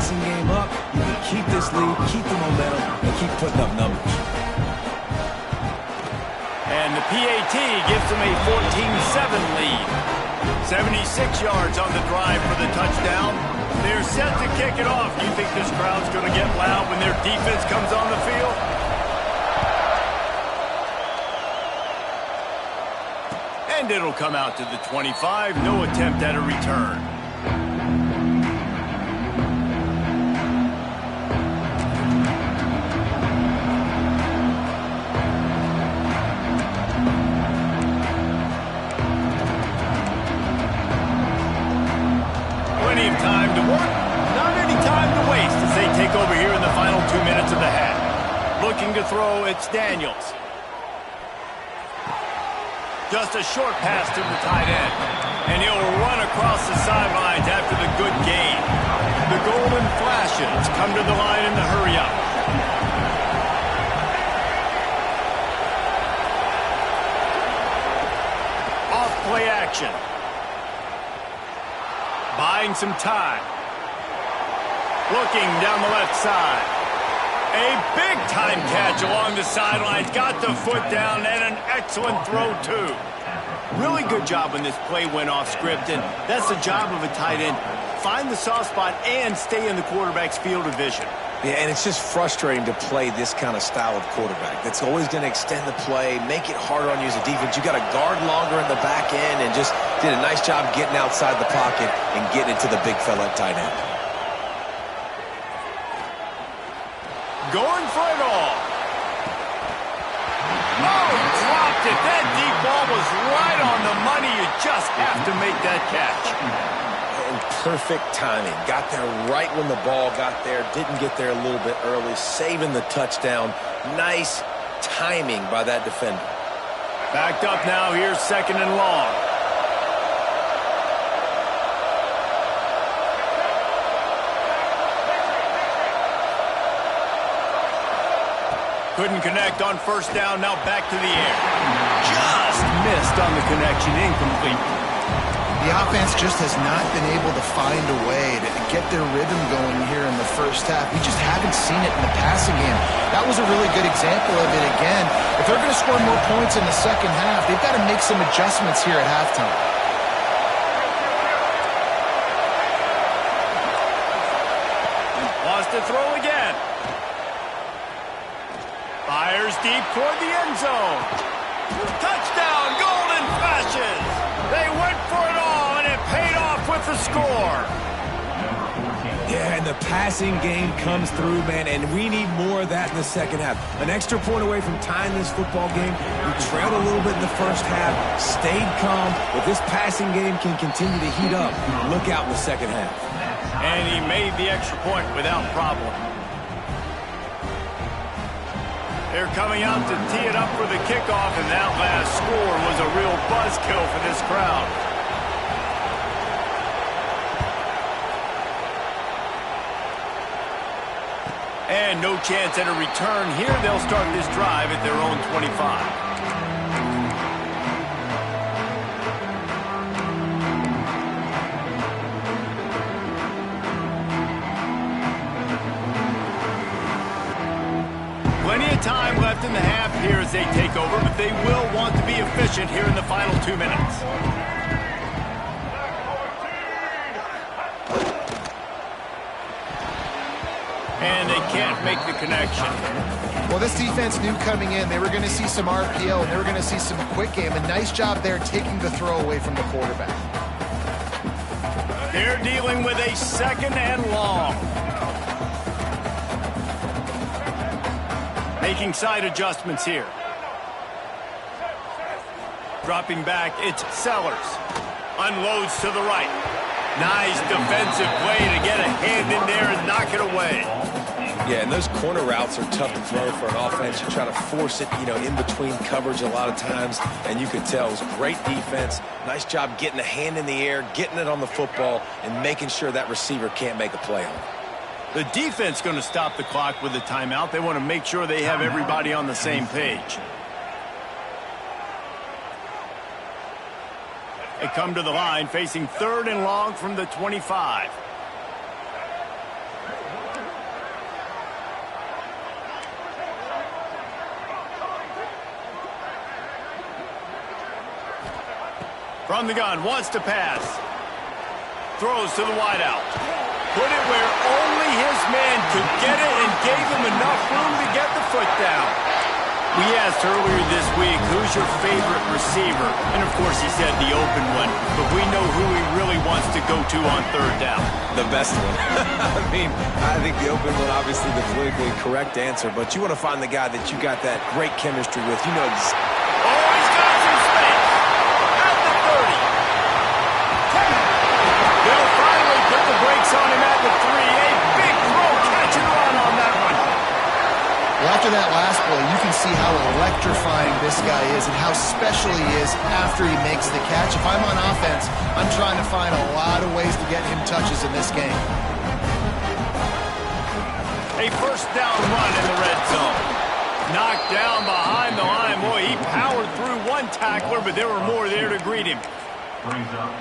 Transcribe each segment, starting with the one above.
passing game up, you can keep this lead, keep the momentum, and keep putting up numbers. And the PAT gives them a 14-7 lead. 76 yards on the drive for the touchdown. They're set to kick it off. Do you think this crowd's going to get loud when their defense comes on the field? And it'll come out to the 25. No attempt at a return. Plenty of time to work, not any time to waste as they take over here in the final 2 minutes of the half. Looking to throw, it's Daniels. Just a short pass to the tight end. And he'll run across the sidelines after the good gain. The golden flashes come to the line in the hurry-up. Off play action. Buying some time. Looking down the left side. A big-time catch along the sidelines. Got the foot down and an excellent throw, too. Really good job when this play went off script, and that's the job of a tight end. Find the soft spot and stay in the quarterback's field of vision. Yeah, and it's just frustrating to play this kind of style of quarterback. That's always going to extend the play, make it harder on you as a defense. You got to guard longer in the back end and just did a nice job getting outside the pocket and getting it to the big fella at tight end. Going for it all. Oh, dropped it. That deep ball was right on the money. You just have to make that catch. And perfect timing. Got there right when the ball got there. Didn't get there a little bit early. Saving the touchdown. Nice timing by that defender. Backed up now. Here's 2nd and long. Couldn't connect on 1st down. Now back to the air. Just missed on the connection. Incomplete. The offense just has not been able to find a way to get their rhythm going here in the first half. We just haven't seen it in the passing game. That was a really good example of it again. If they're going to score more points in the second half, they've got to make some adjustments here at halftime. Wants to throw again. Fires deep toward the end zone. Touchdown, golden flashes. They went for it all, and it paid off with the score. Yeah, and the passing game comes through, man, and we need more of that in the second half. An extra point away from tying this football game. We trailed a little bit in the first half, stayed calm, but this passing game can continue to heat up. Look out in the second half. And he made the extra point without problem. They're coming out to tee it up for the kickoff, and that last score was a real buzzkill for this crowd. And no chance at a return here. They'll start this drive at their own 25. Plenty of time left in the half here as they take over, but they will want to be efficient here in the final 2 minutes. And they can't make the connection. Well, this defense knew coming in they were going to see some RPO and they were going to see some quick game. A nice job there taking the throw away from the quarterback. They're dealing with a 2nd and long. Making side adjustments here. Dropping back, it's Sellers. Unloads to the right. Nice defensive play to get a hand in there and knock it away. Yeah, and those corner routes are tough to throw for an offense. You try to force it, in between coverage a lot of times, and you could tell it was great defense. Nice job getting a hand in the air, getting it on the football, and making sure that receiver can't make a play on it. The defense going to stop the clock with a timeout. They want to make sure they have everybody on the same page. They come to the line facing 3rd and long from the 25. From the gun, wants to pass. Throws to the wideout. Put it where only his man could get it and gave him enough room to get the foot down. We asked earlier this week, who's your favorite receiver? And, of course, he said the open one. But we know who he really wants to go to on third down. The best one. I think the open one, obviously the politically correct answer. But you want to find the guy that you got that great chemistry with. You know, he's got some space. At the 30. They'll finally put the brakes on him at the 3. A big throw, catch and run on that one. Well, after that last play, you can see how electrifying this guy is and how special he is after he makes the catch. If I'm on offense, I'm trying to find a lot of ways to get him touches in this game. A first down run in the red zone. Knocked down behind the line. Boy, he powered through one tackler, but there were more there to greet him.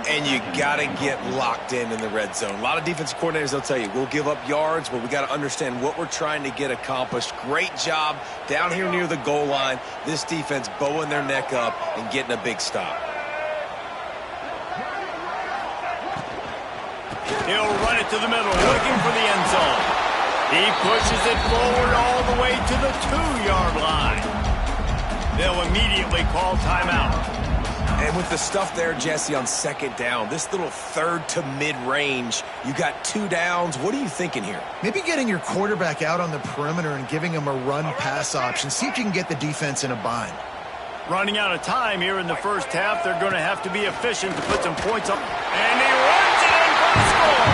And you got to get locked in the red zone. A lot of defensive coordinators, they'll tell you, we'll give up yards, but we got to understand what we're trying to get accomplished. Great job down here near the goal line. This defense bowing their neck up and getting a big stop. He'll run it to the middle, looking for the end zone. He pushes it forward all the way to the 2-yard line. They'll immediately call timeout. And with the stuff there, Jesse, on second down, this little third to mid-range, you got 2 downs. What are you thinking here? Maybe getting your quarterback out on the perimeter and giving him a run-pass option. See if you can get the defense in a bind. Running out of time here in the first half. They're going to have to be efficient to put some points up. And he runs it in for the score.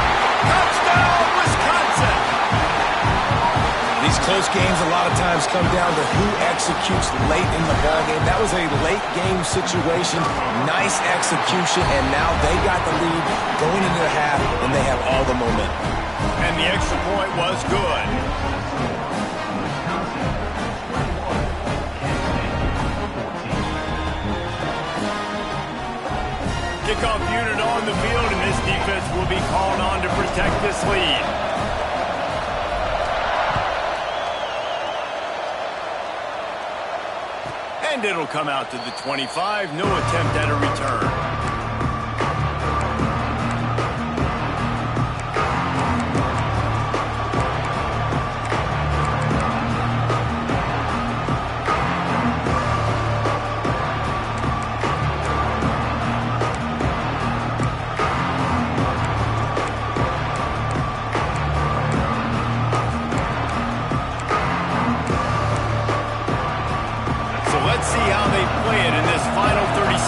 Touchdown, Wisconsin. These close games a lot of times come down to who executes late in the ballgame. That was a late game situation, nice execution, and now they got the lead going into the half, and they have all the momentum. And the extra point was good. Kickoff unit on the field, and this defense will be called on to protect this lead. And it'll come out to the 25. No attempt at a return.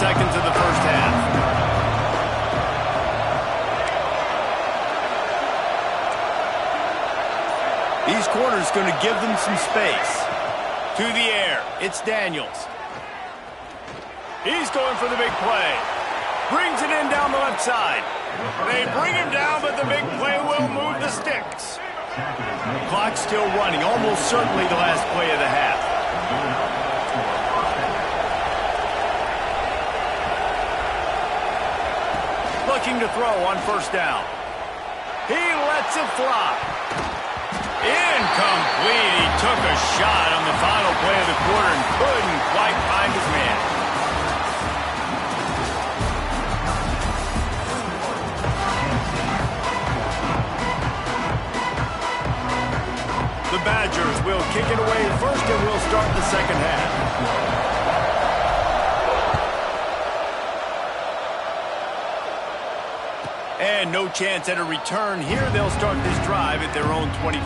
Seconds of the first half. These corners going to give them some space. To the air, it's Daniels. He's going for the big play. Brings it in down the left side. They bring him down, but the big play will move the sticks. Clock still running, almost certainly the last play of the half. Looking to throw on first down. He lets it fly. Incomplete. He took a shot on the final play of the quarter and couldn't quite find his man. The Badgers will kick it away first, and will start the second half. And no chance at a return here. They'll start this drive at their own 25.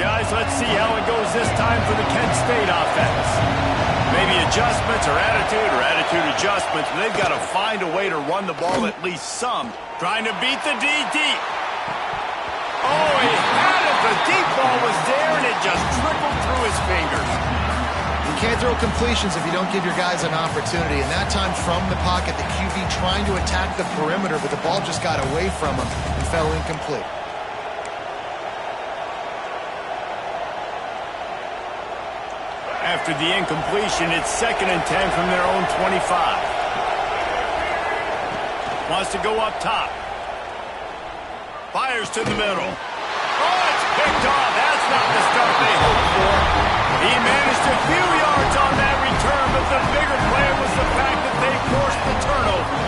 Guys, let's see how it goes this time for the Kent State offense. Maybe adjustments or attitude adjustments. But they've got to find a way to run the ball at least some. Trying to beat the D deep. Oh, he had it. The deep ball was there, and it just trickled through his fingers. You can't throw completions if you don't give your guys an opportunity. And that time from the pocket, the QB trying to attack the perimeter, but the ball just got away from him and fell incomplete. After the incompletion, it's 2nd and 10 from their own 25. Wants to go up top. Fires to the middle. Oh, it's picked off. That's not the start they hoped for. He managed a few yards on that return, but the bigger play was the fact that they forced the turnover.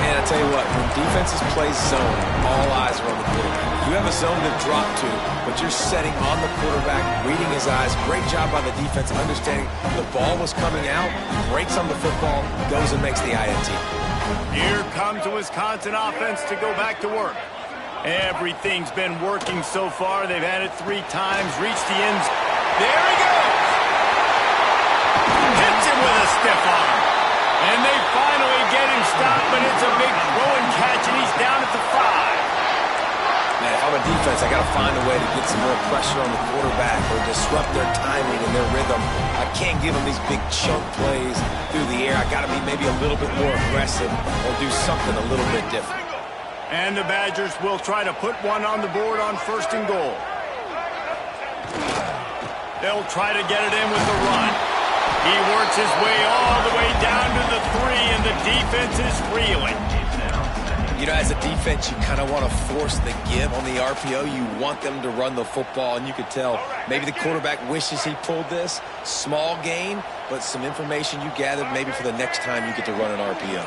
And I tell you what, when defenses play zone, all eyes are on the quarterback. You have a zone to drop to, but you're setting on the quarterback, reading his eyes. Great job by the defense, understanding the ball was coming out, breaks on the football, goes and makes the INT. Here comes the Wisconsin offense to go back to work. Everything's been working so far. They've had it 3 times, reached the ends. There he goes! Hits him with a stiff arm. And they finally get him stopped, but it's a big throw and catch, and he's down at the 5. Man, if I'm a defense, I got to find a way to get some more pressure on the quarterback or disrupt their timing and their rhythm. I can't give them these big chunk plays through the air. I got to be maybe a little bit more aggressive or do something a little bit different. And the Badgers will try to put one on the board on 1st and goal. They'll try to get it in with the run. He works his way all the way down to the 3, and the defense is reeling. You know, as a defense, you kind of want to force the give on the RPO. You want them to run the football, and you could tell maybe the quarterback wishes he pulled this. Small gain, but some information you gathered maybe for the next time you get to run an RPO.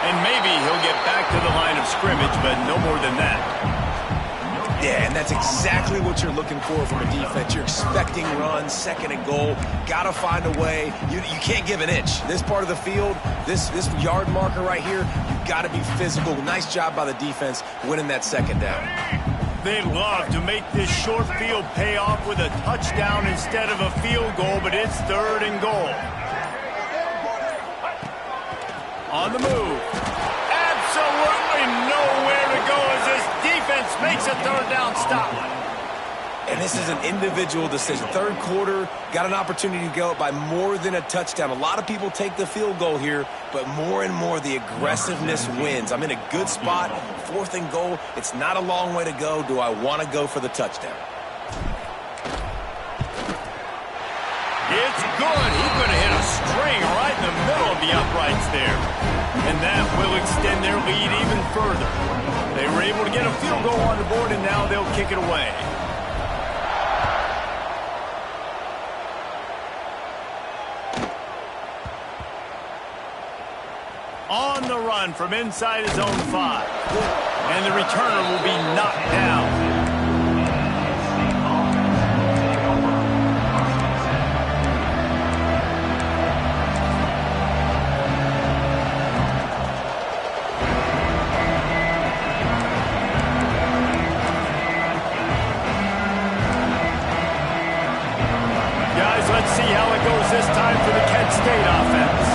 And maybe he'll get back to the line of scrimmage, but no more than that. Yeah, and that's exactly what you're looking for from a defense. You're expecting runs, 2nd and goal. Got to find a way. You can't give an inch. This part of the field, this yard marker right here, you've got to be physical. Nice job by the defense winning that 2nd down. They love to make this short field pay off with a touchdown instead of a field goal, but it's 3rd and goal. On the move. Absolutely nowhere to go as this defense makes a 3rd down stop. And this is an individual decision. 3rd quarter, got an opportunity to go up by more than a touchdown. A lot of people take the field goal here, but more and more the aggressiveness wins. I'm in a good spot, 4th and goal. It's not a long way to go. Do I want to go for the touchdown? It's good. He's going to hit a string right in the middle of the uprights there. And that will extend their lead even further. They were able to get a field goal on the board, and now they'll kick it away. On the run from inside his own 5. And the returner will be knocked down. Let's see how it goes this time for the Kent State offense.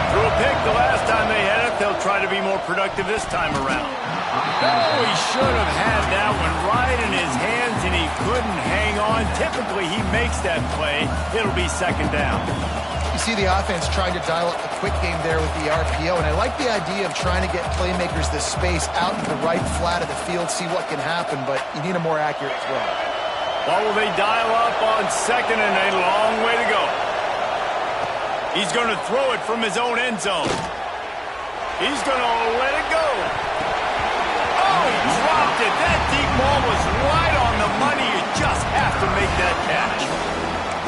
Threw a pick the last time they had it. They'll try to be more productive this time around. Oh, he should have had that one right in his hands, and he couldn't hang on. Typically, he makes that play. It'll be 2nd down. You see the offense trying to dial up the quick game there with the RPO, and I like the idea of trying to get playmakers this space out in the right flat of the field, see what can happen, but you need a more accurate throw. What will they dial up on 2nd and a long way to go? He's going to throw it from his own end zone. He's going to let it go. Oh, he dropped it. That deep ball was right on the money. You just have to make that catch.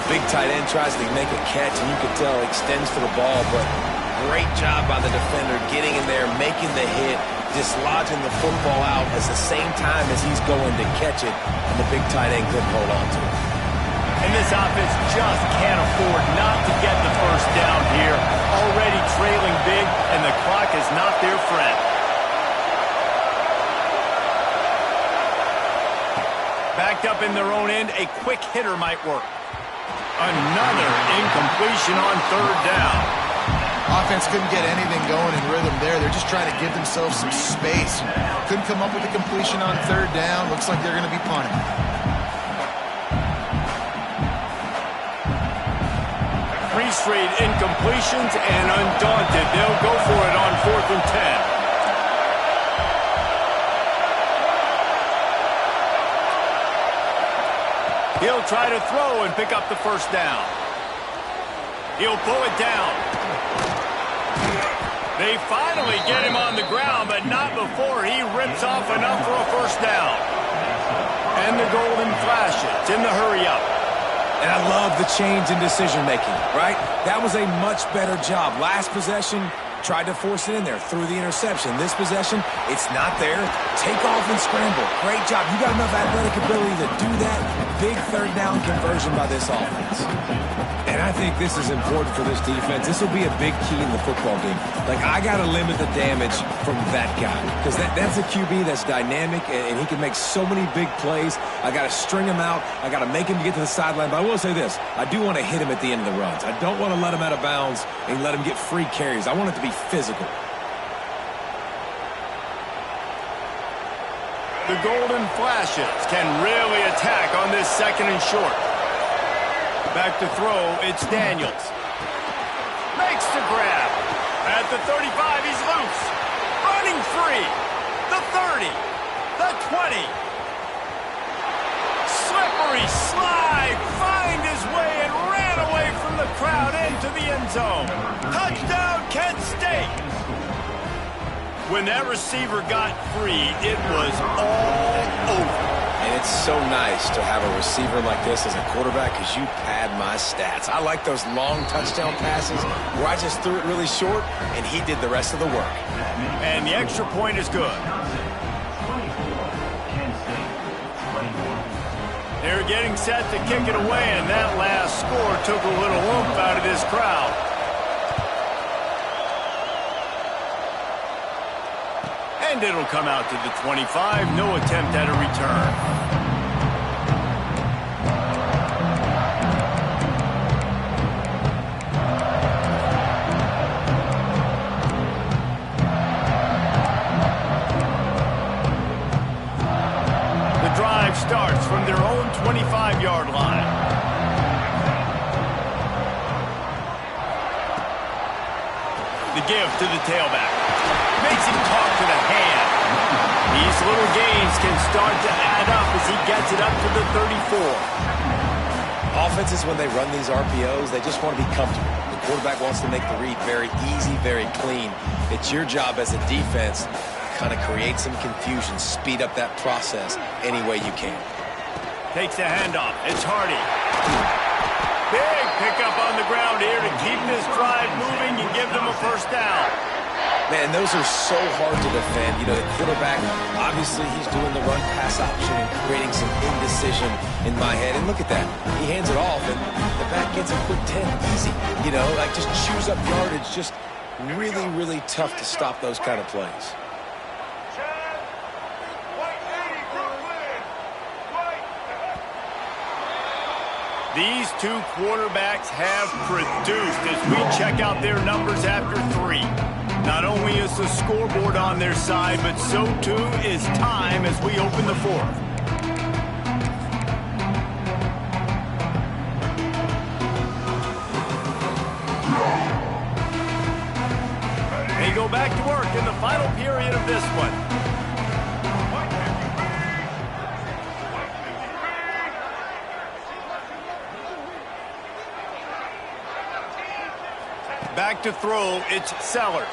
The big tight end tries to make a catch, and you can tell extends for the ball, but great job by the defender getting in there, making the hit, dislodging the football out at the same time as he's going to catch it, and the big tight end couldn't hold on to it. And this offense just can't afford not to get the 1st down here. Already trailing big, and the clock is not their friend. Backed up in their own end, a quick hitter might work. Another incompletion on 3rd down. Offense couldn't get anything going in rhythm there. They're just trying to give themselves some space. Couldn't come up with a completion on 3rd down. Looks like they're going to be punting. 3 straight incompletions, and undaunted, they'll go for it on 4th and 10. He'll try to throw and pick up the first down. He'll pull it down. They finally get him on the ground, but not before he rips off enough for a first down. And the golden flashes in the hurry-up. And I love the change in decision-making, right? That was a much better job. Last possession, tried to force it in there through the interception. This possession, it's not there. Take off and scramble. Great job. You got enough athletic ability to do that. Big third down conversion by this offense. And I think this is important for this defense. This will be a big key in the football game. Like, I got to limit the damage from that guy. Because that's a QB that's dynamic, and he can make so many big plays. I got to string him out. I got to make him get to the sideline. But I will say this. I do want to hit him at the end of the runs. I don't want to let him out of bounds and let him get free carries. I want it to be physical. The golden flashes can really attack on this second and short. Back to throw, it's Daniels. Makes the grab. At the 35, he's loose. Running free. The 30. The 20. Slippery slide. Find his way and ran away from the crowd into the end zone. Touchdown, Kent State. When that receiver got free, it was all over. And it's so nice to have a receiver like this as a quarterback because you pad my stats. I like those long touchdown passes where I just threw it really short and he did the rest of the work. And the extra point is good. They're getting set to kick it away, and that last score took a little oomph out of this crowd. And it'll come out to the 25. No attempt at a return. The drive starts from their own 25-yard line. The give to the tailback. Makes him talk to the hand. These little gains can start to add up as he gets it up to the 34. Offenses, when they run these RPOs, they just want to be comfortable. The quarterback wants to make the read very easy, very clean. It's your job as a defense to kind of create some confusion, speed up that process any way you can. Takes the handoff. It's Hardy. Big pickup on the ground here to keep this drive moving and give them a first down. Man, those are so hard to defend. You know, the quarterback, obviously he's doing the run-pass option and creating some indecision in my head. And look at that. He hands it off, and the back gets a quick 10. Easy. You know, like just chews up yardage. Just really, really tough to stop those kind of plays. These two quarterbacks have produced as we check out their numbers after 3. Not only is the scoreboard on their side, but so too is time as we open the 4th. They go back to work in the final period of this one. Back to throw, it's Sellers.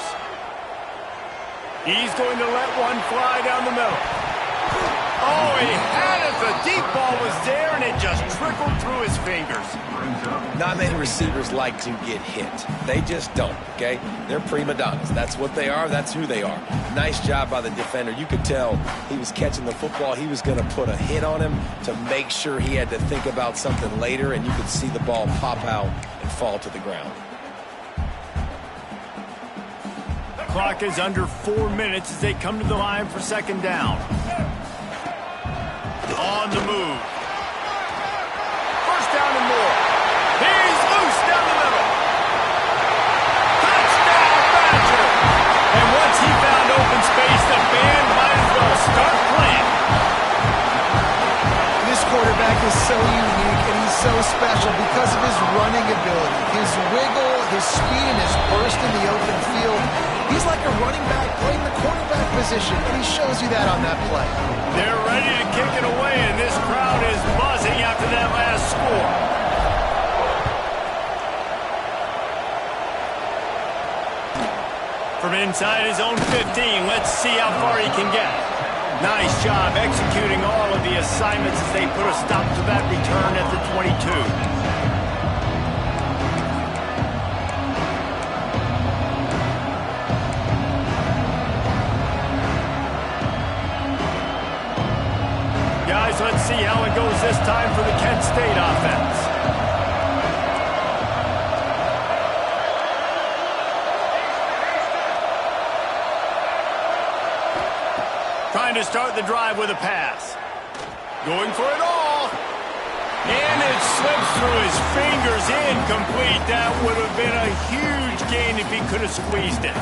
He's going to let one fly down the middle. Oh, he had it. The deep ball was there, and it just trickled through his fingers. Not many receivers like to get hit. They just don't, okay? They're prima donnas. That's what they are. That's who they are. Nice job by the defender. You could tell he was catching the football. He was going to put a hit on him to make sure he had to think about something later, and you could see the ball pop out and fall to the ground. Clock is under 4 minutes as they come to the line for second down. On the move. First down and more. He's loose down the middle. Touchdown, Badger! And once he found open space, the band might as well start playing. This quarterback is so unique and he's so special because of his running ability, his wiggle, his speed, and his burst in the open field. He's like a running back playing the quarterback position, and he shows you that on that play. They're ready to kick it away, and this crowd is buzzing after that last score. From inside his own 15, let's see how far he can get. Nice job executing all of the assignments as they put a stop to that return at the 22. Guys, let's see how it goes this time for the Kent State offense. Trying to start the drive with a pass. Going for it all. And it slips through his fingers, incomplete. That would have been a huge gain if he could have squeezed it.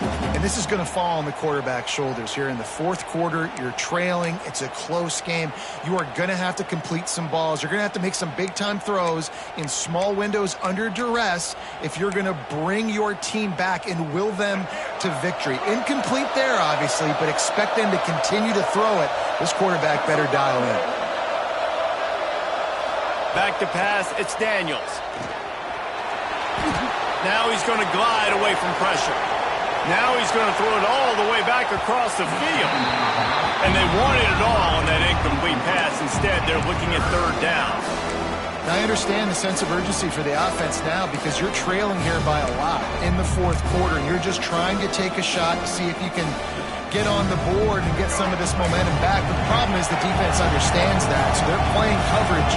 And this is going to fall on the quarterback's shoulders here in the fourth quarter. You're trailing. It's a close game. You are going to have to complete some balls. You're going to have to make some big-time throws in small windows under duress if you're going to bring your team back and will them to victory. Incomplete there, obviously, but expect them to continue to throw it. This quarterback better dial in. Back to pass, it's Daniels. Now he's going to glide away from pressure. Now he's going to throw it all the way back across the field. And they wanted it all on that incomplete pass. Instead, they're looking at third down. Now, I understand the sense of urgency for the offense now because you're trailing here by a lot in the fourth quarter. You're just trying to take a shot to see if you can get on the board and get some of this momentum back. But the problem is the defense understands that. So they're playing coverage,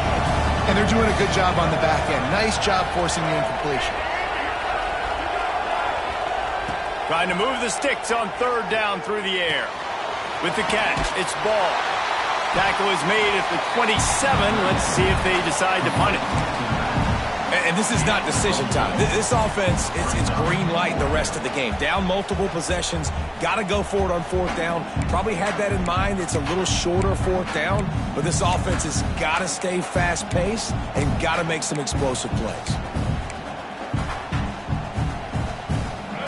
and they're doing a good job on the back end. Nice job forcing the incompletion. Trying to move the sticks on third down through the air. With the catch, it's Ball. Tackle is made at the 27. Let's see if they decide to punt it. And this is not decision time. This offense, it's green light the rest of the game. Down multiple possessions, got to go for it on fourth down. Probably had that in mind. It's a little shorter fourth down, but this offense has got to stay fast-paced and got to make some explosive plays.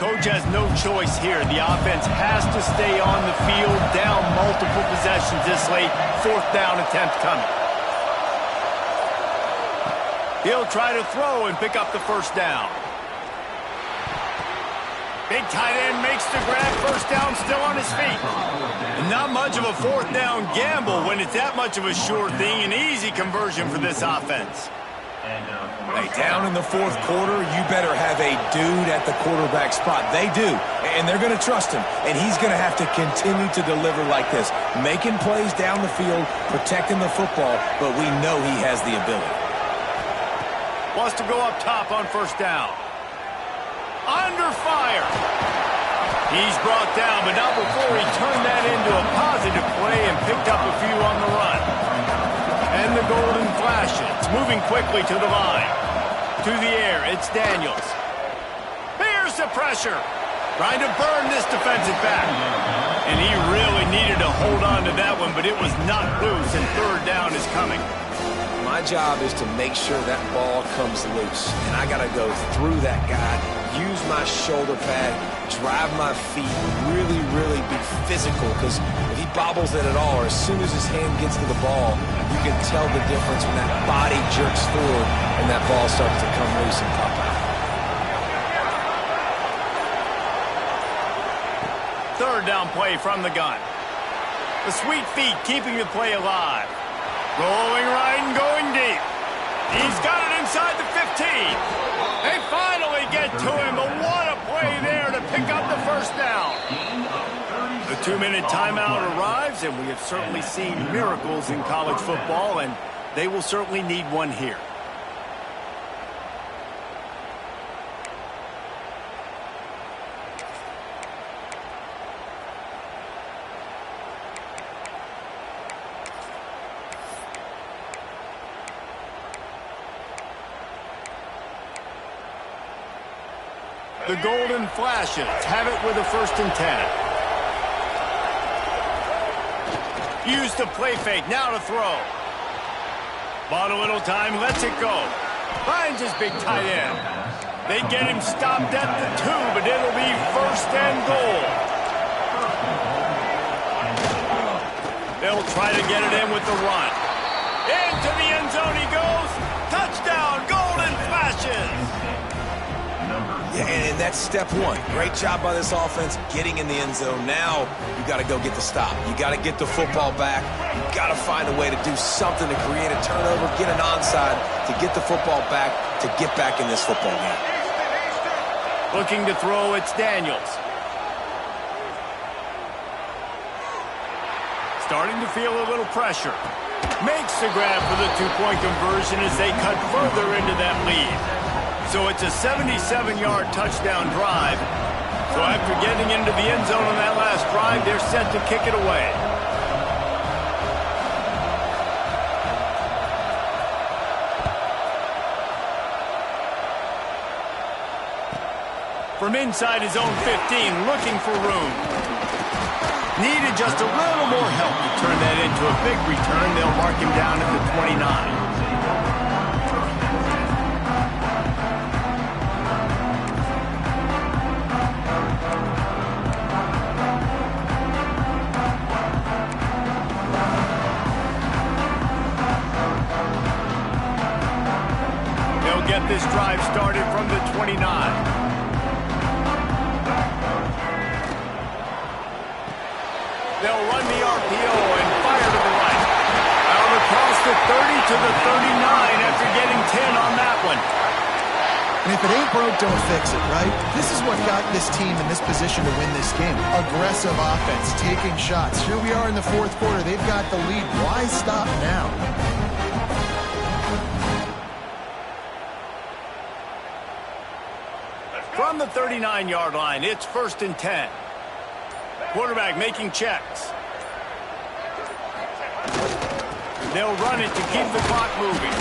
Coach has no choice here. The offense has to stay on the field, down multiple possessions this late. Fourth down attempt coming. He'll try to throw and pick up the first down. Big tight end makes the grab. First down, still on his feet. And not much of a fourth down gamble when it's that much of a sure thing. An easy conversion for this offense. Hey, down in the fourth quarter, you better have a dude at the quarterback spot. They do, and they're going to trust him, and he's going to have to continue to deliver like this, making plays down the field, protecting the football, but we know he has the ability. Wants to go up top on first down. Under fire. He's brought down, but not before he turned that into a positive play and picked up a few on the run. And the golden flashes, moving quickly to the line. To the air, it's Daniels. Here's the pressure. Trying to burn this defensive back. And he really needed to hold on to that one, but it was not loose, and third down is coming. My job is to make sure that ball comes loose, and I got to go through that guy, use my shoulder pad, drive my feet, really be physical, because if he bobbles it at all, or as soon as his hand gets to the ball, you can tell the difference when that body jerks forward and that ball starts to come loose and pop out. Third down play from the gun. The sweet feet keeping the play alive. Rolling right and going deep. He's got it inside the 15. They finally get to him, but what a play there to pick up the first down. The 2-minute timeout arrives, and we have certainly seen miracles in college football, and they will certainly need one here. The Golden Flashes have it with a 1st and 10. Use the play fake, now to throw. Bought a little time, lets it go. Finds his big tight end. They get him stopped at the 2, but it'll be 1st and goal. They'll try to get it in with the run. Into the end zone he goes. Touchdown, Golden Flashes. Yeah, and that's step one. Great job by this offense getting in the end zone. Now you got to go get the stop. You got to get the football back. You got to find a way to do something to create a turnover, get an onside, to get the football back, to get back in this football game. Looking to throw, it's Daniels. Starting to feel a little pressure. Makes the grab for the two-point conversion as they cut further into that lead. So it's a 77-yard touchdown drive. So after getting into the end zone on that last drive, they're set to kick it away. From inside his own 15, looking for room. Needed just a little more help to turn that into a big return. They'll mark him down at the 29. They'll get this drive started from the 29. They'll run the RPO and fire to the right. Out across the 30 to the 39 after getting 10 on that one. And if it ain't broke, don't fix it, right? This is what got this team in this position to win this game. Aggressive offense, taking shots. Here we are in the fourth quarter. They've got the lead. Why stop now? From the 39-yard line, it's 1st and 10. Quarterback making checks. They'll run it to keep the clock moving.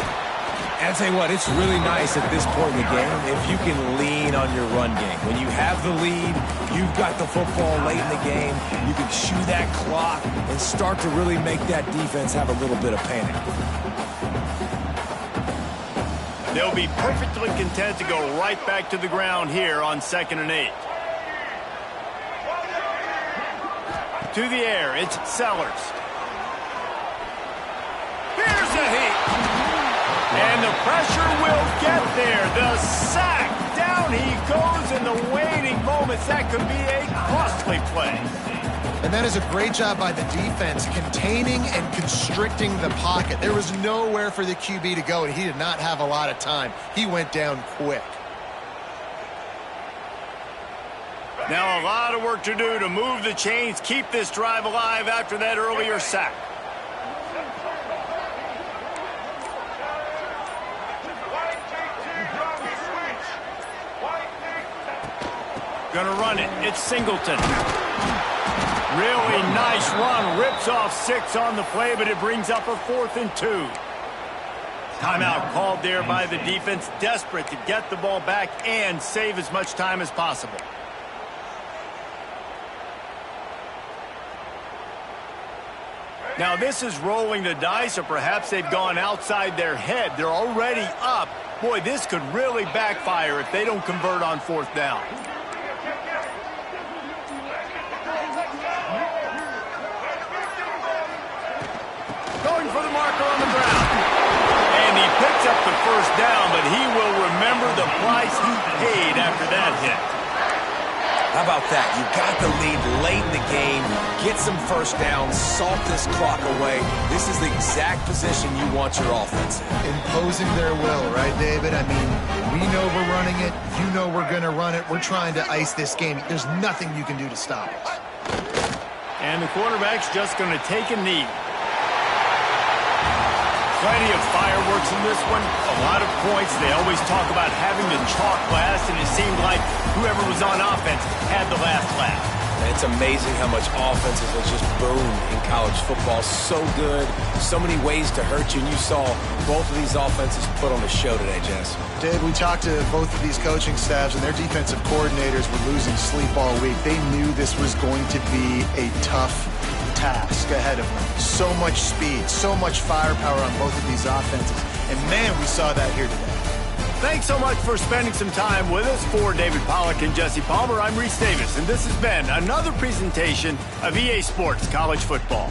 And I tell you what, it's really nice at this point in the game if you can lean on your run game. When you have the lead, you've got the football late in the game, you can chew that clock and start to really make that defense have a little bit of panic. They'll be perfectly content to go right back to the ground here on 2nd and 8. To the air, it's Sellers. Here's a hit. And the pressure will get there. The sack. Down he goes in the waiting moments. That could be a costly play. And that is a great job by the defense, containing and constricting the pocket. There was nowhere for the QB to go, and he did not have a lot of time. He went down quick. Now a lot of work to do to move the chains, keep this drive alive after that earlier sack. Gonna run it. It's Singleton. Really nice run. Rips off 6 on the play, but it brings up a 4th and 2. Timeout called there by the defense, desperate to get the ball back and save as much time as possible. Now this is rolling the dice, or perhaps they've gone outside their head. They're already up. Boy, this could really backfire if they don't convert on 4th down. Going for the marker on the ground. And he picks up the 1st down, but he will remember the price he paid after that hit. How about that? You got the lead late in the game, get some 1st downs, salt this clock away. This is the exact position you want your offense in. Imposing their will, right, David? I mean, we know we're running it. You know we're going to run it. We're trying to ice this game. There's nothing you can do to stop us. And the quarterback's just going to take a knee. Plenty of fireworks in this one. A lot of points. They always talk about having the chalk last, and it seemed like whoever was on offense had the last laugh. It's amazing how much offenses have just boomed in college football. So good, so many ways to hurt you, and you saw both of these offenses put on a show today, Jess. Dave, we talked to both of these coaching staffs, and their defensive coordinators were losing sleep all week. They knew this was going to be a tough task ahead of them. So much speed, so much firepower on both of these offenses. And man, we saw that here today. Thanks so much for spending some time with us. For David Pollack and Jesse Palmer, I'm Reese Davis, and this has been another presentation of EA Sports College Football.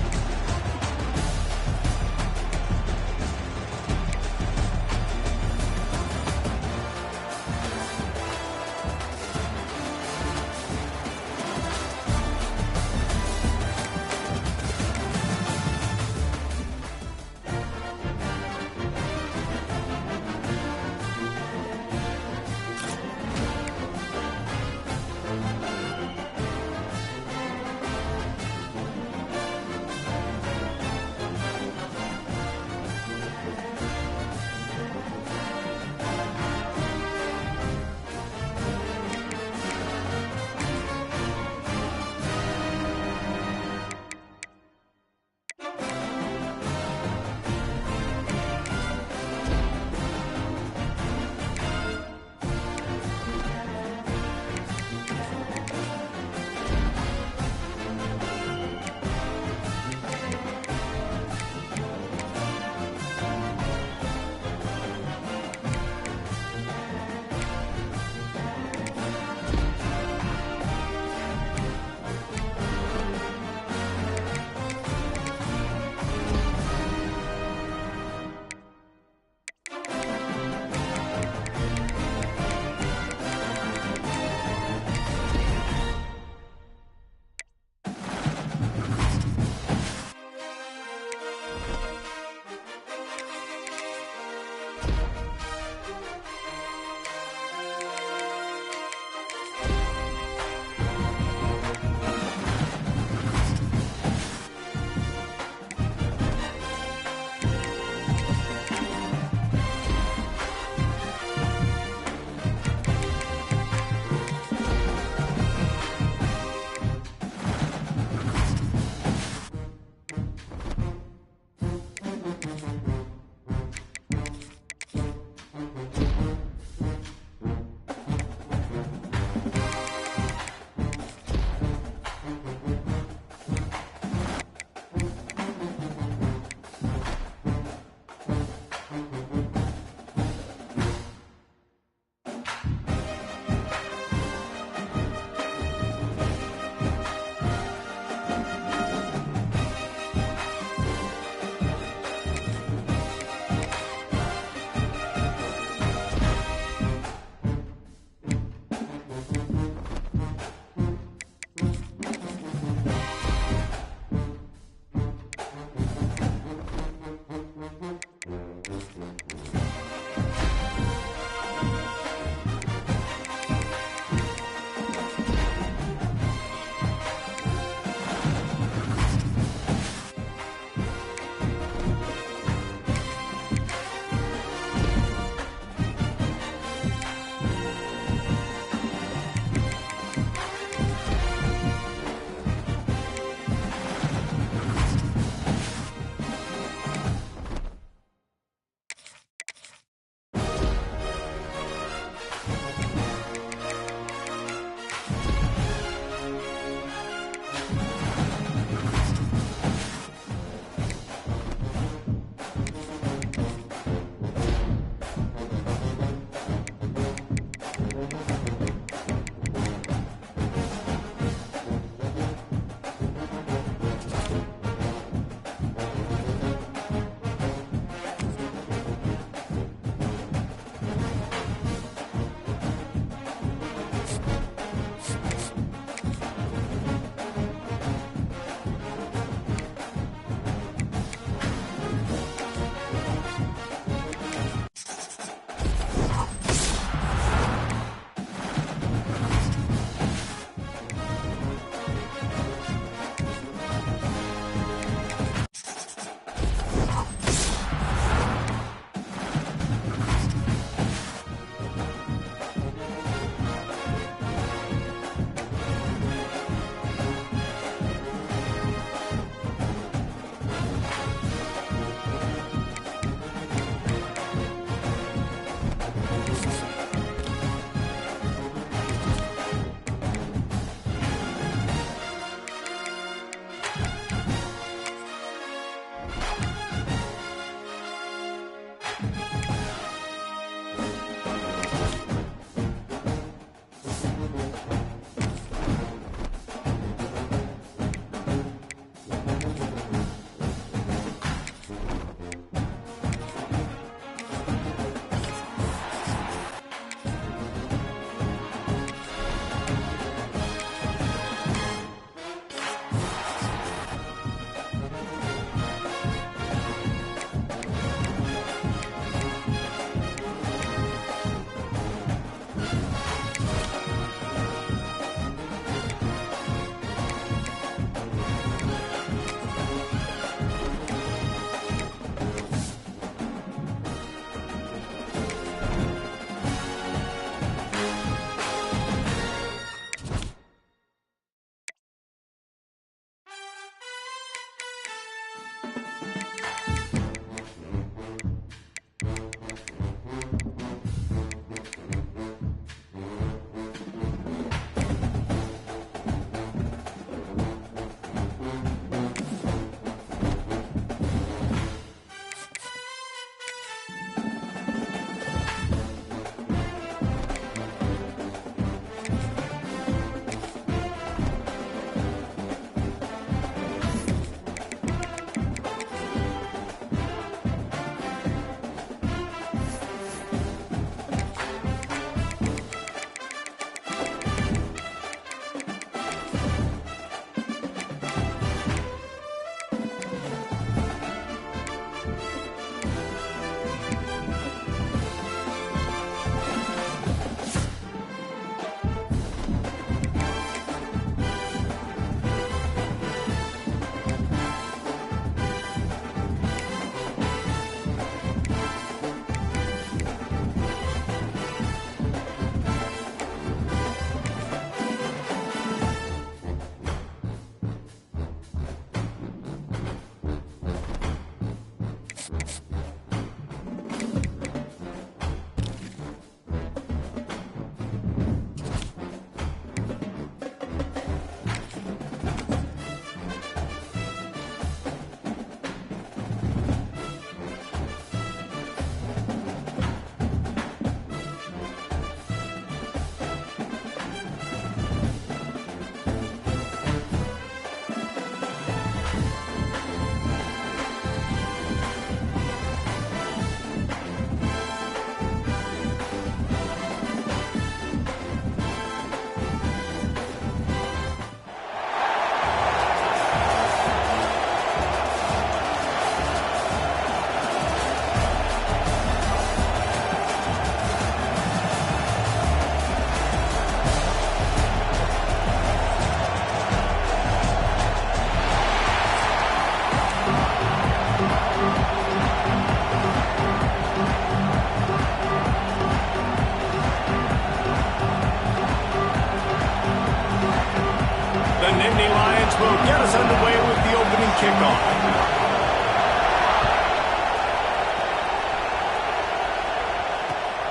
kickoff.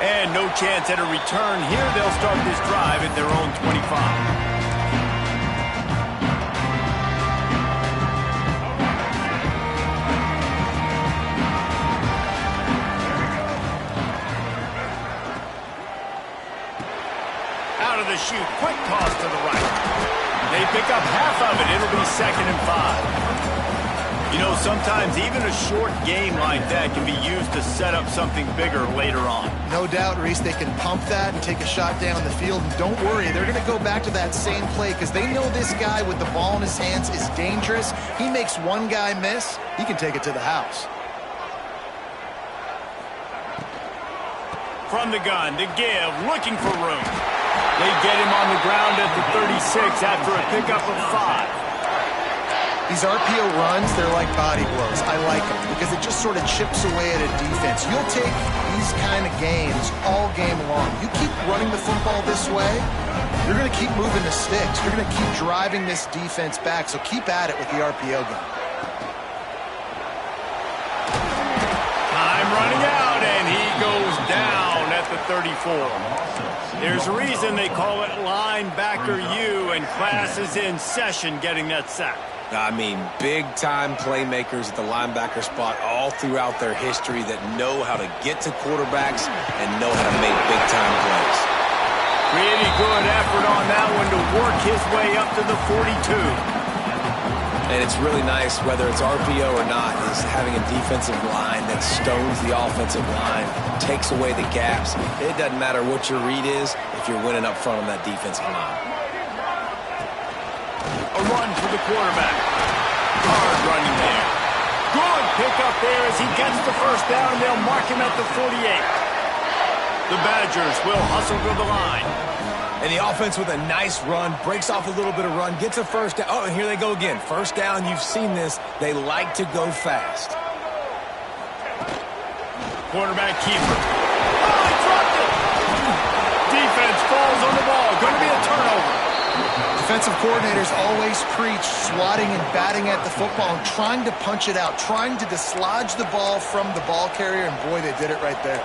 And no chance at a return here. They'll start this drive at their own 25. The shoot, quick toss to the right. They pick up half of it. It'll be 2nd and 5. You know, sometimes even a short game like that can be used to set up something bigger later on. No doubt, Reese, they can pump that and take a shot down the field. And don't worry, they're going to go back to that same play because they know this guy with the ball in his hands is dangerous. He makes one guy miss, he can take it to the house. From the gun to give, looking for room. They get him on the ground at the 36 after a pickup of 5. These RPO runs, they're like body blows. I like them because it just sort of chips away at a defense. You'll take these kind of games all game long. You keep running the football this way, you're going to keep moving the sticks. You're going to keep driving this defense back, so keep at it with the RPO game. Time running out, and he goes down at the 34. There's a reason they call it linebacker U, and class is in session getting that sack. I mean, big-time playmakers at the linebacker spot all throughout their history that know how to get to quarterbacks and know how to make big-time plays. Pretty good effort on that one to work his way up to the 42. And it's really nice, whether it's RPO or not, is having a defensive line that stones the offensive line, takes away the gaps. It doesn't matter what your read is if you're winning up front on that defensive line. A run for the quarterback. Hard running there. Good pickup there as he gets the first down. They'll mark him at the 48. The Badgers will hustle to the line. And the offense with a nice run, breaks off a little bit of run, gets a first down. Oh, and here they go again. First down, you've seen this. They like to go fast. Quarterback keeper. Oh, he dropped it! Defense falls on the ball. Going to be a turnover. Defensive coordinators always preach swatting and batting at the football and trying to punch it out, trying to dislodge the ball from the ball carrier, and boy, they did it right there.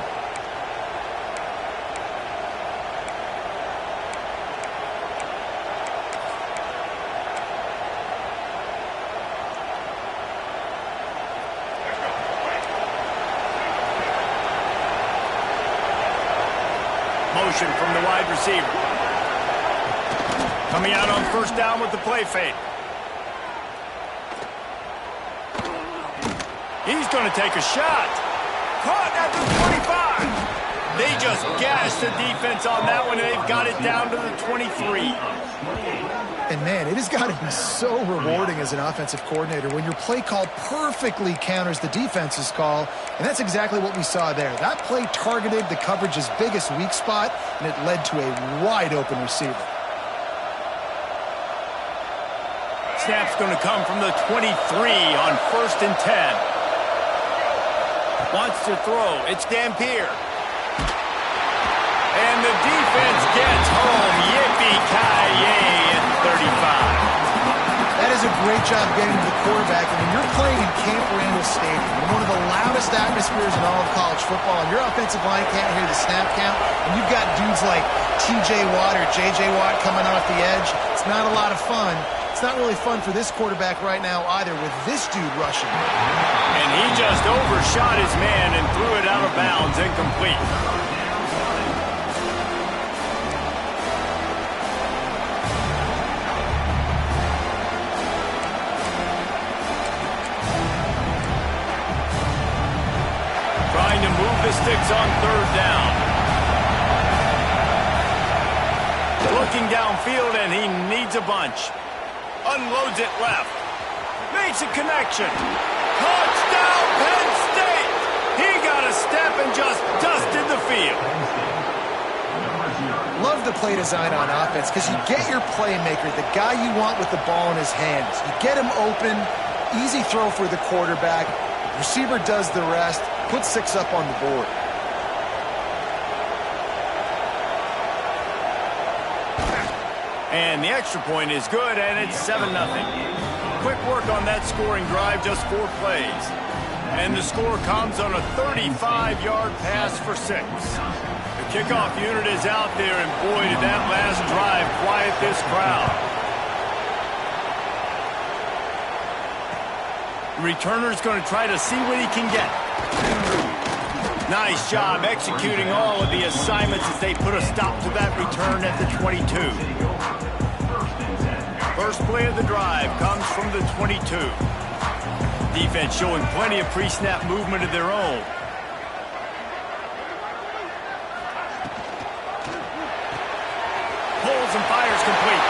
Motion from the wide receiver. Coming out on first down with the play fake. He's going to take a shot. Caught at the 25. They just gashed the defense on that one, and they've got it down to the 23. And man, it has got to be so rewarding as an offensive coordinator when your play call perfectly counters the defense's call, and that's exactly what we saw there. That play targeted the coverage's biggest weak spot, and it led to a wide-open receiver. Snap's going to come from the 23 on 1st and 10. Wants to throw. It's Dampier. And the defense gets home. Yippee-ki-yay at 35. That is a great job getting to the quarterback. And when you're playing in Camp Randall Stadium, in one of the loudest atmospheres in all of college football, and your offensive line can't hear the snap count, and you've got dudes like T.J. Watt or J.J. Watt coming off the edge, it's not a lot of fun. It's not really fun for this quarterback right now either with this dude rushing. And he just overshot his man and threw it out of bounds, incomplete. Trying to move the sticks on 3rd down. Looking downfield, and he needs a bunch. Unloads it left. Makes a connection. Touchdown, Penn State! He got a step and just dusted the field. Love the play design on offense because you get your playmaker, the guy you want with the ball in his hands. You get him open, easy throw for the quarterback. The receiver does the rest, puts 6 up on the board. And the extra point is good, and it's 7-0. quick work on that scoring drive, just 4 plays. And the score comes on a 35-yard pass for 6. The kickoff unit is out there, and boy, did that last drive quiet this crowd. The returner's going to try to see what he can get. Nice job executing all of the assignments as they put a stop to that return at the 22. First play of the drive comes from the 22. Defense showing plenty of pre-snap movement of their own. Pulls and fires complete.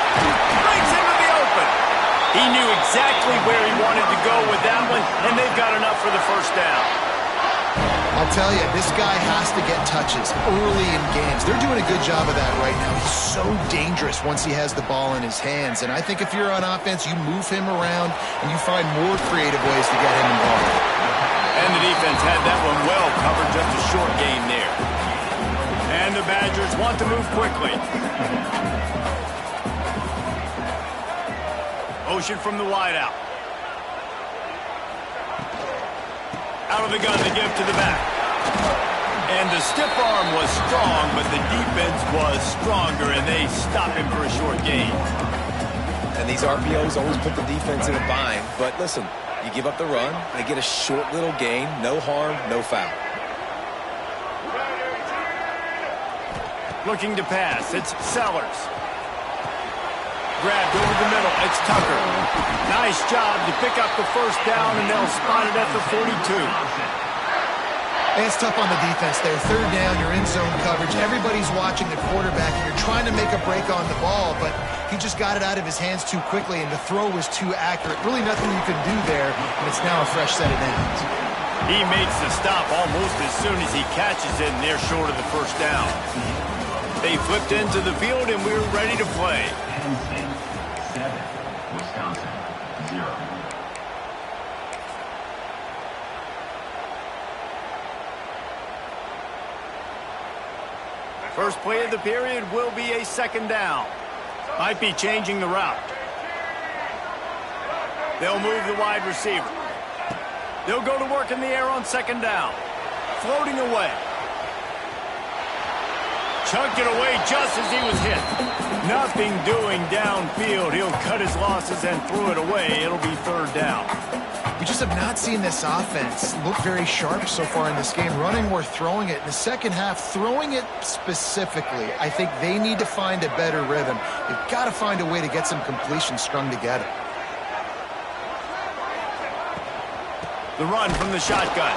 Breaks into the open. He knew exactly where he wanted to go with that one, and they've got enough for the first down. I'll tell you, this guy has to get touches early in games. They're doing a good job of that right now. He's so dangerous once he has the ball in his hands. And I think if you're on offense, you move him around and you find more creative ways to get him involved. And the defense had that one well covered, just a short gain there. And the Badgers want to move quickly. Motion from the wideout. Out of the gun to give to the back. And the stiff arm was strong, but the defense was stronger, and they stop him for a short gain. And these RPOs always put the defense in a bind. But listen, you give up the run, they get a short little gain, no harm, no foul. Looking to pass, it's Sellers. Grabbed over the middle, it's Tucker. Nice job to pick up the first down, and they'll spot it at the 42. And it's tough on the defense there. Third down, you're in zone coverage. Everybody's watching the quarterback, and you're trying to make a break on the ball, but he just got it out of his hands too quickly, and the throw was too accurate. Really nothing you can do there, and it's now a fresh set of downs. He makes the stop almost as soon as he catches it, and they're short of the first down. They flipped into the field, and we're ready to play. Wisconsin, 0. First play of the period will be a second down. Might be changing the route. They'll move the wide receiver. They'll go to work in the air on second down. Floating away. Chucked it away just as he was hit. Nothing doing downfield. He'll cut his losses and throw it away. It'll be third down. We just have not seen this offense look very sharp so far in this game, running or throwing it. In the second half, throwing it specifically, I think they need to find a better rhythm. They've got to find a way to get some completions strung together. The run from the shotgun.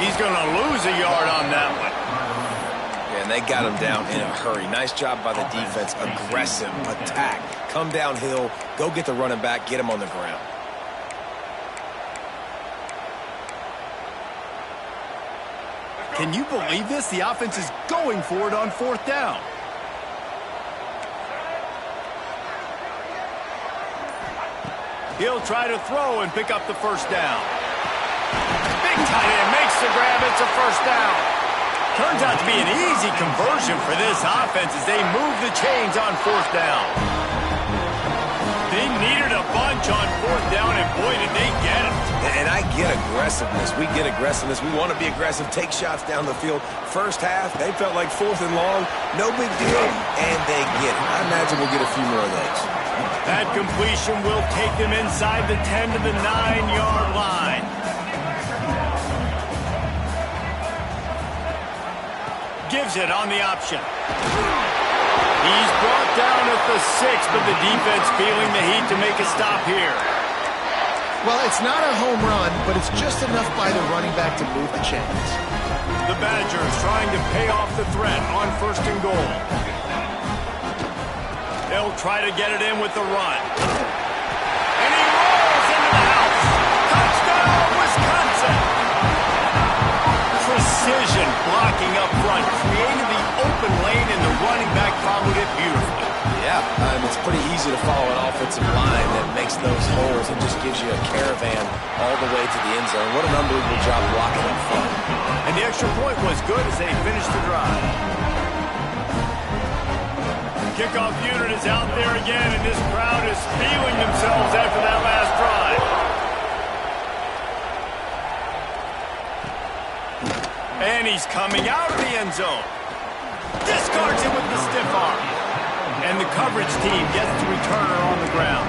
He's going to lose a yard on that one. And they got him down in a hurry. Nice job by the defense. Aggressive attack. Come downhill, go get the running back, get him on the ground. Can you believe this? The offense is going for it on fourth down. He'll try to throw and pick up the first down. Big tight end makes the grab. It's a first down. Turns out to be an easy conversion for this offense as they move the chains on fourth down. They needed a bunch on fourth down, and boy, did they get it. And I get aggressiveness. We get aggressiveness. We want to be aggressive, take shots down the field. First half, they felt like fourth and long. No big deal, and they get it. I imagine we'll get a few more of those. That completion will take them inside the 10 to the 9-yard line. Gives it on the option. He's brought down at the 6, but the defense feeling the heat to make a stop here. Well, it's not a home run, but it's just enough by the running back to move the chains. The Badgers trying to pay off the threat on first and goal. They'll try to get it in with the run. And he rolls into the house. Touchdown, Wisconsin! Precision blocking up front, created the open lane, and the running back followed it beautifully. Yeah, it's pretty easy to follow an offensive line that makes those holes and just gives you a caravan all the way to the end zone. What an unbelievable job blocking up front. And the extra point was good as they finished the drive. Kickoff unit is out there again, and this crowd is feeling themselves after that last And he's coming out of the end zone. Discards it with the stiff arm. And the coverage team gets the returner on the ground.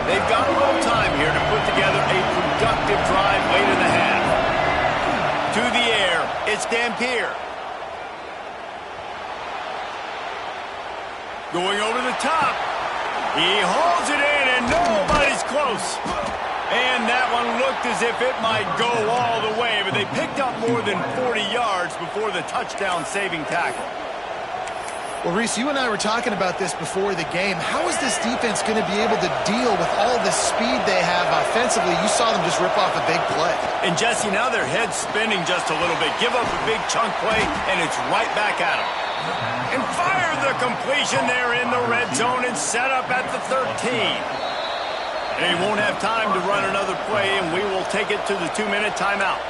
They've got a little time here to put together a productive drive late in the half. To the air, it's Dampier. Going over the top. He hauls it in, and nobody's close. And that one looked as if it might go all the way, but they picked up more than 40 yards before the touchdown-saving tackle. Well, Reese, you and I were talking about this before the game. How is this defense going to be able to deal with all the speed they have offensively? You saw them just rip off a big play. And, Jesse, now their head's spinning just a little bit. Give up a big chunk play, and it's right back at them. And fire the completion there in the red zone and set up at the 13. They won't have time to run another play, and we will take it to the 2-minute timeout.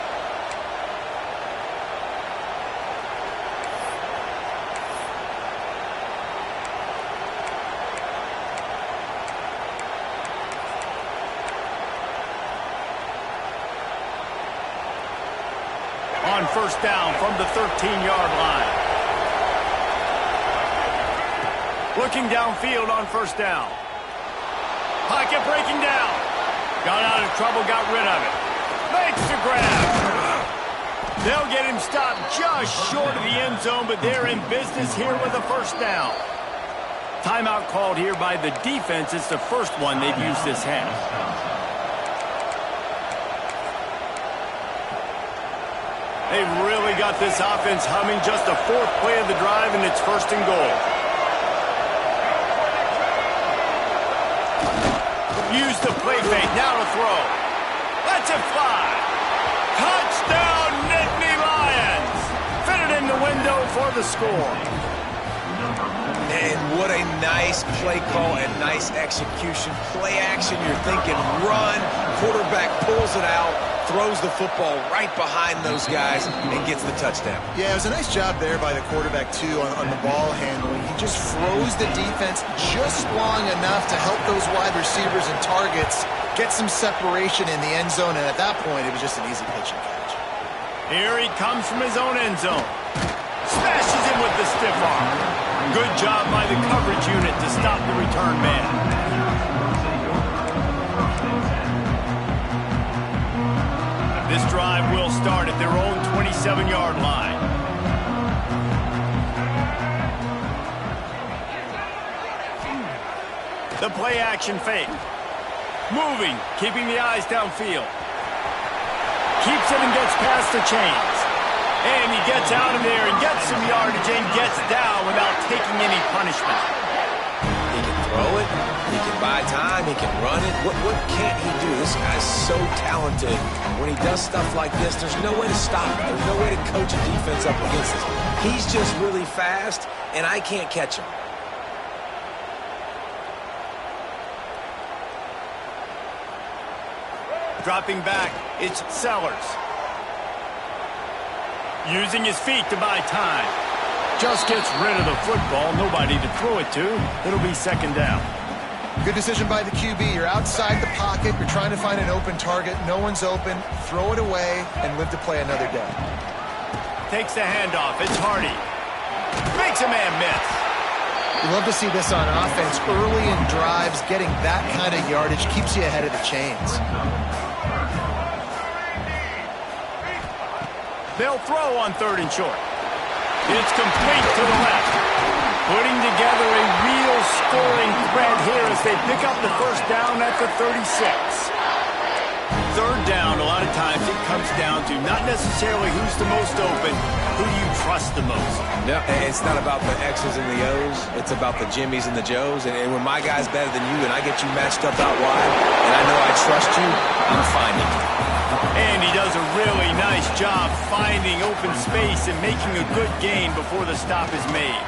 On first down from the 13-yard line. Looking downfield on first down. Pocket breaking down. Got out of trouble, got rid of it. Makes the grab. They'll get him stopped just short of the end zone, but they're in business here with a first down. Timeout called here by the defense. It's the first one they've used this half. They've really got this offense humming. Just a fourth play of the drive, and it's first and goal. Use the play fake. Now to throw. Lets it fly. Touchdown, Nittany Lions. Fitted in the window for the score. And what a nice play call and nice execution. Play action, you're thinking run. Quarterback pulls it out, throws the football right behind those guys, and gets the touchdown. Yeah, it was a nice job there by the quarterback, too, on the ball handling. He just froze the defense just long enough to help those wide receivers and targets get some separation in the end zone, and at that point, it was just an easy pitch and catch. Here he comes from his own end zone. Smashes him with the stiff arm. Good job by the coverage unit to stop the return man. This drive will start at their own 27-yard line. The play action fake. Moving, keeping the eyes downfield. Keeps it and gets past the chains. And he gets out of there and gets some yardage and gets down without taking any punishment. He can throw it. He can buy time. He can run it. What can't he do? This guy's so talented. When he does stuff like this, there's no way to stop him. There's no way to coach a defense up against this. He's just really fast, and I can't catch him. Dropping back, it's Sellers. Using his feet to buy time. Just gets rid of the football. Nobody to throw it to. It'll be second down. Good decision by the QB. You're outside the pocket. You're trying to find an open target. No one's open. Throw it away and live to play another day. Takes the handoff. It's Hardy. Makes a man miss. You love to see this on offense. Early in drives, getting that kind of yardage keeps you ahead of the chains. They'll throw on third and short. It's complete to the left. Putting together a real scoring threat here as they pick up the first down at the 36. Third down, a lot of times it comes down to not necessarily who's the most open, who do you trust the most? No, it's not about the X's and the O's. It's about the Jimmies and the Joes. And when my guy's better than you and I get you matched up out wide, and I know I trust you, I'm finding you. And he does a really nice job finding open space and making a good gain before the stop is made.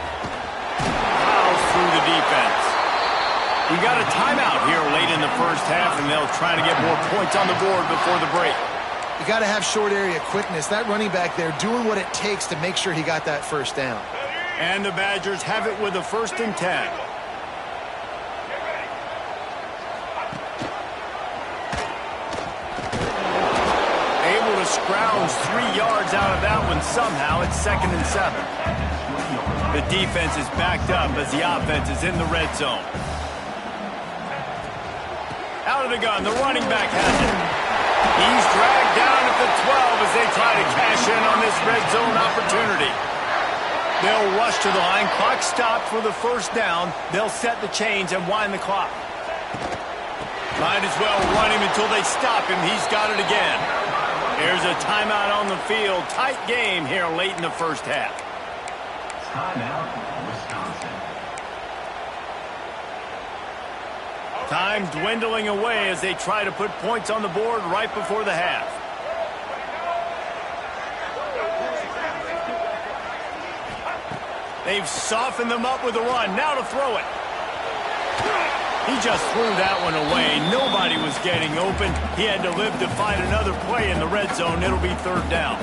Fouls through the defense. We got a timeout here late in the first half, and they'll try to get more points on the board before the break. You got to have short area quickness. That running back there doing what it takes to make sure he got that first down. And the Badgers have it with a 1st and 10. Able to scrounge 3 yards out of that one somehow. It's 2nd and 7. The defense is backed up as the offense is in the red zone. Out of the gun, the running back has it. He's dragged down at the 12 as they try to cash in on this red zone opportunity. They'll rush to the line. Clock stopped for the 1st down. They'll set the chains and wind the clock. Might as well run him until they stop him. He's got it again. Here's a timeout on the field. Tight game here late in the 1st half. Timeout, Wisconsin. Time dwindling away as they try to put points on the board right before the half. They've softened them up with a run. Now to throw it. He just threw that one away. Nobody was getting open. He had to live to find another play in the red zone. It'll be 3rd down.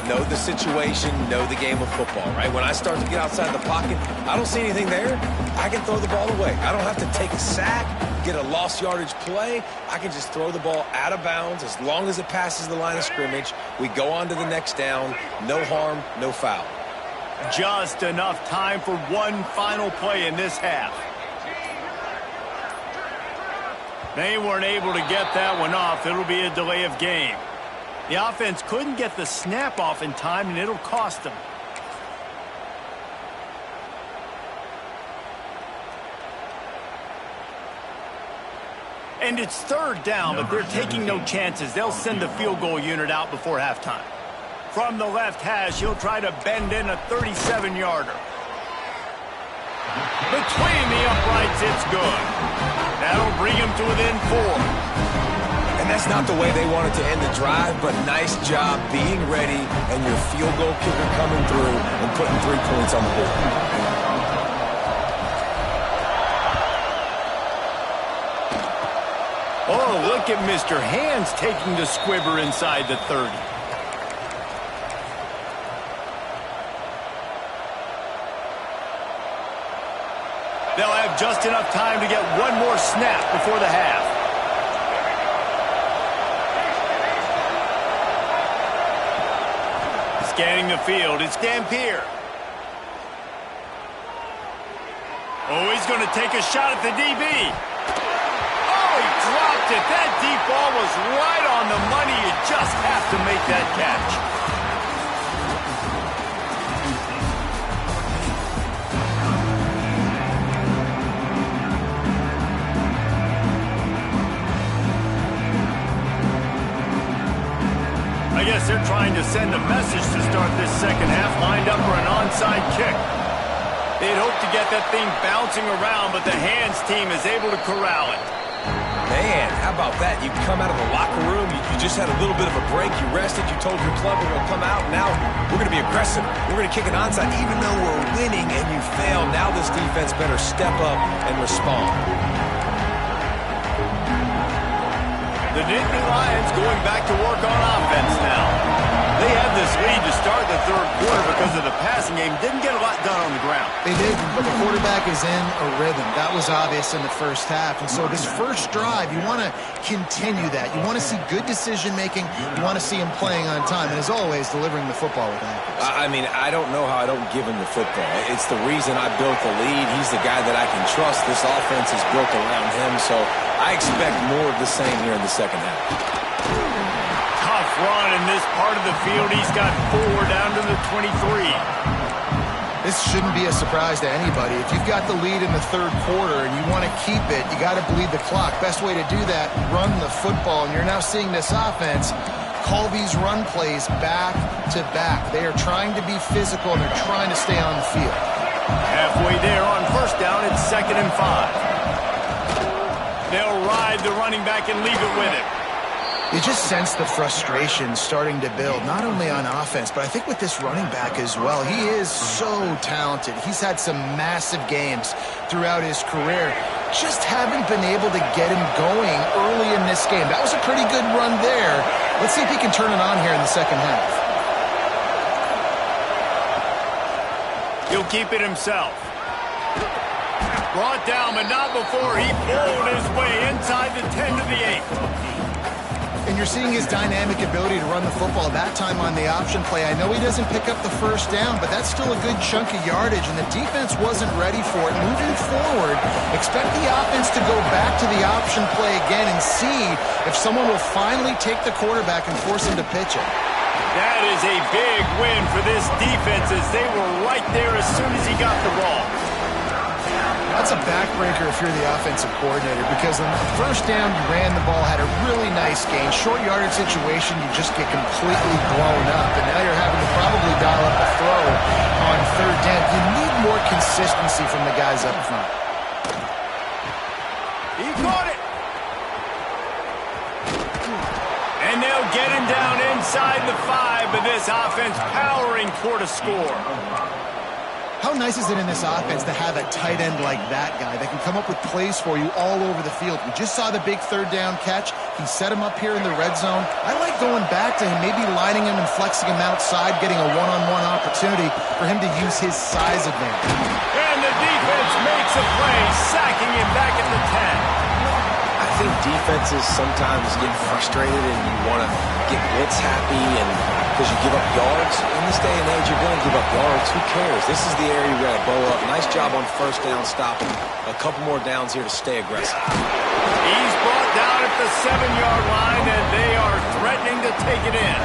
Know the situation, know the game of football, right? When I start to get outside the pocket, I don't see anything there, I can throw the ball away. I don't have to take a sack, get a lost yardage play. I can just throw the ball out of bounds as long as it passes the line of scrimmage. We go on to the next down. No harm, no foul. Just enough time for one final play in this half. They weren't able to get that one off. It'll be a delay of game. The offense couldn't get the snap off in time, and it'll cost them. And it's 3rd down, but they're taking no chances. They'll send the field goal unit out before halftime. From the left hash, he'll try to bend in a 37-yarder. Between the uprights, it's good. That'll bring him to within 4. And that's not the way they wanted to end the drive, but nice job being ready and your field goal kicker coming through and putting 3 points on the board. Oh, look at Mr. Hands taking the squibber inside the 30. They'll have just enough time to get one more snap before the half. Scanning the field, it's Dampier. Oh, he's going to take a shot at the DB. Oh, he dropped it. That deep ball was right on the money. You just have to make that catch. I guess they're trying to send a message to start this 2nd half, lined up for an onside kick. They'd hope to get that thing bouncing around, but the Hands team is able to corral it. Man, how about that? You come out of the locker room, you just had a little bit of a break, you rested, you told your club we're going to come out, now we're going to be aggressive. We're going to kick an onside, even though we're winning and you fail. Now this defense better step up and respond. The Nittany Lions going back to work on offense now. They had this lead to start the 3rd quarter because of the passing game. Didn't get a lot done on the ground. They didn't, but the quarterback is in a rhythm. That was obvious in the 1st half. And so this first drive, you want to continue that. You want to see good decision-making. You want to see him playing on time. And as always, delivering the football with accuracy. I mean, I don't know how I don't give him the football. It's the reason I built the lead. He's the guy that I can trust. This offense is built around him, so I expect more of the same here in the 2nd half. Tough run in this part of the field. He's got 4 down to the 23. This shouldn't be a surprise to anybody. If you've got the lead in the 3rd quarter and you want to keep it, you got to bleed the clock. Best way to do that, run the football. And you're now seeing this offense call these run plays back to back. They are trying to be physical and they're trying to stay on the field. Halfway there on 1st down, it's 2nd and 5. They'll ride the running back and leave it with him. You just sense the frustration starting to build, not only on offense, but I think with this running back as well. He is so talented. He's had some massive games throughout his career. just haven't been able to get him going early in this game. That was a pretty good run there. Let's see if he can turn it on here in the second half. He'll keep it himself. Brought down, but not before he pulled his way inside the 10 to the 8. And you're seeing his dynamic ability to run the football, that time on the option play. I know he doesn't pick up the first down, but that's still a good chunk of yardage, and the defense wasn't ready for it. Moving forward, expect the offense to go back to the option play again and see if someone will finally take the quarterback and force him to pitch it. That is a big win for this defense as they were right there as soon as he got the ball. That's a backbreaker if you're the offensive coordinator, because on the first down, you ran the ball, had a really nice gain. Short yardage situation, you just get completely blown up, and now you're having to probably dial up a throw on third down. You need more consistency from the guys up front. He caught it. And they'll get him down inside the 5, but this offense powering toward a score. How nice is it in this offense to have a tight end like that guy that can come up with plays for you all over the field? We just saw the big third down catch. He set him up here in the red zone. I like going back to him, maybe lining him and flexing him outside, getting a one-on-one opportunity for him to use his size advantage. And the defense makes a play, sacking him back at the 10. I think defenses sometimes get frustrated and you want to get blitz happy and because you give up yards. In this day and age, you're going to give up yards. Who cares? This is the area you got to bow up. Nice job on first down stopping. A couple more downs here to stay aggressive. He's brought down at the 7-yard line, and they are threatening to take it in.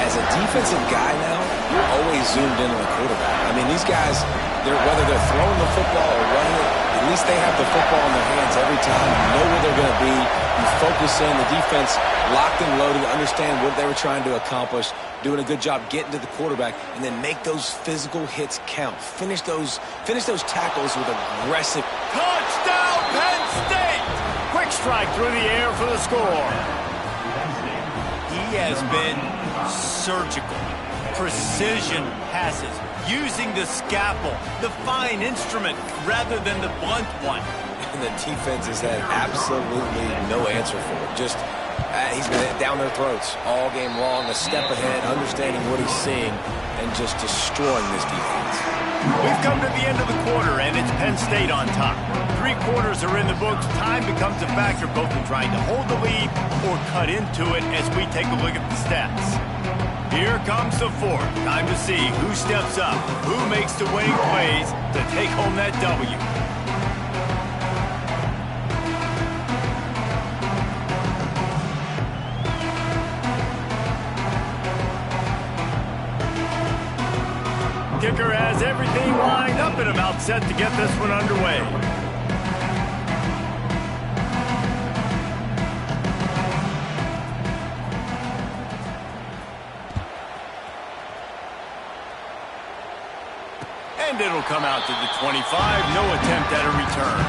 As a defensive guy now, you're always zoomed in on the quarterback. I mean, these guys, whether they're throwing the football or running it, at least they have the football in their hands every time. You know where they're going to be. You focus in. The defense locked and loaded, understand what they were trying to accomplish, doing a good job getting to the quarterback, and then make those physical hits count. Finish those tackles with aggressive. Touchdown, Penn State! Quick strike through the air for the score. He has been surgical. Precision passes, using the scalpel, the fine instrument, rather than the blunt one. And the defense has had absolutely no answer for it. Just, he's been down their throats all game long, a step ahead, understanding what he's seeing, and just destroying this defense. We've come to the end of the quarter, and it's Penn State on top. 3 quarters are in the books. Time becomes a factor both in trying to hold the lead or cut into it as we take a look at the stats. Here comes the 4th. Time to see who steps up, who makes the winning plays to take home that W. Kicker has everything lined up and about set to get this one underway. And it'll come out to the 25. No attempt at a return.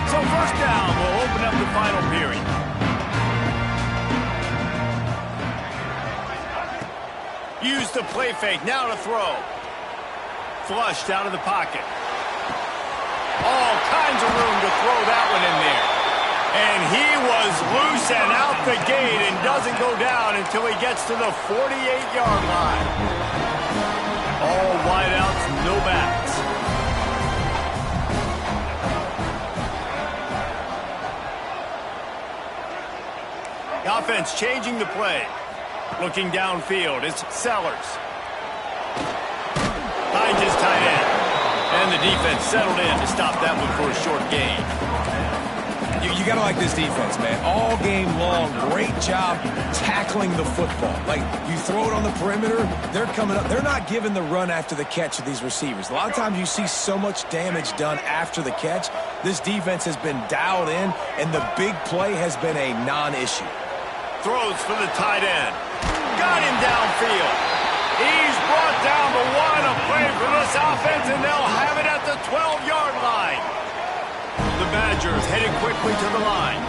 So first down will open up the final period. Use the play fake. Now to throw. Flushed out of the pocket. All kinds of room to throw that one in there. And he was loose and out the gate and doesn't go down until he gets to the 48-yard line. All wideouts, no backs. The offense changing the play. Looking downfield, it's Sellers. Finds his tight end. And the defense settled in to stop that one for a short gain. You got to like this defense, man. All game long, great job tackling the football. Like, you throw it on the perimeter, they're coming up. They're not giving the run after the catch of these receivers. A lot of times you see so much damage done after the catch. This defense has been dialed in, and the big play has been a non-issue. Throws for the tight end. Got him downfield. He's brought down the 1, a play for this offense, and they'll have it at the 12-yard line. The Badgers headed quickly to the line.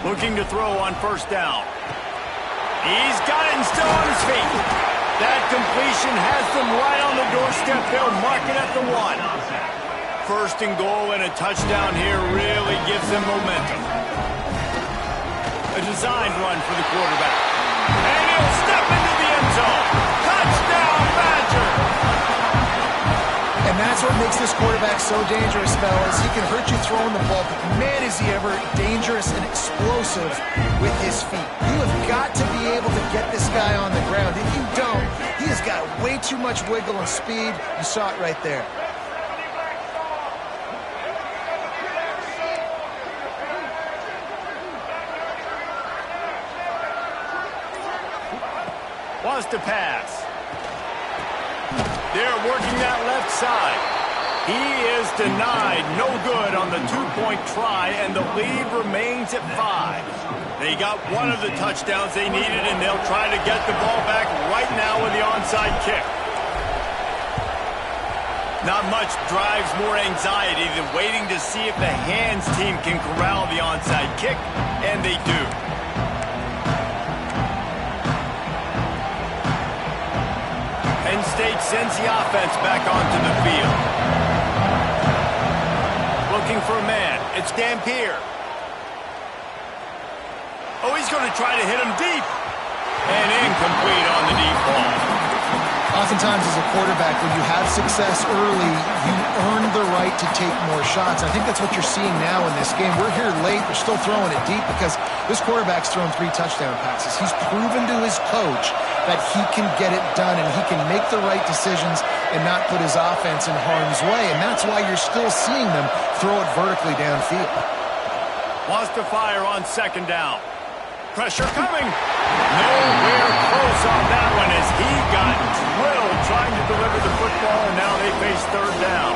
Looking to throw on first down. He's got it and still on his feet. That completion has them right on the doorstep. They'll mark it at the 1. First and goal and a touchdown here really gives them momentum. A designed run for the quarterback. And he'll step into the end zone. Touchdown, Badger! And that's what makes this quarterback so dangerous, fellas. He can hurt you throwing the ball, but man, is he ever dangerous and explosive with his feet. You have got to be able to get this guy on the ground. If you don't, he has got way too much wiggle and speed. You saw it right there. Wants to pass. They're working that left side. He is denied. No good on the 2-point try, and the lead remains at 5. They got one of the touchdowns they needed, and they'll try to get the ball back right now with the onside kick. Not much drives more anxiety than waiting to see if the hands team can corral the onside kick, and they do. Penn State sends the offense back onto the field. Looking for a man. It's Dampier. Oh, he's going to try to hit him deep. And incomplete on the deep ball. Oftentimes as a quarterback, when you have success early, you earn the right to take more shots. I think that's what you're seeing now in this game. We're here late. We're still throwing it deep because this quarterback's thrown 3 touchdown passes. He's proven to his coach that he can get it done and he can make the right decisions and not put his offense in harm's way. And that's why you're still seeing them throw it vertically downfield. Wants to fire on second down. Pressure coming. Nowhere close on that one as he got drilled trying to deliver the football, and now they face third down.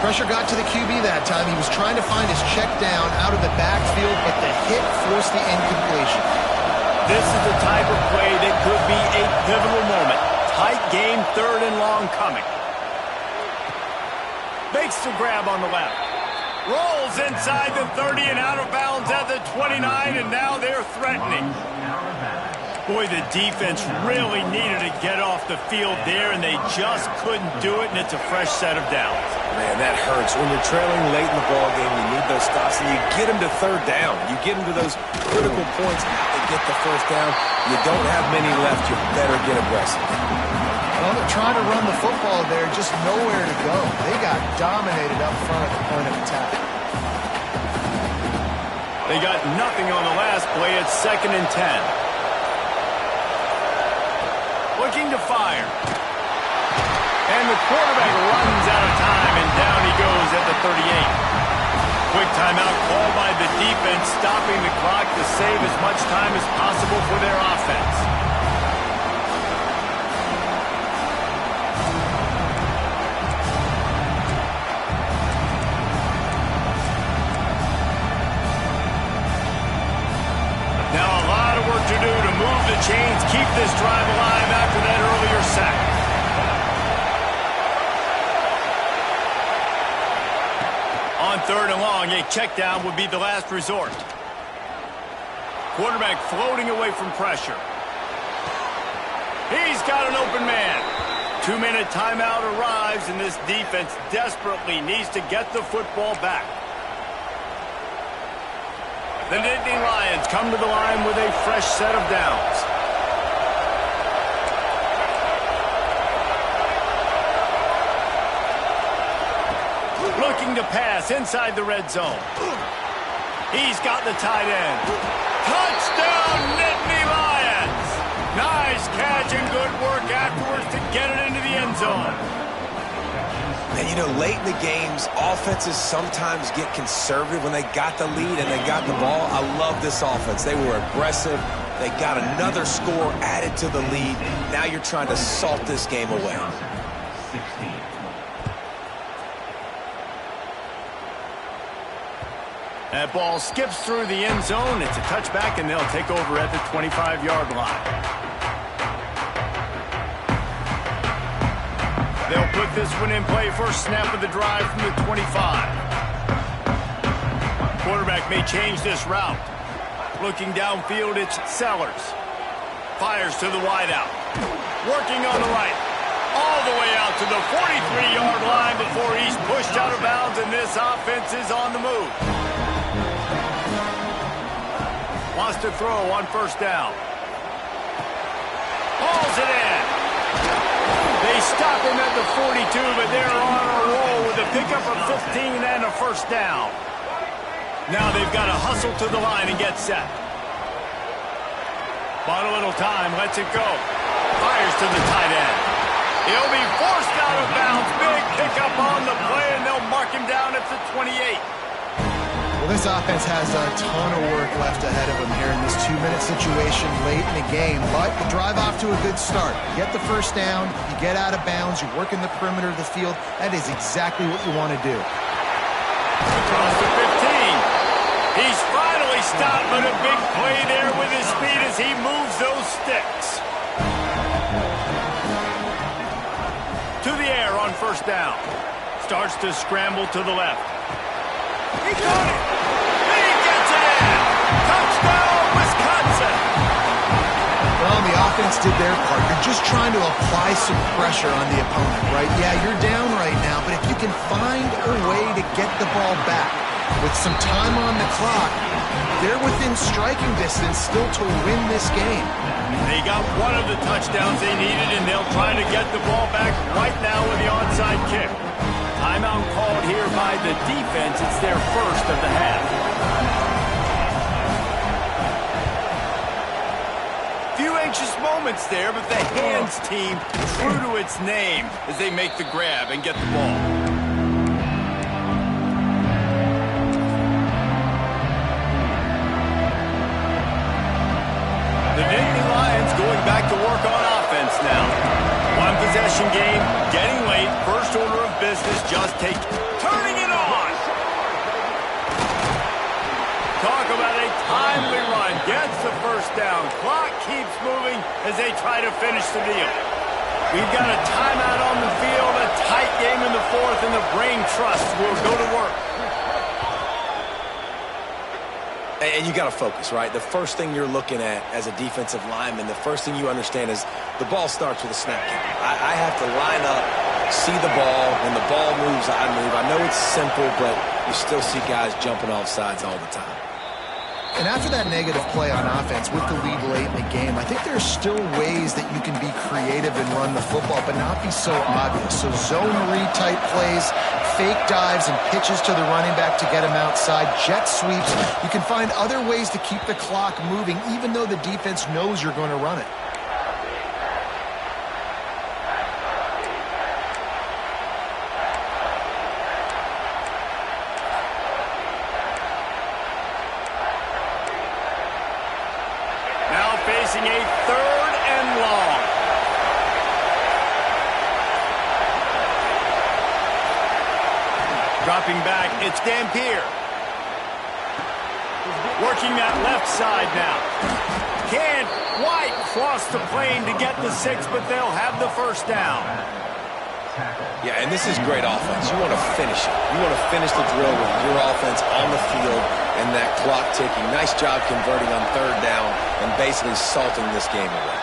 Pressure got to the QB that time. He was trying to find his check down out of the backfield, but the hit forced the incompletion. This is the type of play that could be a pivotal moment. Tight game, third and long coming. Makes the grab on the left. Rolls inside the 30 and out of bounds at the 29, and now they're threatening. Boy, the defense really needed to get off the field there, and they just couldn't do it, and it's a fresh set of downs. Man, that hurts. When you're trailing late in the ball game, you need those stops, and you get them to third down. You get them to those critical points to get the first down. You don't have many left. You better get aggressive. Well, they're trying to run the football there, just nowhere to go. They got dominated up front at the point of attack. They got nothing on the last play. It's 2nd and 10. Looking to fire. And the quarterback runs out of time, and down he goes at the 38. Quick timeout called by the defense, stopping the clock to save as much time as possible for their offense. To do to move the chains, keep this drive alive after that earlier sack. On third and long, a check down would be the last resort. Quarterback floating away from pressure. He's got an open man. 2-minute timeout arrives, and this defense desperately needs to get the football back. The Nittany Lions come to the line with a fresh set of downs. Looking to pass inside the red zone. He's got the tight end. Touchdown, Nittany Lions! Nice catch and good work afterwards to get it into the end zone. And, you know, late in the games, offenses sometimes get conservative when they got the lead and they got the ball. I love this offense. They were aggressive. They got another score added to the lead. Now you're trying to salt this game away. That ball skips through the end zone. It's a touchback, and they'll take over at the 25-yard line. They'll put this one in play first snap of the drive from the 25. Quarterback may change this route. Looking downfield, it's Sellers. Fires to the wideout. Working on the right. All the way out to the 43-yard line before he's pushed out of bounds, and this offense is on the move. Wants to throw on first down. Hauls it in. They stop him at the 42, but they're on a roll with a pickup of 15 and a first down. Now they've got to hustle to the line and get set. Bought a little time, lets it go. Fires to the tight end. He'll be forced out of bounds. Big pickup on the play, and they'll mark him down at the 28. Well, this offense has a ton of work left ahead of them here in this 2-minute situation late in the game. But you drive off to a good start. You get the first down, you get out of bounds, you work in the perimeter of the field. That is exactly what you want to do. Across the 15. He's finally stopped, but a big play there with his speed as he moves those sticks. To the air on first down. Starts to scramble to the left. He got it! He gets it in! Touchdown, Wisconsin! Well, the offense did their part. You're just trying to apply some pressure on the opponent, right? Yeah, you're down right now, but if you can find a way to get the ball back with some time on the clock, they're within striking distance still to win this game. They got one of the touchdowns they needed, and they'll try to get the ball back right now with the onside kick. Timeout called here by the defense. It's their first of the half. Few anxious moments there, but the hands team true to its name as they make the grab and get the ball. The Nittany Lions going back to work on offense now. One possession game, getting late. First order of business, just turning it on. Talk about a timely run. Gets the first down. Clock keeps moving as they try to finish the deal. We've got a timeout on the field, a tight game in the fourth, and the brain trust will go to work. And you got to focus, right? The first thing you're looking at as a defensive lineman, the first thing you understand is the ball starts with a snap count. I have to line up, see the ball. When the ball moves, I move. I know it's simple, but you still see guys jumping off sides all the time. And after that negative play on offense with the lead late in the game, I think there's still ways that you can be creative and run the football, but not be so obvious. So zone read type plays, fake dives and pitches to the running back to get him outside, jet sweeps. You can find other ways to keep the clock moving, even though the defense knows you're going to run it. Facing a third and long. Dropping back, it's Dampier. Working that left side now. Can White cross the plane to get the 6, but they'll have the first down. Yeah, and this is great offense. You want to finish it. You want to finish the drill with your offense on the field and that clock ticking. Nice job converting on third down and basically salting this game away.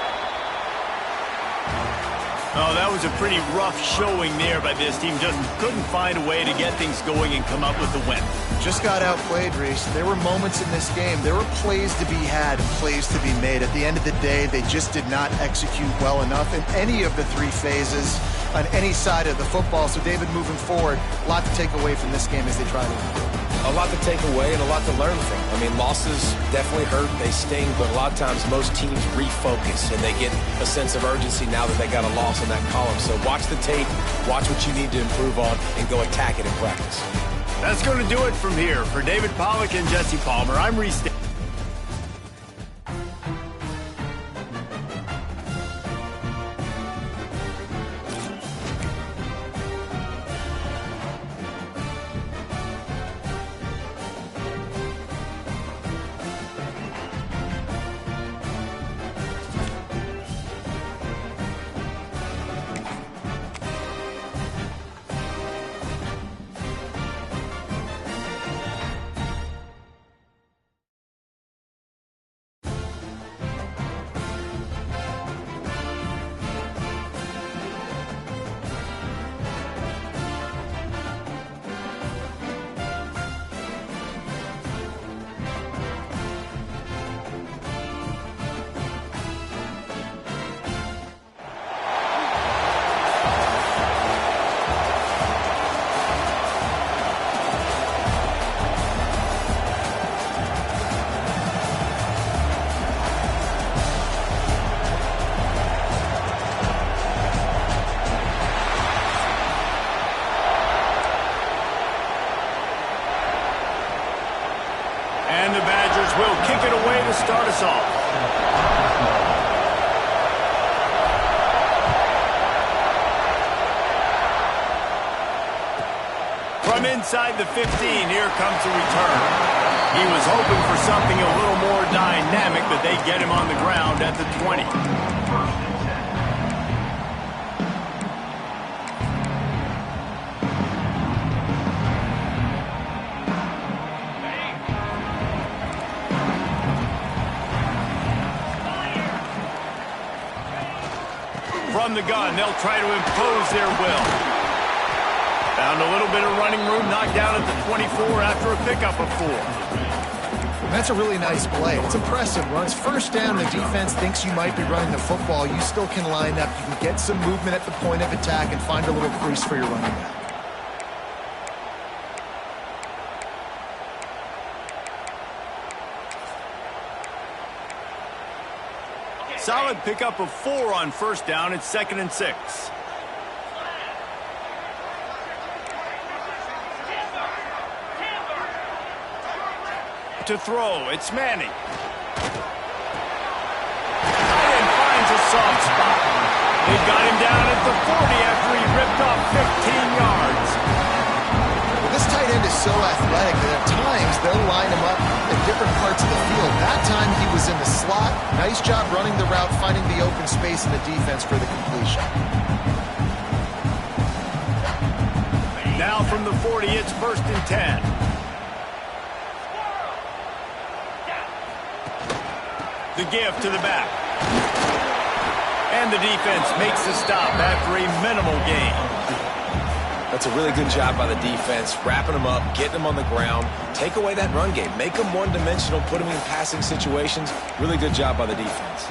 Oh, that was a pretty rough showing there by this team. Just couldn't find a way to get things going and come up with the win. Just got outplayed, Reese. There were moments in this game. There were plays to be had and plays to be made. At the end of the day, they just did not execute well enough in any of the three phases on any side of the football. So, David, moving forward, a lot to take away from this game as they try to improve. A lot to take away and a lot to learn from. I mean, losses definitely hurt, they sting, but a lot of times most teams refocus and they get a sense of urgency now that they got a loss in that column. So watch the tape, watch what you need to improve on, and go attack it in practice. That's going to do it from here. For David Pollack and Jesse Palmer, I'm Reese. us off. From inside the 15, here comes the return. He was hoping for something a little more dynamic, but they get him on the ground at the 20. From the gun, they'll try to impose their will. Found a little bit of running room, knocked down at the 24 after a pickup of 4. That's a really nice play. It's impressive. Runs first down, the defense thinks you might be running the football. You still can line up. You can get some movement at the point of attack and find a little crease for your running back. Solid pickup of 4 on first down. It's 2nd and 6. To throw, it's Manning. Tight end finds a soft spot. They got him down at the 40 after he ripped off 15 yards. Well, this tight end is so athletic that at times they'll line him up in different parts of the field. That time he was in the slot. Nice job running the route, finding the open space in the defense for the completion. Now from the 40, it's 1st and 10. The give to the back. And the defense makes the stop after a minimal gain. That's a really good job by the defense, wrapping them up, getting them on the ground. Take away that run game. Make them one-dimensional, put them in passing situations. Really good job by the defense.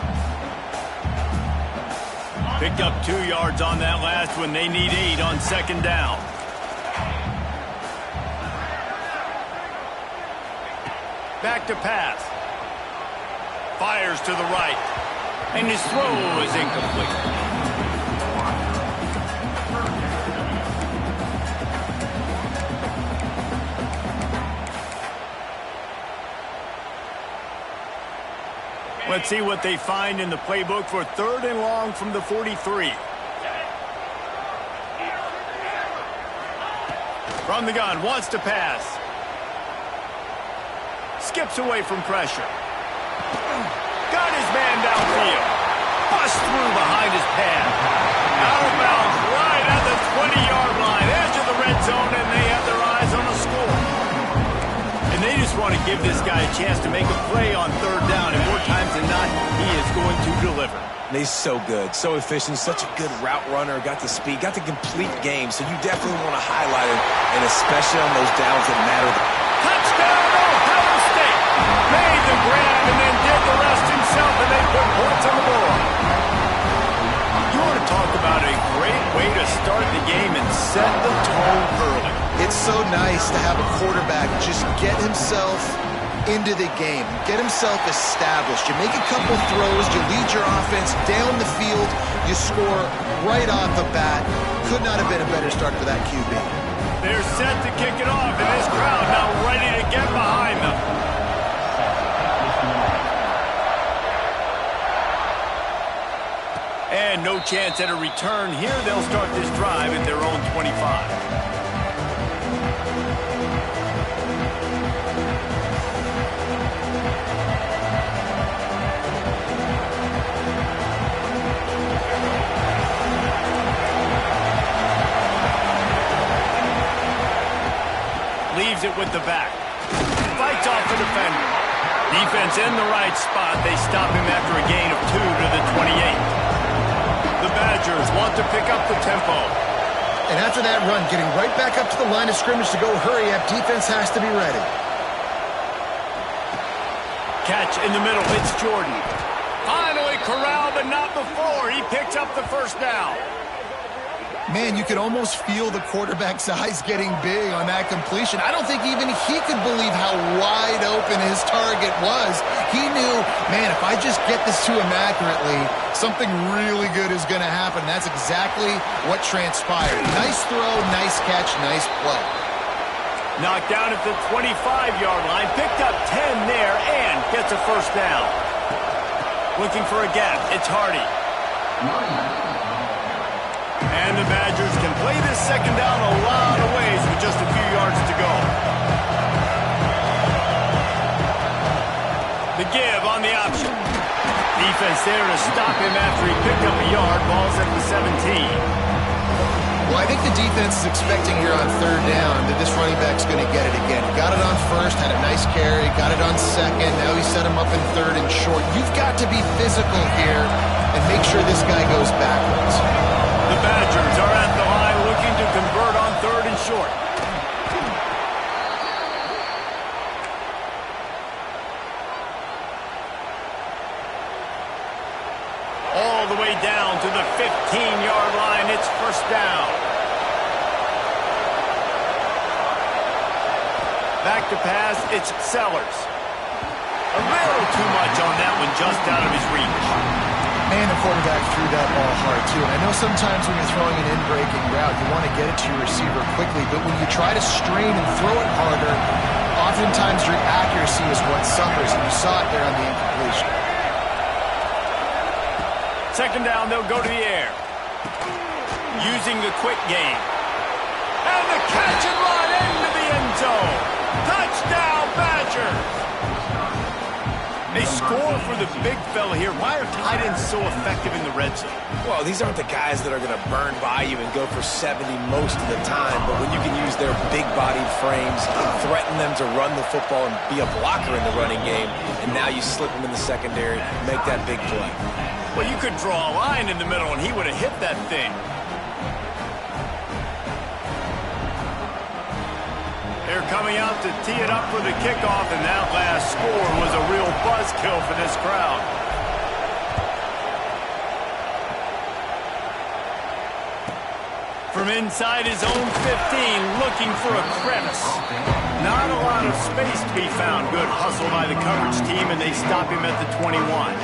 Picked up 2 yards on that last one. They need 8 on 2nd down. Back to pass. Fires to the right. And his throw is incomplete. Let's see what they find in the playbook for 3rd and long from the 43. From the gun, wants to pass. Skips away from pressure. Got his man downfield. Bust through behind his pad. Out of bounds right at the 20-yard line. Edge of the red zone, and they have their eyes on a score. And they just want to give this guy a chance to make a play on 3rd down, and more times than not, he is going to deliver. And he's so good, so efficient, such a good route runner, got the speed, got the complete game, so you definitely want to highlight him, and especially on those downs that matter. Touchdown, Ohio State! Made the grab and then did the rest himself, and they put points on the board. You want to talk about a great way to start the game and set the tone early. It's so nice to have a quarterback just get himself into the game, get himself established. You make a couple throws, you lead your offense down the field, you score right off the bat. Could not have been a better start for that QB. They're set to kick it off, and this crowd now ready to get behind them. And no chance at a return here. They'll start this drive at their own 25. Leaves it with the back. Fights off the defender. Defense in the right spot. They stop him after a gain of 2 to the 28. The Badgers want to pick up the tempo. And after that run, getting right back up to the line of scrimmage to go hurry up, defense has to be ready. Catch in the middle. It's Jordan. Finally corralled, but not before. He picks up the 1st down. Man, you could almost feel the quarterback's eyes getting big on that completion. I don't think even he could believe how wide open his target was. He knew, man, if I just get this to him accurately, something really good is going to happen. That's exactly what transpired. Nice throw, nice catch, nice play. Knocked down at the 25-yard line, picked up 10 there, and gets a 1st down. Looking for a gap. It's Hardy. And the Badgers can play this second down a lot of ways with just a few yards to go. The give on the option. Defense there to stop him after he picked up a yard. Ball's at the 17. Well, I think the defense is expecting here on third down that this running back's going to get it again. He got it on first, had a nice carry, got it on second. Now he set him up in third and short. You've got to be physical here and make sure this guy goes backwards. The Badgers are at the line looking to convert on third and short. All the way down to the 15-yard line. It's first down. Back to pass. It's Sellers. A little too much on that one, just out of his reach. And the quarterback threw that ball hard, too. And I know sometimes when you're throwing an in-breaking route, you want to get it to your receiver quickly. But when you try to strain and throw it harder, oftentimes your accuracy is what suffers. And you saw it there on the incompletion. Second down, they'll go to the air. Using the quick game. And the catch and run into the end zone. Touchdown, Badgers! They score for the big fella here. Why are tight ends so effective in the red zone? Well, these aren't the guys that are going to burn by you and go for 70 most of the time, but when you can use their big-bodied frames, threaten them to run the football and be a blocker in the running game, and now you slip them in the secondary, make that big play. Well, you could draw a line in the middle, and he would have hit that thing. They're coming out to tee it up for the kickoff, and that last score was a real buzzkill for this crowd. From inside his own 15, looking for a crevice. Not a lot of space to be found. Good hustle by the coverage team, and they stop him at the 21.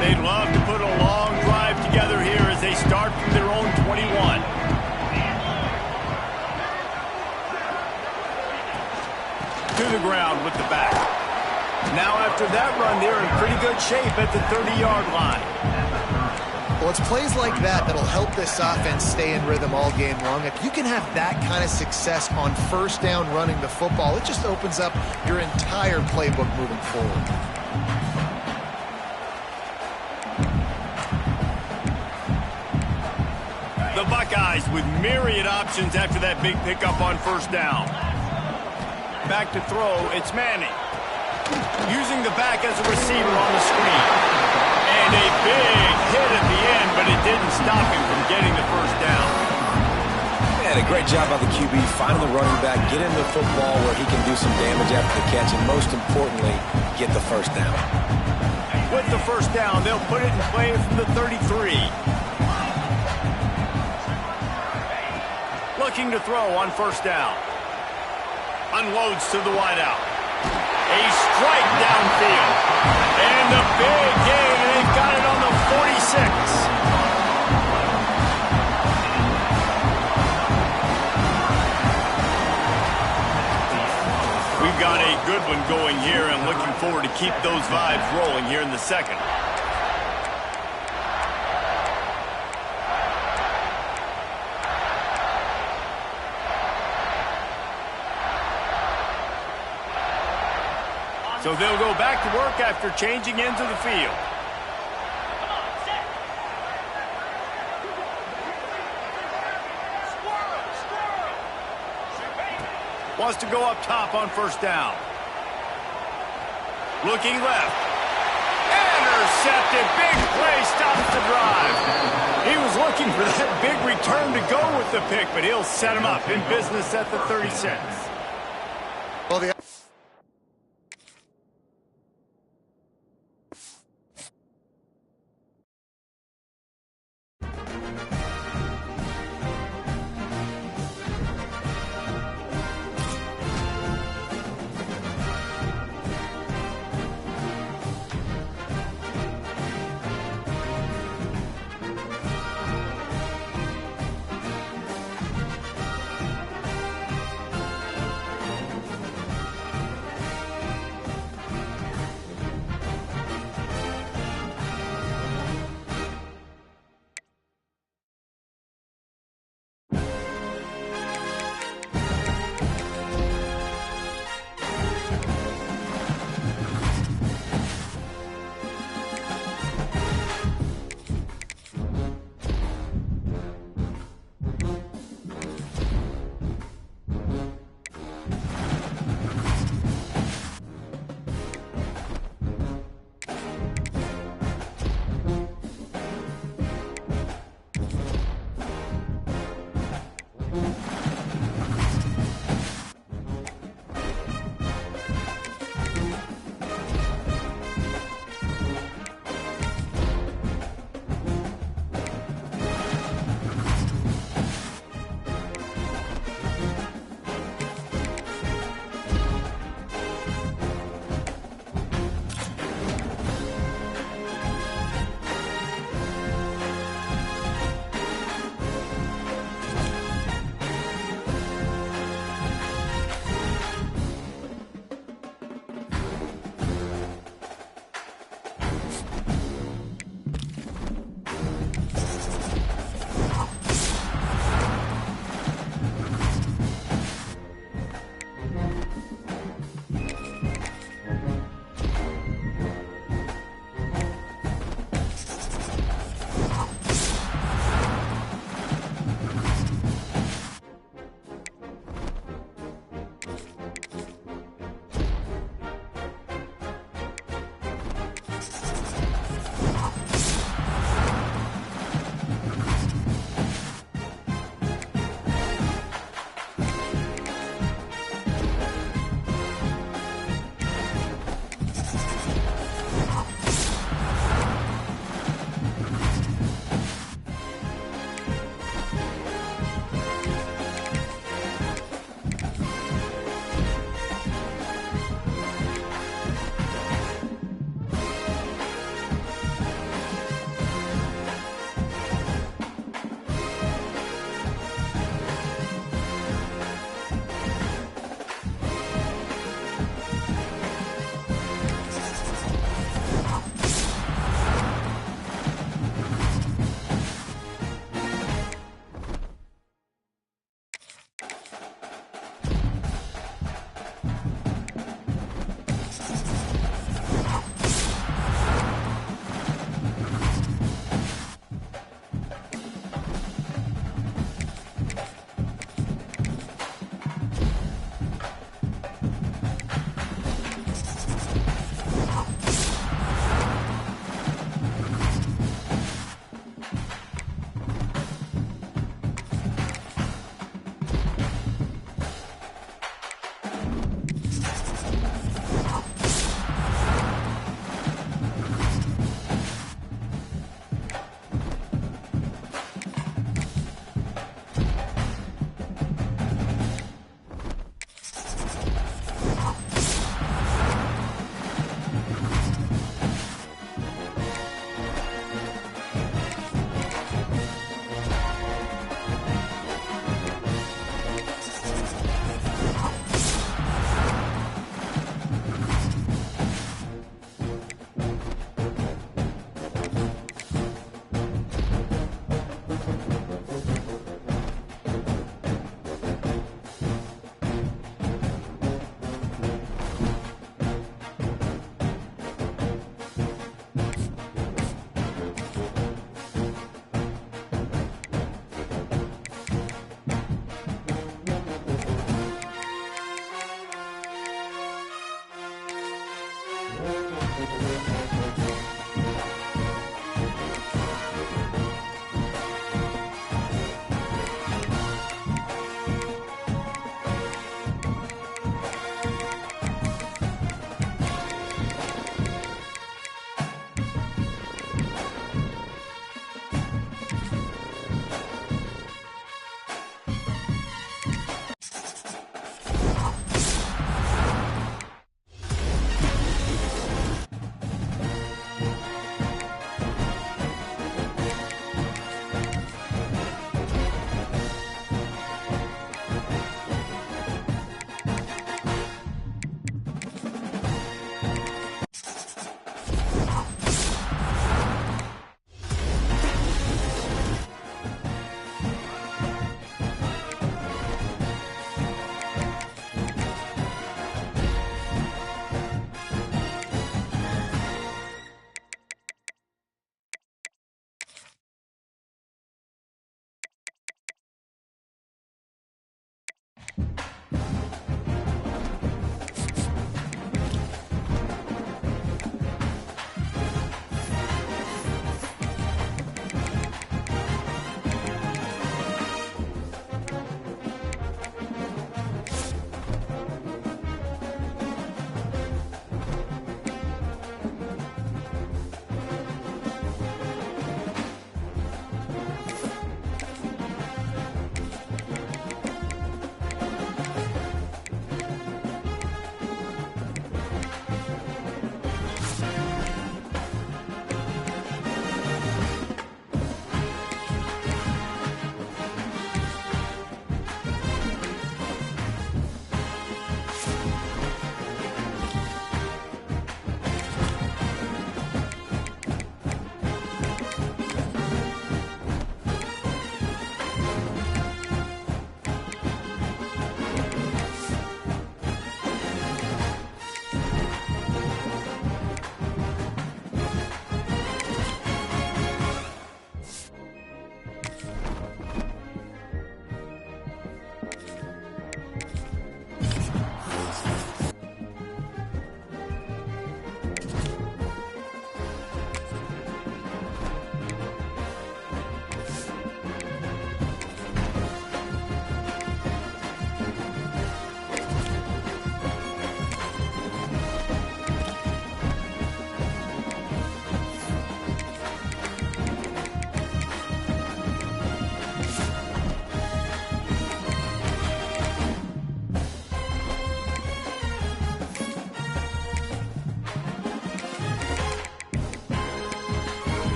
They'd love to put a long drive together here as they start from their own 21. To the ground with the back. Now after that run, they're in pretty good shape at the 30-yard line. Well, it's plays like that that'll help this offense stay in rhythm all game long. If you can have that kind of success on first down running the football, it just opens up your entire playbook moving forward. The Buckeyes with myriad options after that big pickup on first down. Back to throw, it's Manning. Using the back as a receiver on the screen. And a big hit at the end, but it didn't stop him from getting the first down. Yeah, a great job by the QB, finding the running back, get him the football where he can do some damage after the catch, and most importantly, get the first down. With the first down, they'll put it in play from the 33. Looking to throw on first down. Unloads to the wideout. A strike downfield. And the big gain, and they've got it on the 46. We've got a good one going here, and looking forward to keep those vibes rolling here in the second. So they'll go back to work after changing into the field. Wants to go up top on first down. Looking left. Intercepted. Big play stops the drive. He was looking for that big return to go with the pick, but he'll set him up in business at the 36. Well, the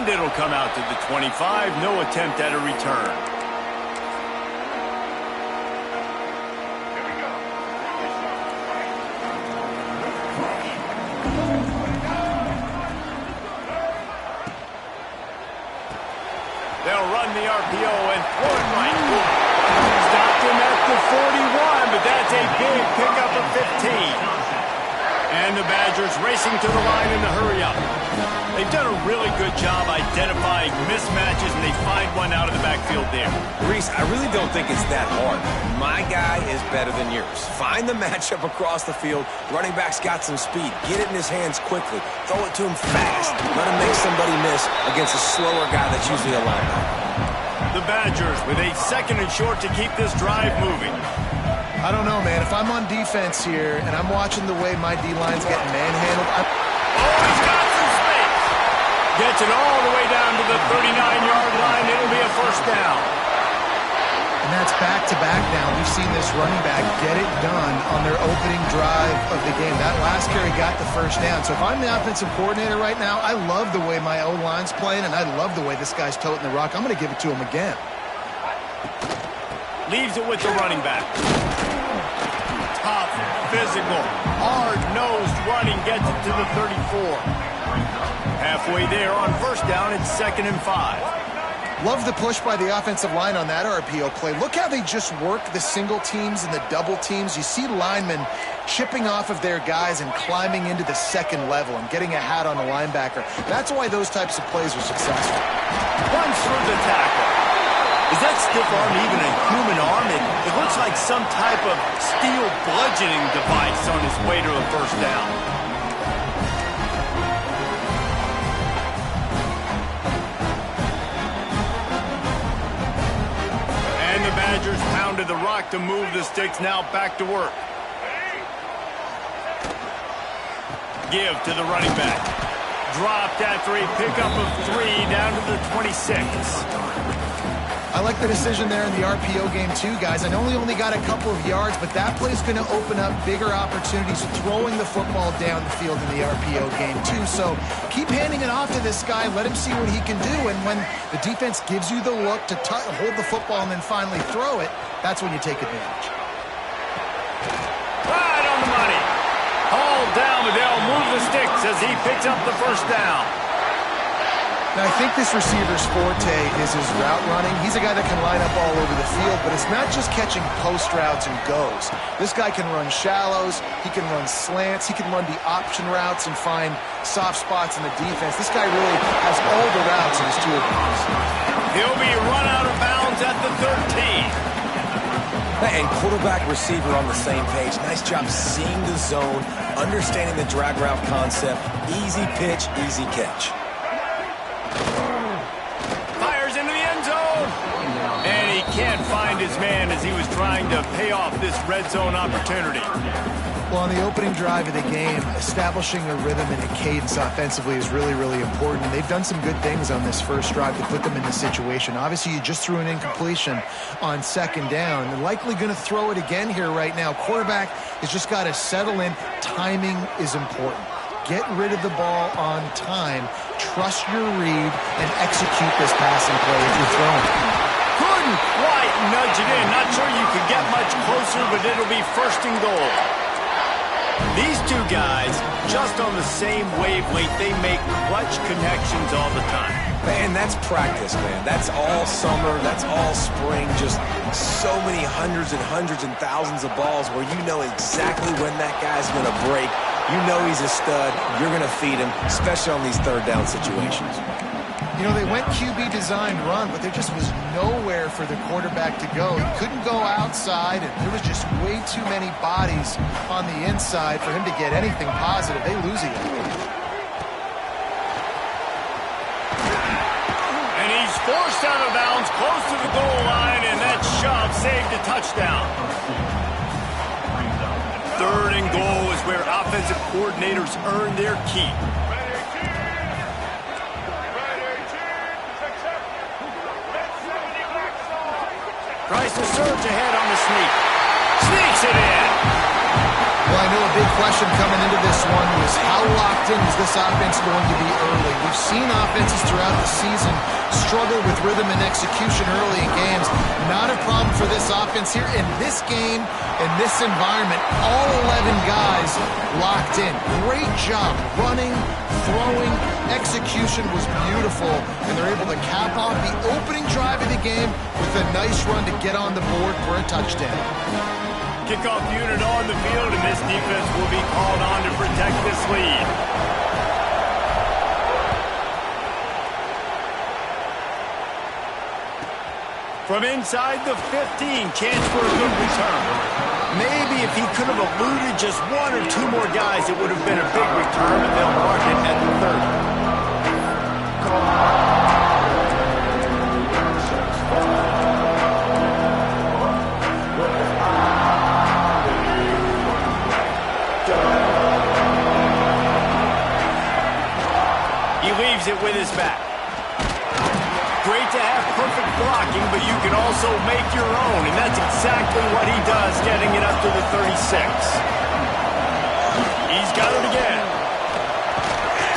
And it'll come out to the 25. No attempt at a return. They'll run the RPO and throw it right. Stopped him at the 41, but that's a big pickup of 15. And the Badgers racing to the line in the hurry-up. They've done a really good job identifying mismatches, and they find one out of the backfield there. Reese, I really don't think it's that hard. My guy is better than yours. Find the matchup across the field. Running back's got some speed. Get it in his hands quickly. Throw it to him fast. Let him make somebody miss against a slower guy that's usually a linebacker. The Badgers with a 2nd and short to keep this drive moving. I don't know, man. If I'm on defense here and I'm watching the way my D-line's getting manhandled, he's got some space. Gets it all the way down to the 39-yard line. It'll be a first down. And that's back-to-back now. We've seen this running back get it done on their opening drive of the game. That last carry got the first down. So if I'm the offensive coordinator right now, I love the way my O-line's playing, and I love the way this guy's toting the rock. I'm going to give it to him again. Leaves it with the running back. Tough, physical, hard-nosed running gets it to the 34. Halfway there on first down, it's 2nd and 5. Love the push by the offensive line on that RPO play. Look how they just work the single teams and the double teams. You see linemen chipping off of their guys and climbing into the second level and getting a hat on the linebacker. That's why those types of plays are successful. Runs through the tackle. Is that stiff arm even a human arm? It looks like some type of steel bludgeoning device on his way to a first down. And the Badgers pounded the rock to move the sticks. Now back to work. Give to the running back. Dropped after a pickup of 3 down to the 26. I like the decision there in the RPO game too, guys. I know he only got a couple of yards, but that play is going to open up bigger opportunities throwing the football down the field in the RPO game too. So keep handing it off to this guy. Let him see what he can do. And when the defense gives you the look to hold the football and then finally throw it, that's when you take advantage. Right on the money. Hauled down, but they'll move the sticks as he picks up the first down. Now, I think this receiver's forte is his route running. He's a guy that can line up all over the field, but it's not just catching post routes and goes. This guy can run shallows, he can run slants, he can run the option routes and find soft spots in the defense. This guy really has all the routes in his toolbox. He'll be run out of bounds at the 13. And quarterback receiver on the same page. Nice job seeing the zone, understanding the drag route concept. Easy pitch, easy catch. Fires into the end zone. And he can't find his man as he was trying to pay off this red zone opportunity. Well, on the opening drive of the game, establishing a rhythm and a cadence offensively is really, really important. And they've done some good things on this first drive to put them in this situation. Obviously, you just threw an incompletion on second down. They're likely going to throw it again here right now. Quarterback has just got to settle in. Timing is important. Get rid of the ball on time. Trust your read and execute this passing play if you're throwing. Couldn't quite nudge it in. Not sure you could get much closer, but it'll be first and goal. These two guys, just on the same wavelength, they make clutch connections all the time. Man, that's practice, man. That's all summer. That's all spring. Just so many hundreds and hundreds and thousands of balls where you know exactly when that guy's going to break. You know he's a stud. You're going to feed him, especially on these third down situations. You know, they went QB designed run, but there just was nowhere for the quarterback to go. He couldn't go outside, and there was just way too many bodies on the inside for him to get anything positive. They lose it. And he's forced out of bounds close to the goal line, and that shove saved a touchdown. Third and goal is where offensive coordinators earn their keep. Tries to surge ahead on the sneak. Sneaks it in. Well, I know a big question coming into this one was how locked in is this offense going to be early? We've seen offenses throughout the season struggle with rhythm and execution early in games. Not a problem for this offense here in this game, in this environment. All 11 guys locked in. Great job running, throwing. Execution was beautiful, and they're able to cap off the opening drive of the game with a nice run to get on the board for a touchdown. Kickoff unit on the field, and this defense will be called on to protect this lead. From inside the 15, chance for a good return. Maybe if he could have eluded just one or two more guys, it would have been a big return, and they'll mark it at the 30. Leaves it with his back. Great to have perfect blocking, but you can also make your own, and that's exactly what he does, getting it up to the 36. He's got it again.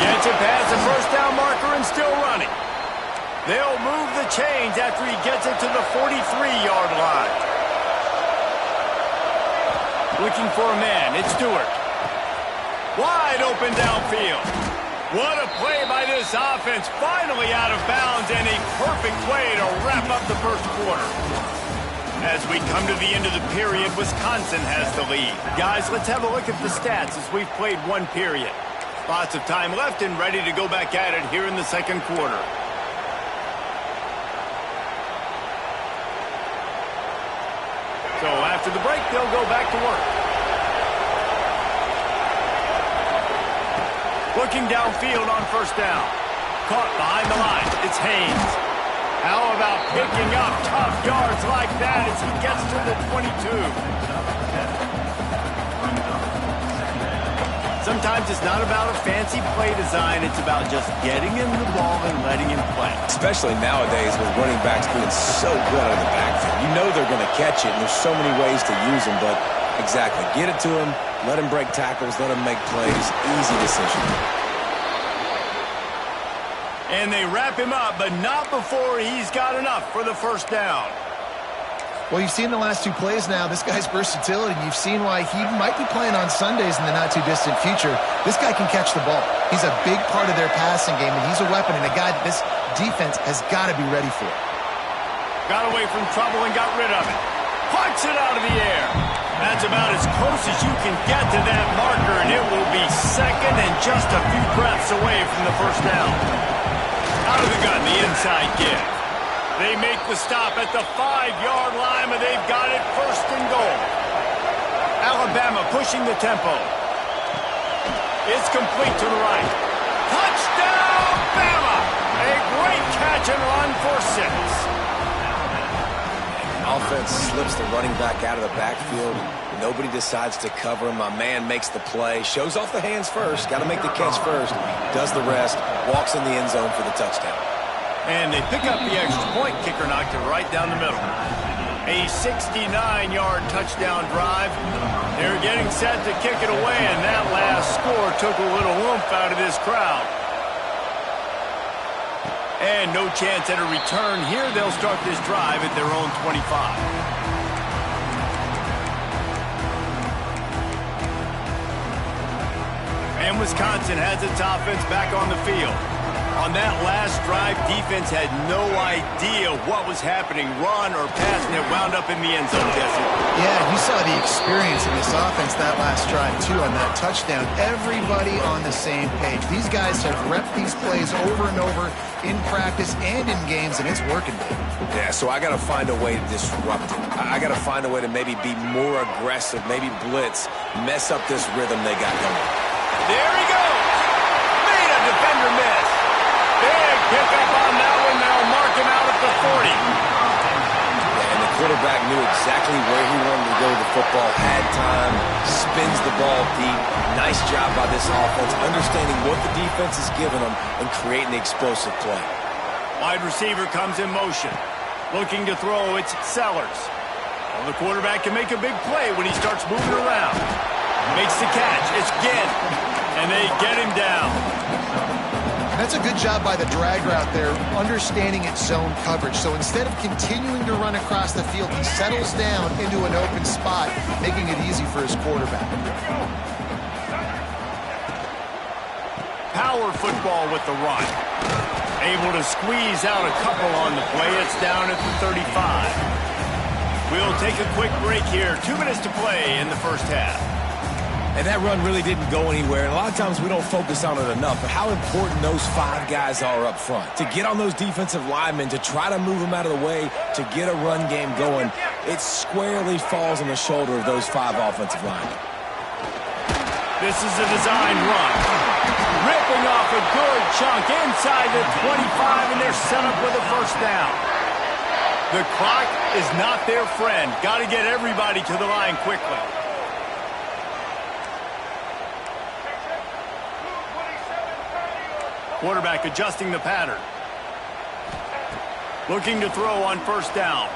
Gets it past the first down marker and still running. They'll move the chains after he gets it to the 43-yard line. Looking for a man. It's Stewart. Wide open downfield. What a play by this offense. Finally out of bounds, and a perfect play to wrap up the first quarter. As we come to the end of the period, Wisconsin has the lead. Guys, let's have a look at the stats as we've played one period. Lots of time left and ready to go back at it here in the second quarter. So after the break, they'll go back to work. Looking downfield on first down. Caught behind the line. It's Haynes. How about picking up tough yards like that as he gets to the 22? Sometimes it's not about a fancy play design. It's about just getting him the ball and letting him play. Especially nowadays with running backs being so good out of the backfield. You know they're going to catch it, and there's so many ways to use them, but exactly. Get it to him. Let him break tackles. Let him make plays. Easy decision. And they wrap him up, but not before he's got enough for the first down. Well, you've seen the last two plays now. This guy's versatility. You've seen why he might be playing on Sundays in the not-too-distant future. This guy can catch the ball. He's a big part of their passing game, and he's a weapon and a guy that this defense has got to be ready for. Got away from trouble and got rid of it. Punts it out of the air. That's about as close as you can get to that marker, and it will be second and just a few breaths away from the first down. Out of the gun, the inside give. They make the stop at the 5-yard line, but they've got it first and goal. Alabama pushing the tempo. It's complete to the right. Touchdown, Bama! A great catch and run for 6. Offense slips the running back out of the backfield. Nobody decides to cover him. My man makes the play. Shows off the hands first. Got to make the catch first. Does the rest. Walks in the end zone for the touchdown. And they pick up the extra point. Kicker knocked it right down the middle. A 69-yard touchdown drive. They're getting set to kick it away, and that last score took a little oomph out of this crowd. And no chance at a return here. They'll start this drive at their own 25. And Wisconsin has its offense back on the field. On that last drive, defense had no idea what was happening, run or pass, and it wound up in the end zone, Jesse. Yeah, you saw the experience in this offense that last drive, too, on that touchdown. Everybody on the same page. These guys have repped these plays over and over in practice and in games, and it's working. Yeah, so I got to find a way to disrupt it. I got to find a way to maybe be more aggressive, maybe blitz, mess up this rhythm they got going. There he goes. Made a defender miss. Big pickup on that one. They'll mark him out at the 40. Yeah, and the quarterback knew exactly where he wanted to go with the football, had time, spins the ball deep. Nice job by this offense, understanding what the defense is giving them and creating the explosive play. Wide receiver comes in motion. Looking to throw, it's Sellers. Well, the quarterback can make a big play when he starts moving around. Makes the catch. It's again. And they get him down. That's a good job by the drag route there, understanding its zone coverage. So instead of continuing to run across the field, he settles down into an open spot, making it easy for his quarterback. Power football with the run. Able to squeeze out a couple on the play. It's down at the 35. We'll take a quick break here. 2 minutes to play in the first half. And that run really didn't go anywhere. And a lot of times we don't focus on it enough, but how important those 5 guys are up front. To get on those defensive linemen, to try to move them out of the way, to get a run game going, it squarely falls on the shoulder of those 5 offensive linemen. This is a design run. Ripping off a good chunk inside the 25, and they're set up with a first down. The clock is not their friend. Got to get everybody to the line quickly. Quarterback adjusting the pattern. Looking to throw on first down.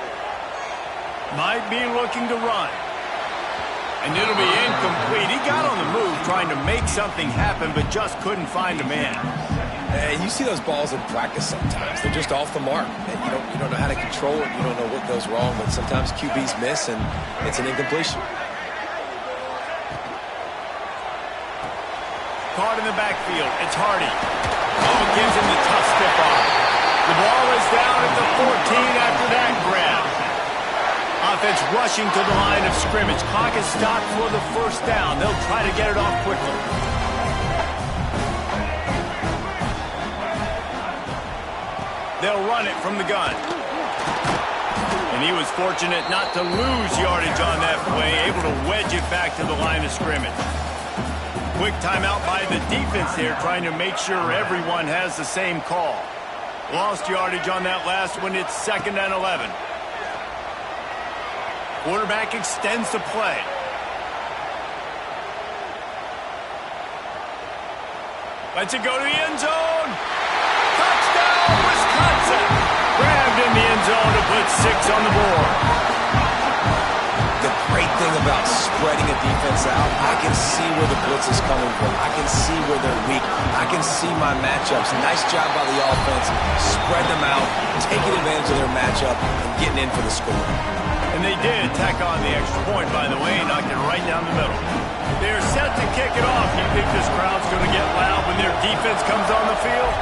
Might be looking to run. And it'll be incomplete. He got on the move trying to make something happen, but just couldn't find a man. And you see those balls in practice sometimes. They're just off the mark. And you don't know how to control it. You don't know what goes wrong, but sometimes QBs miss, and it's an incompletion. Caught in the backfield. It's Hardy. Oh, gives him the tough step off. The ball is down at the 14 after that grab. Offense rushing to the line of scrimmage. Clock is stopped for the first down. They'll try to get it off quickly. They'll run it from the gun. And he was fortunate not to lose yardage on that play, able to wedge it back to the line of scrimmage. Quick timeout by the defense there, trying to make sure everyone has the same call. Lost yardage on that last one. It's 2nd and 11. Quarterback extends the play. Lets it go to the end zone. Touchdown, Wisconsin. Grabbed in the end zone to put 6 on the board. The great thing about spreading a defense out, I can see where the blitz is coming from. I can see where they're weak. I can see my matchups. Nice job by the offense. Spread them out, taking advantage of their matchup, and getting in for the score. And they did tack on the extra point, by the way, knocked it right down the middle. They're set to kick it off. You think this crowd's going to get loud when their defense comes on the field?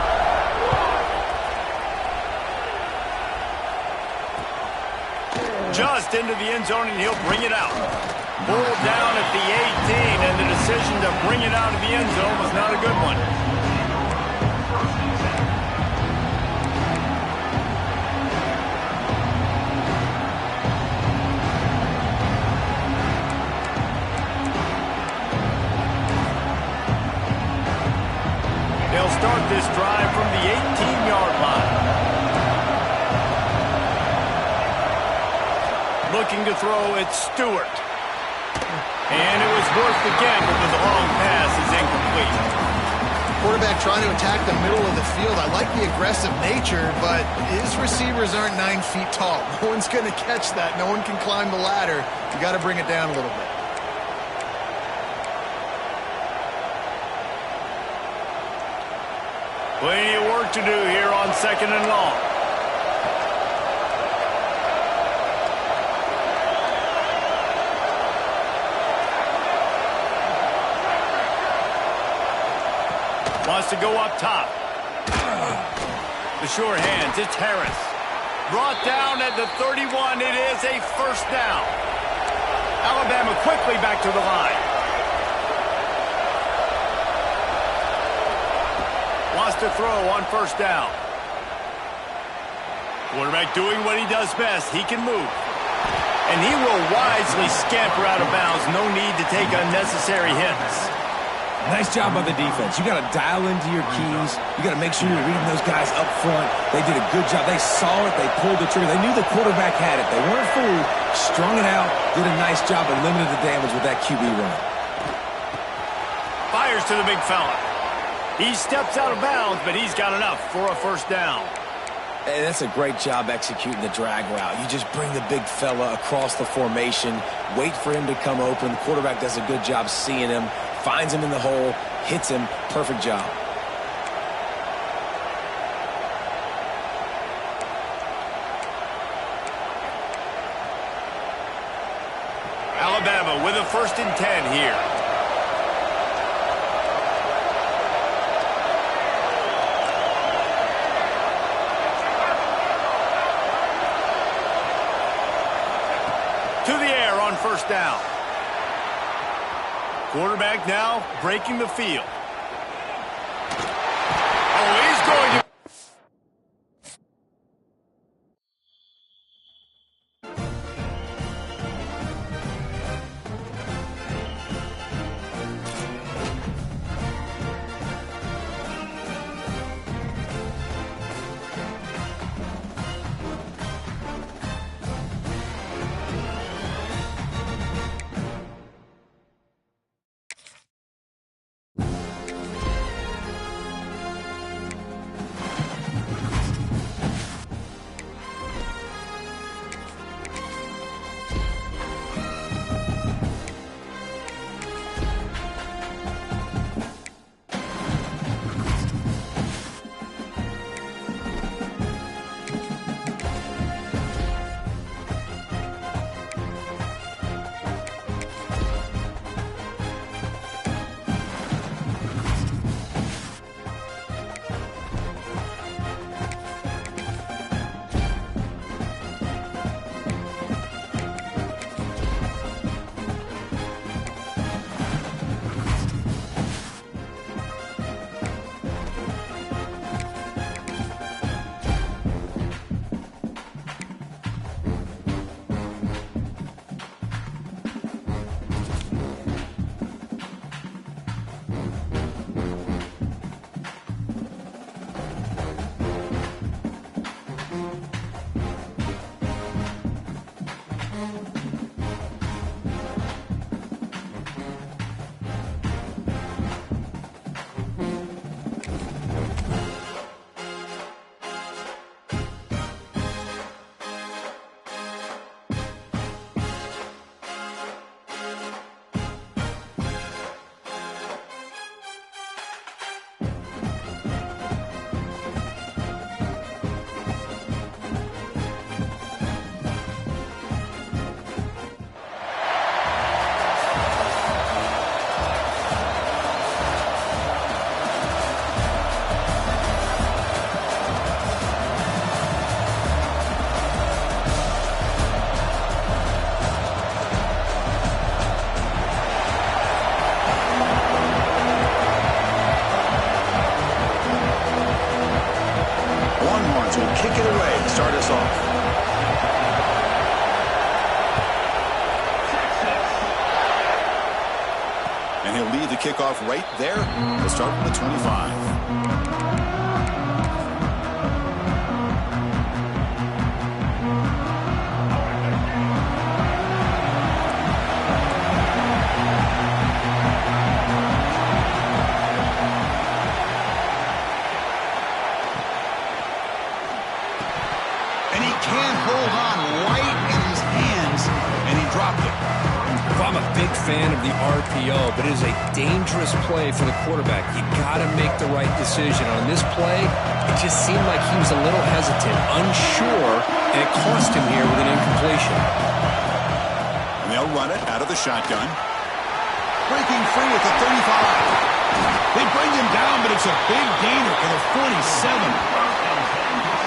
Just into the end zone, and he'll bring it out. Pulled down at the 18, and the decision to bring it out of the end zone was not a good one. They'll start this drive from the 18-yard line. Looking to throw, it's Stewart. And it was worth the gamble, but the long pass is incomplete. Quarterback trying to attack the middle of the field. I like the aggressive nature, but his receivers aren't 9 feet tall. No one's going to catch that. No one can climb the ladder. You got to bring it down a little bit. Plenty of work to do here on 2nd and long. Wants to go up top. The sure hands, it's Harris. Brought down at the 31, it is a first down. Alabama quickly back to the line. Wants to throw on first down. Quarterback doing what he does best. He can move. And he will wisely scamper out of bounds. No need to take unnecessary hits. Nice job by the defense. You got to dial into your keys. You got to make sure you're reading those guys up front. They did a good job. They saw it. They pulled the trigger. They knew the quarterback had it. They weren't fooled. Strung it out. Did a nice job and limited the damage with that QB run. Fires to the big fella. He steps out of bounds, but he's got enough for a first down. And that's a great job executing the drag route. You just bring the big fella across the formation, wait for him to come open. The quarterback does a good job seeing him, finds him in the hole, hits him. Perfect job. Alabama with a 1st and 10 here. To the air on 1st down. Quarterback now breaking the field. Oh, he's going to... Kickoff right there. We'll start from the 25. And he can't hold on right in his hands, and he dropped it. I'm a big fan of the RPO, but it is a dangerous play for the quarterback. You got to make the right decision. On this play, it just seemed like he was a little hesitant, unsure, and it cost him here with an incompletion. And they'll run it out of the shotgun. Breaking free at the 35. They bring him down, but it's a big gainer for the 47.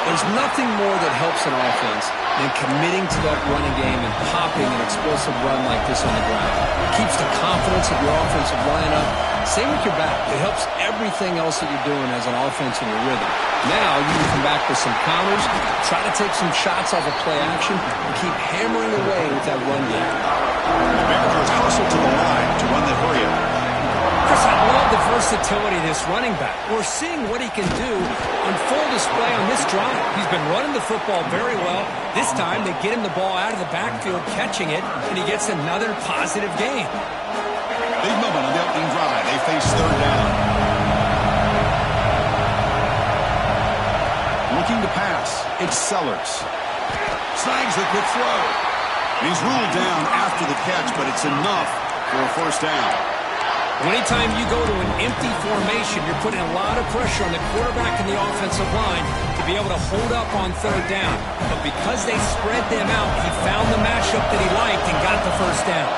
There's nothing more that helps an offense than committing to that running game and popping an explosive run like this on the ground. It keeps the confidence of your offensive lineup. Same with your back. It helps everything else that you're doing as an offense in your rhythm. Now you can come back with some counters, try to take some shots off of play action, and keep hammering away with that run game. The Mariners hustle to the line to run the hurry up. Chris, I love the versatility of this running back. We're seeing what he can do on full display on this drive. He's been running the football very well. This time they get him the ball out of the backfield, catching it, and he gets another positive gain. Big moment on the opening drive. They face 3rd down. looking to pass. It's Sellers. Snags the quick throw. He's ruled down after the catch, but it's enough for a first down. Anytime you go to an empty formation, you're putting a lot of pressure on the quarterback and the offensive line to be able to hold up on third down. But because they spread them out, he found the matchup that he liked and got the first down.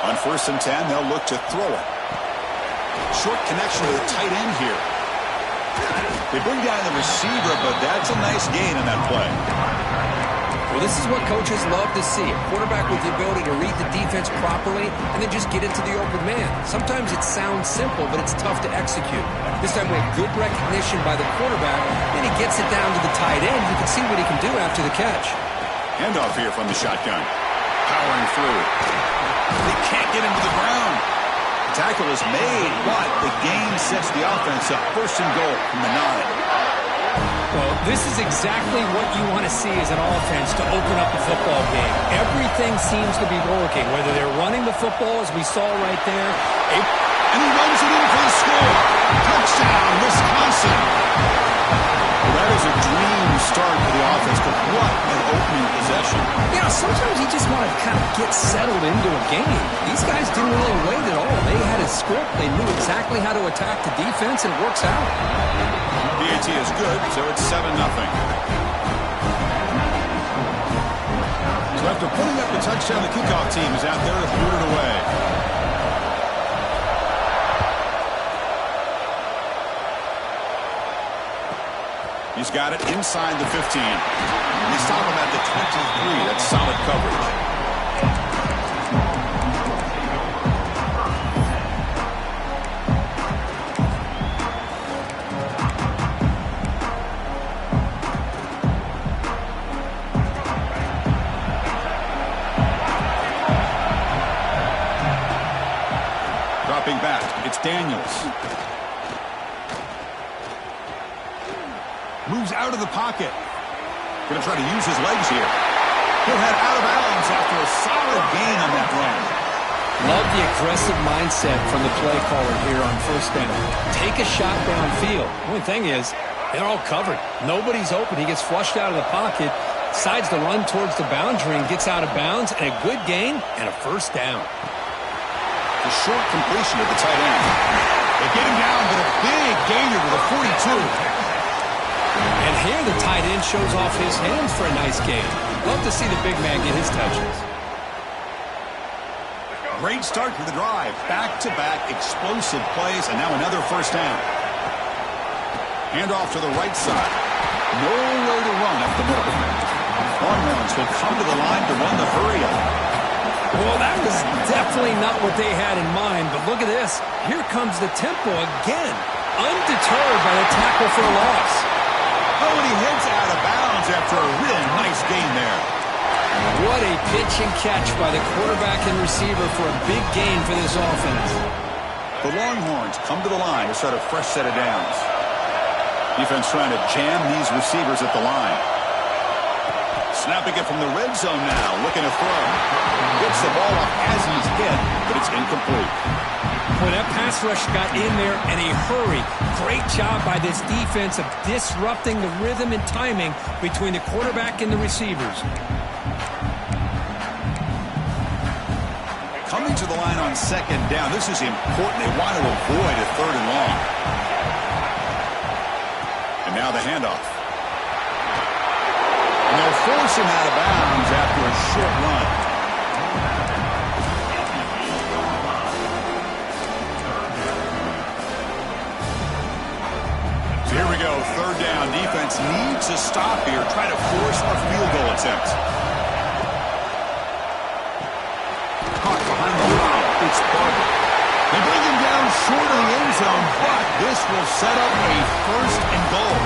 On 1st and 10, they'll look to throw it. Short connection to the tight end here. They bring down the receiver, but that's a nice gain on that play. Well, this is what coaches love to see. A quarterback with the ability to read the defense properly and then just get into the open man. Sometimes it sounds simple, but it's tough to execute. This time we have good recognition by the quarterback, and he gets it down to the tight end. You can see what he can do after the catch. Handoff here from the shotgun. Powering through. They can't get him to the ground. The tackle is made, but the gain sets the offense up. 1st and goal from the 9. Well, this is exactly what you want to see as an offense to open up a football game. Everything seems to be working, whether they're running the football, as we saw right there. And he runs it in for the score. Touchdown, Wisconsin. Well, that is a dream start for the offense, but what an opening possession. You know, sometimes you just want to kind of get settled into a game. These guys didn't really wait at all. They had a script. They knew exactly how to attack the defense, and it works out. PAT is good, so it's 7-0. So after putting up the touchdown, the kickoff team is out there to boot it away. He's got it inside the 15. They stop him at the 23. That's solid coverage. Back. It's Daniels. Moves out of the pocket. Going to try to use his legs here. He'll head out of bounds after a solid gain on that run. Love the aggressive mindset from the play caller here on 1st down. Take a shot downfield. The only thing is, they're all covered. Nobody's open. He gets flushed out of the pocket, decides to run towards the boundary and gets out of bounds, and a good gain and a first down. The short completion of the tight end. They get him down, but a big gainer to the 42. And here the tight end shows off his hands for a nice gain. Love to see the big man get his touches. Great start to the drive. Back-to-back explosive plays, and now another first down. Handoff to the right side. Nowhere to run up the middle. Longhorns will come to the line to run the hurry up. Well, that was definitely not what they had in mind, but look at this. Here comes the tempo again, undeterred by the tackle for a loss. Oh, and he heads out of bounds after a really nice gain there. What a pitch and catch by the quarterback and receiver for a big gain for this offense. The Longhorns come to the line to start a fresh set of downs. Defense trying to jam these receivers at the line. Snapping it from the red zone now, looking to throw. Gets the ball off as he's hit, but it's incomplete. Well, that pass rush got in there in a hurry. Great job by this defense of disrupting the rhythm and timing between the quarterback and the receivers. Coming to the line on 2nd down, this is important. They want to avoid a 3rd and long. And now the handoff. And they'll force him out of bounds after a short run. So here we go, 3rd down. Defense needs a stop here. Try to force a field goal attempt. Caught behind the line. It's Barber. They bring him down short of the end zone, but this will set up a 1st and goal.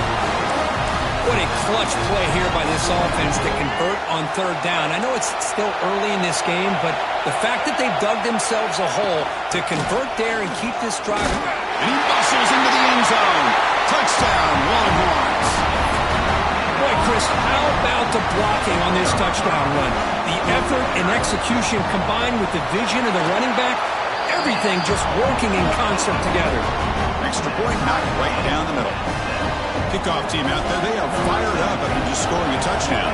What a clutch play here by this offense to convert on 3rd down. I know it's still early in this game, but the fact that they've dug themselves a hole to convert there and keep this drive. And he muscles into the end zone. Touchdown, Longhorns. Boy, Chris, how about the blocking on this touchdown run? The effort and execution combined with the vision of the running back, everything just working in concert together. Extra point knocked right down the middle. kickoff team out there, they are fired up after just scoring a touchdown.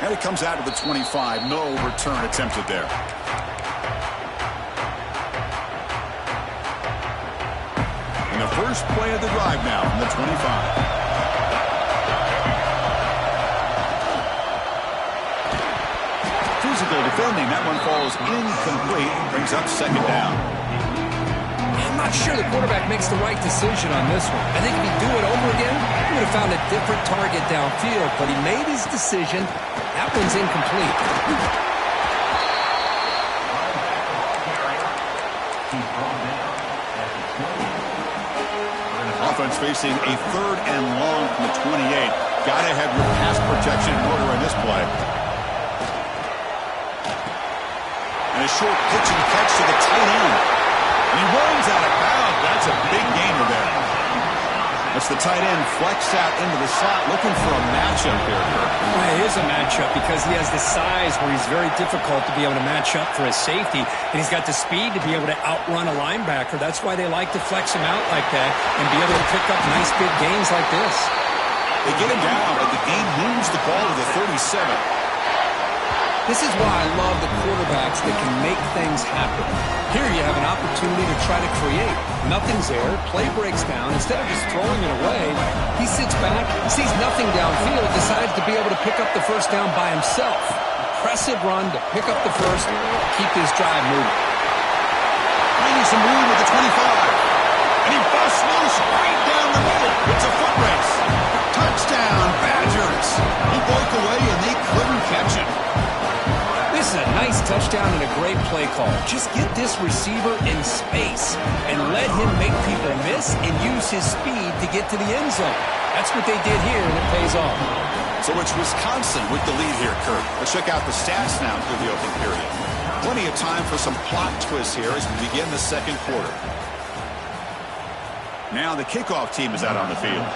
And it comes out to the 25. No return attempted there. And the first play of the drive now from the 25. Physical defending. That one falls incomplete. Brings up second down. I'm not sure the quarterback makes the right decision on this one. I think if he'd do it over again, he would have found a different target downfield. But he made his decision. That one's incomplete. Offense facing a 3rd and long from the 28. Got to have your pass protection in order in this play. And a short pitch and catch to the tight end. And he runs out of bounds. That's a big gainer there. That's the tight end flexed out into the slot, looking for a matchup here. Well, it is a matchup because he has the size where he's very difficult to be able to match up for his safety, and he's got the speed to be able to outrun a linebacker. That's why they like to flex him out like that and be able to pick up nice big gains like this. They get him down, but the game moves the ball to the 37. This is why I love the quarterbacks that can make things happen. Here you have an opportunity to try to create. Nothing's there. Play breaks down. Instead of just throwing it away, he sits back, sees nothing downfield, decides to be able to pick up the first down by himself. Impressive run to pick up the first, keep this drive moving. Finding some room at the 25. And he busts loose right down the middle. It's a foot race. Touchdown, Badgers. He broke away and they couldn't catch him. This is a nice touchdown and a great play call. Just get this receiver in space and let him make people miss and use his speed to get to the end zone. That's what they did here, and it pays off. So it's Wisconsin with the lead here, Kurt. Let's check out the stats now through the open period. Plenty of time for some plot twists here as we begin the second quarter. Now the kickoff team is out on the field.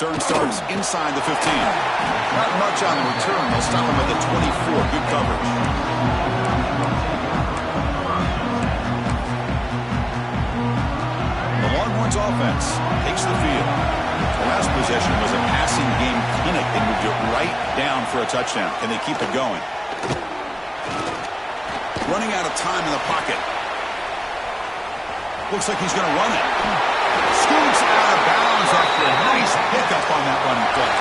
Turn starts inside the 15. Not much on the return. They'll stop him at the 24. Good coverage. The Longhorns offense takes the field. The last possession was a passing game clinic. They moved it right down for a touchdown. Can they keep it going? Running out of time in the pocket. Looks like he's going to run it. Scoots out of bounds after a nice pickup on that running play.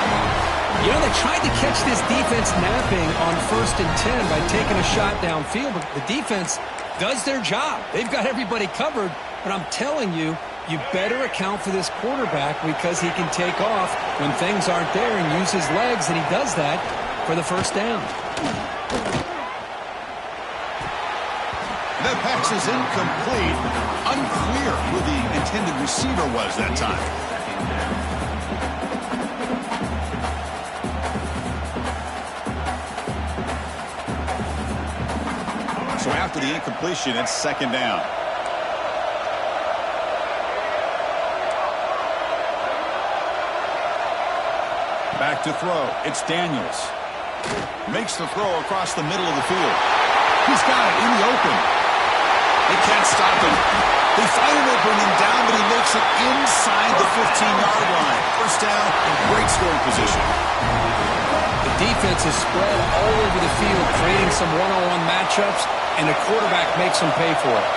You know, they tried to catch this defense napping on 1st and 10 by taking a shot downfield, but the defense does their job. They've got everybody covered, but I'm telling you, you better account for this quarterback because he can take off when things aren't there and use his legs, and he does that for the first down. That pass is incomplete. Unclear who the intended receiver was that time. So after the incompletion, it's second down. Back to throw. It's Daniels. Makes the throw across the middle of the field. He's got it in the open. They can't stop him. They finally bring him down, but he makes it inside the 15-yard line. First down in great scoring position. The defense is spread all over the field, creating some one-on-one matchups, and the quarterback makes them pay for it.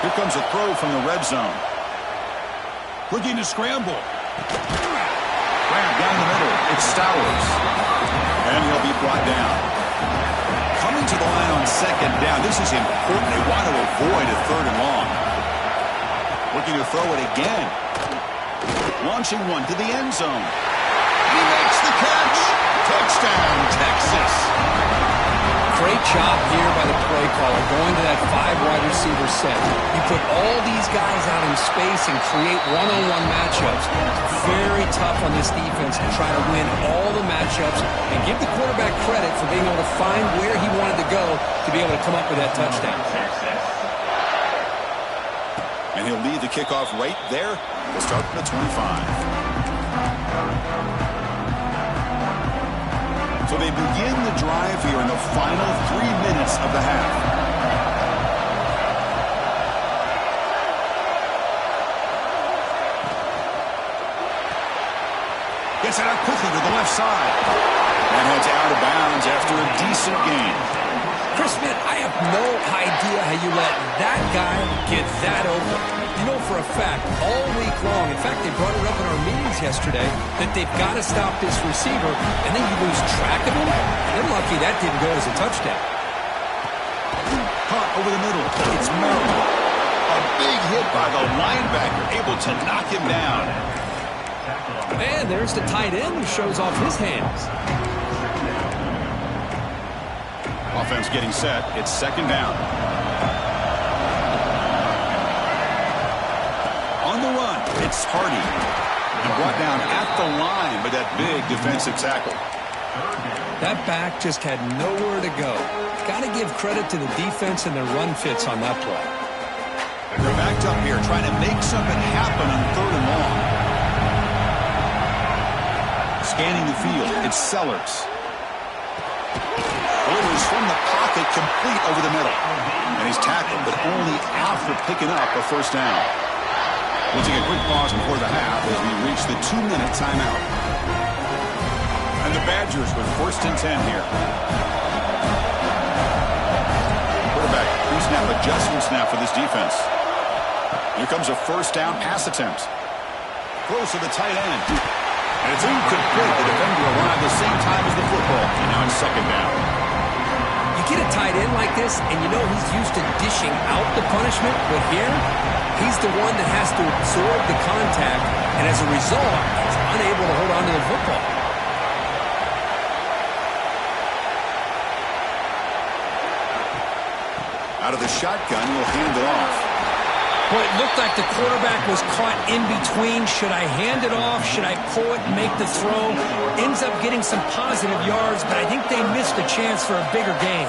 Here comes a throw from the red zone. Looking to scramble. Grab down the middle. It's Stowers. And he'll be brought down. Coming to the line on second down. This is important. They want to avoid a 3rd and long. Looking to throw it again. Launching one to the end zone. He makes the catch. Touchdown, Texas. Great job here by the play caller, going to that 5-wide receiver set. You put all these guys out in space and create one-on-one matchups. Very tough on this defense to try to win all the matchups and give the quarterback credit for being able to find where he wanted to go to be able to come up with that touchdown. And he'll lead the kickoff right there. We'll start from the 25. So they begin the drive here in the final 3 minutes of the half. Gets it out quickly to the left side. And heads out of bounds after a decent gain. Chris Smith, I have no idea how you let that guy get that open. You know for a fact, all week long, in fact, they brought it up in our meetings yesterday, that they've got to stop this receiver, and then you lose track of him. They're lucky that didn't go as a touchdown. Caught over the middle. It's Merrill. A big hit by the linebacker, able to knock him down. And there's the tight end who shows off his hands. Offense getting set. It's second down. On the run, it's Hardy. And brought down at the line by that big defensive tackle. That back just had nowhere to go. Got to give credit to the defense and their run fits on that play. They're backed up here trying to make something happen on 3rd and long. Scanning the field, it's Sellers. Delivers from the pocket, complete over the middle. And he's tackled, but only after picking up a first down. We'll take a quick pause before the half as we reach the 2-minute timeout. And the Badgers with 1st and 10 here. Quarterback pre-snap adjustment snap for this defense. Here comes a first down pass attempt. Close to the tight end. And it's incomplete. The defender arrived the same time as the football. And now it's second down. You get a tight end like this, and you know he's used to dishing out the punishment, but here, he's the one that has to absorb the contact, and as a result, he's unable to hold on to the football. Out of the shotgun, he'll hand it off. Well, it looked like the quarterback was caught in between. Should I hand it off? Should I pull it and make the throw? Ends up getting some positive yards, but I think they missed a chance for a bigger gain.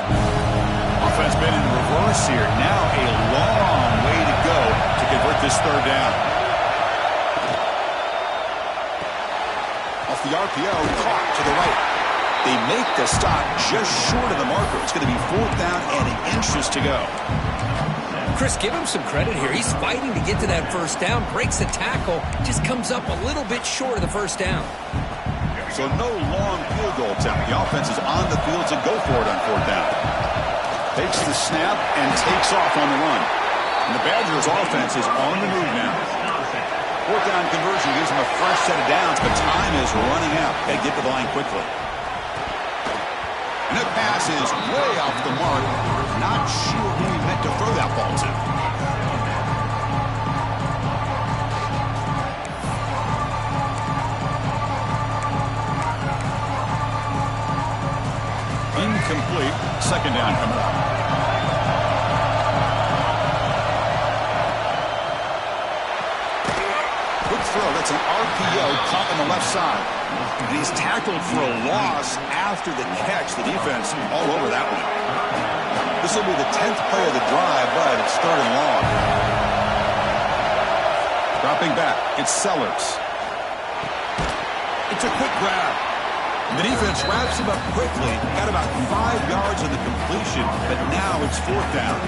Offense been in reverse here. Now a long way to go to convert this 3rd down. Off the RPO, caught to the right. They make the stop just short of the marker. It's going to be 4th down and inches to go. Chris, give him some credit here. He's fighting to get to that first down, breaks the tackle, just comes up a little bit short of the first down. So no long field goal attempt. The offense is on the field to go for it on 4th down. Takes the snap and takes off on the run. And the Badgers offense is on the move now. 4th down conversion gives them a fresh set of downs, but time is running out. They get to the line quickly. And the pass is way off the mark. Not sure who he meant to throw that ball to. Incomplete. Second down coming up. Quick throw. That's an RPO caught on the left side. And he's tackled for a loss after the catch. The defense all over that one. This will be the 10th play of the drive, but it's 3rd and long. Dropping back, it's Sellers. It's a quick grab. The defense wraps him up quickly. Got about 5 yards on the completion, but now it's 4th down.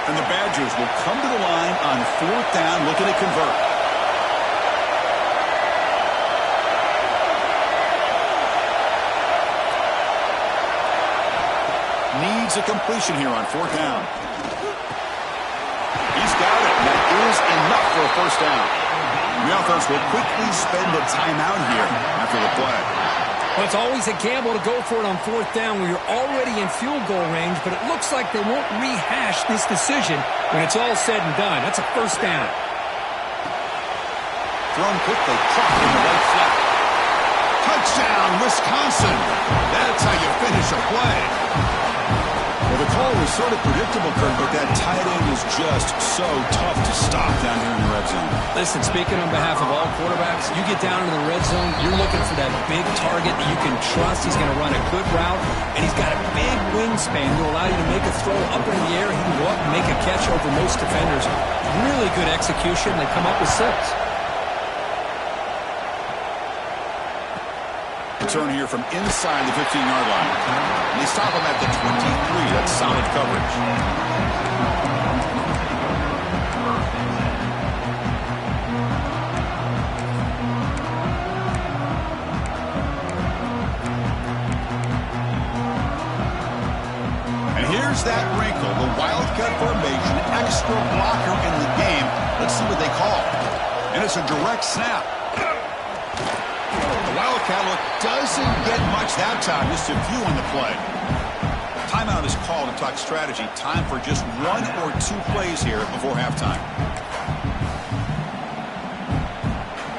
And the Badgers will come to the line on 4th down, looking to convert. Needs a completion here on 4th down. He's got it. That is enough for a first down. The offense will quickly spend a timeout here after the play. Well, it's always a gamble to go for it on 4th down where you're already in field goal range, but it looks like they won't rehash this decision when it's all said and done. That's a first down. Thrown quickly, caught in the right flat. Touchdown, Wisconsin. That's how you finish a play. Well, the call was sort of predictable, Kurt, but that tight end is just so tough to stop down here in the red zone. Listen, speaking on behalf of all quarterbacks, you get down into the red zone, you're looking for that big target that you can trust. He's going to run a good route, and he's got a big wingspan to allow you to make a throw up in the air. He can go up and make a catch over most defenders. Really good execution. They come up with 6. Return here from inside the 15-yard line. And they stop him at the 23. That's solid coverage. And here's that wrinkle, the wildcat formation, extra blocker in the game. Let's see what they call. And it's a direct snap. The wildcat look doesn't get much that time, just a few on the play. Timeout is called to talk strategy. Time for just 1 or 2 plays here before halftime.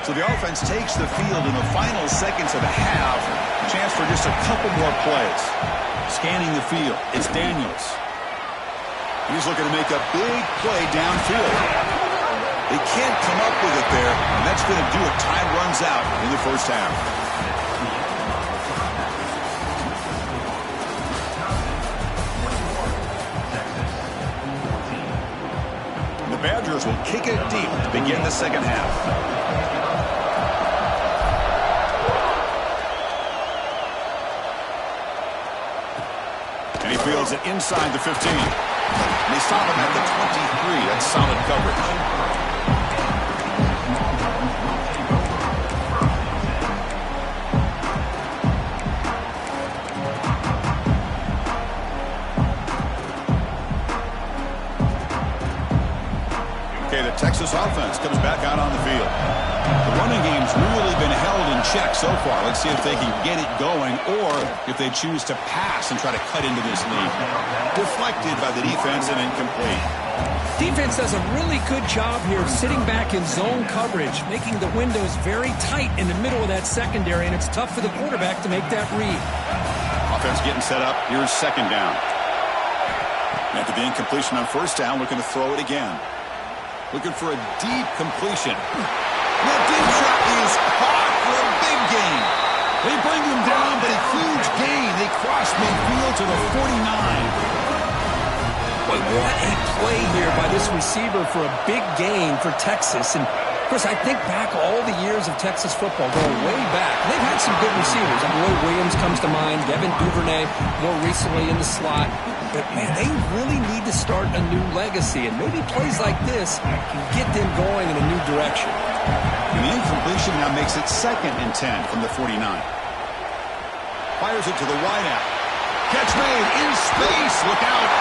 So the offense takes the field in the final seconds of the half. Chance for just a couple more plays. Scanning the field, it's Daniels. He's looking to make a big play downfield. They can't come up with it there, and that's going to do it. Time runs out in the first half. The Badgers will kick it deep to begin the second half. And he fields it inside the 15. And they stop him at the 23. That's solid coverage. Texas offense comes back out on the field. The running game's really been held in check so far. Let's see if they can get it going or if they choose to pass and try to cut into this lead. Deflected by the defense and incomplete. Defense does a really good job here of sitting back in zone coverage, making the windows very tight in the middle of that secondary, and it's tough for the quarterback to make that read. Offense getting set up. Here's second down. After the incompletion on first down, looking to throw it again. Looking for a deep completion. That deep shot is caught for a big gain. They bring him down, but a huge gain. They cross midfield to the 49. Boy, what a play here by this receiver for a big gain for Texas. And, of course, I think back all the years of Texas football, going way back. They've had some good receivers. Roy Williams comes to mind, Devin Duvernay more recently in the slot. But, man, they really need to start a new legacy, and maybe plays like this can get them going in a new direction. And the incompletion now makes it 2nd and 10 from the 49. Fires it to the wideout. Catch made in space. Look out.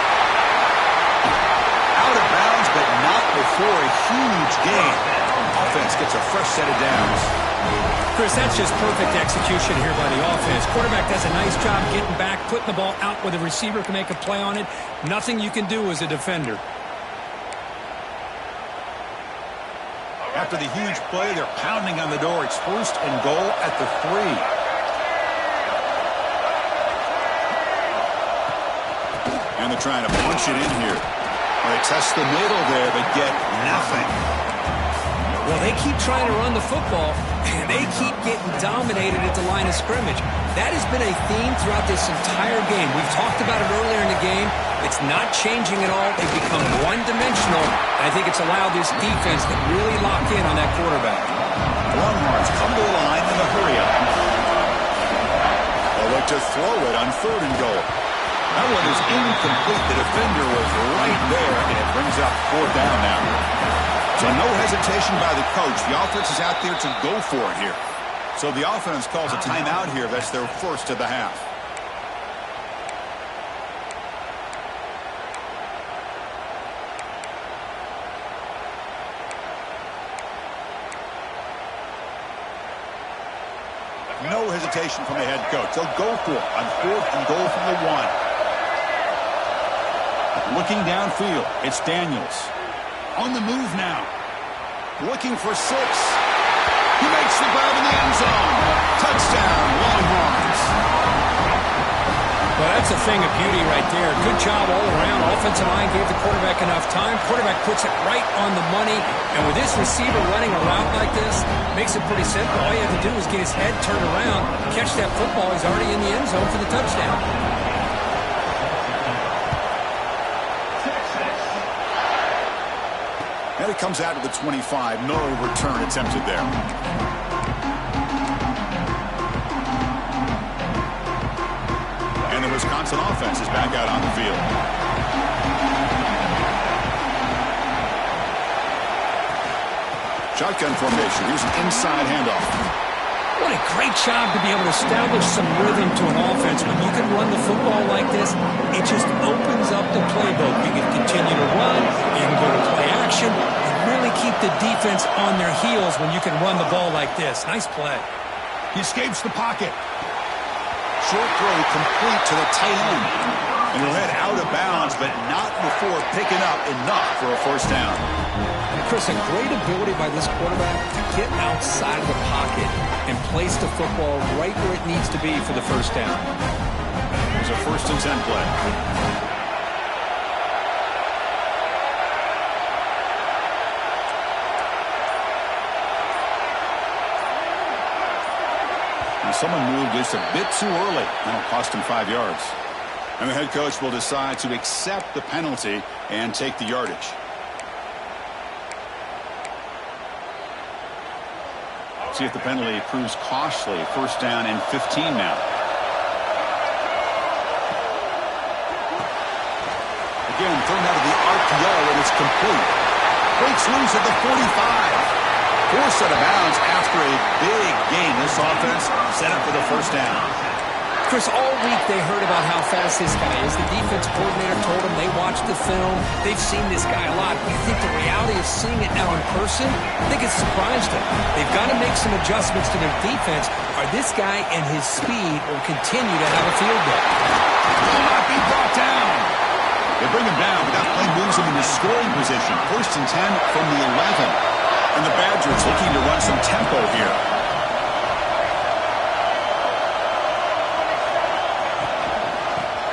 Out of bounds, but not before a huge gain. Offense gets a fresh set of downs. Chris, that's just perfect execution here by the offense. Quarterback does a nice job getting back, putting the ball out where the receiver can make a play on it. Nothing you can do as a defender. After the huge play, they're pounding on the door. It's 1st and goal at the 3. And they're trying to punch it in here. Well, they test the middle there, but get nothing. Well, they keep trying to run the football, and they keep getting dominated at the line of scrimmage. That has been a theme throughout this entire game. We've talked about it earlier in the game. It's not changing at all. They've become one-dimensional. I think it's allowed this defense to really lock in on that quarterback. Longhorns come to the line in the hurry-up. They'll look to throw it on 3rd and goal. That one is incomplete. The defender was right there, and it brings up 4th down now. So no hesitation by the coach. The offense is out there to go for it here. So the offense calls a timeout here. That's their first of the half. No hesitation from the head coach. They'll go for it on 4th and goal from the 1. Looking downfield, it's Daniels. On the move now. Looking for 6. He makes the grab in the end zone. Touchdown, Longhorns. Well, that's a thing of beauty right there. Good job all around. Offensive line gave the quarterback enough time. Quarterback puts it right on the money. And with this receiver running a route like this, makes it pretty simple. All you have to do is get his head turned around, catch that football. He's already in the end zone for the touchdown. And it comes out to the 25. No return attempted there. And the Wisconsin offense is back out on the field. Shotgun formation. Here's an inside handoff. What a great job to be able to establish some rhythm to an offense. When you can run the football like this, it just opens up the playbook. You can continue to run, you can go to play action, and really keep the defense on their heels when you can run the ball like this. Nice play. He escapes the pocket. Short throw complete to the tight end. And he'll head out of bounds, but not before picking up enough for a first down. Chris, a great ability by this quarterback to get outside of the pocket and place the football right where it needs to be for the first down. Here's a 1st and 10 play. Now someone moved just a bit too early. That'll cost him 5 yards. And the head coach will decide to accept the penalty and take the yardage. See if the penalty proves costly. 1st down and 15 now. Again, thrown out of the RPO, and it's complete. Breaks loose at the 45. Forced out of bounds after a big gain. This offense set up for the 1st down. Chris, all week they heard about how fast this guy is. The defense coordinator told them they watched the film. They've seen this guy a lot. You think the reality of seeing it now in person, I think it's surprised them. They've got to make some adjustments to their defense, or this guy and his speed will continue to have a field day. Will not be brought down. They bring him down, but that play moves him into scoring position. 1st and 10 from the 11. And the Badgers looking to run some tempo here.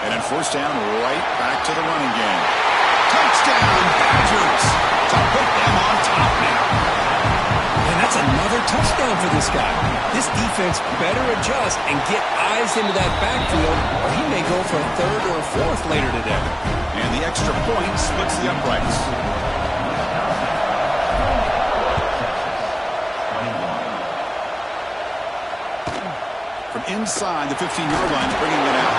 And in 1st down, right back to the running game. Touchdown, Badgers. To put them on top now. And that's another touchdown for this guy. This defense better adjust and get eyes into that backfield, or he may go for a 3rd or a 4th later today. And the extra point splits the uprights. From inside the 15-yard line, bringing it out.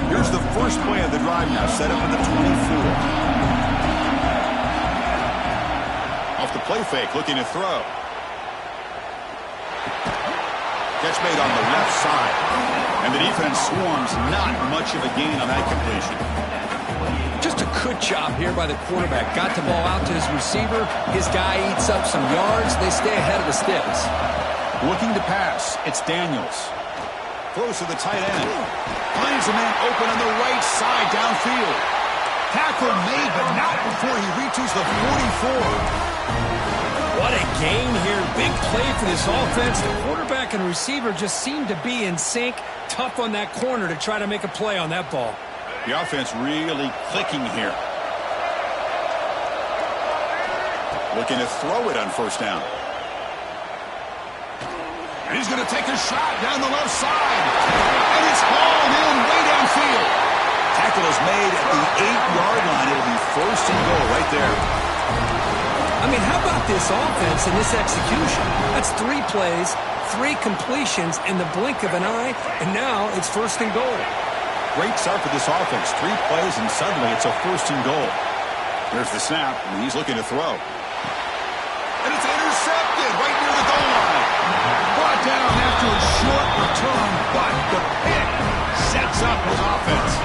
Here's the first play of the drive now, set up at the 24. Off the play fake, looking to throw. Catch made on the left side. And the defense swarms, not much of a gain on that completion. Just a good job here by the quarterback. Got the ball out to his receiver. His guy eats up some yards. They stay ahead of the sticks. Looking to pass, it's Daniels. Throws to the tight end. Finds a man open on the right side downfield. Tackle made, but not before he reaches the 44. What a gain here. Big play for this offense. The quarterback and receiver just seem to be in sync. Tough on that corner to try to make a play on that ball. The offense really clicking here. Looking to throw it on 1st down. And he's going to take a shot down the left side. And it's hauled in way downfield. Tackle is made at the 8-yard line. It'll be 1st and goal right there. I mean, how about this offense and this execution? That's 3 plays, 3 completions in the blink of an eye, and now it's 1st and goal. Great start for this offense. 3 plays, and suddenly it's a 1st and goal. There's the snap, and he's looking to throw. And it's intercepted right near the goal line. Brought down after a short return, but the pick sets up his offense.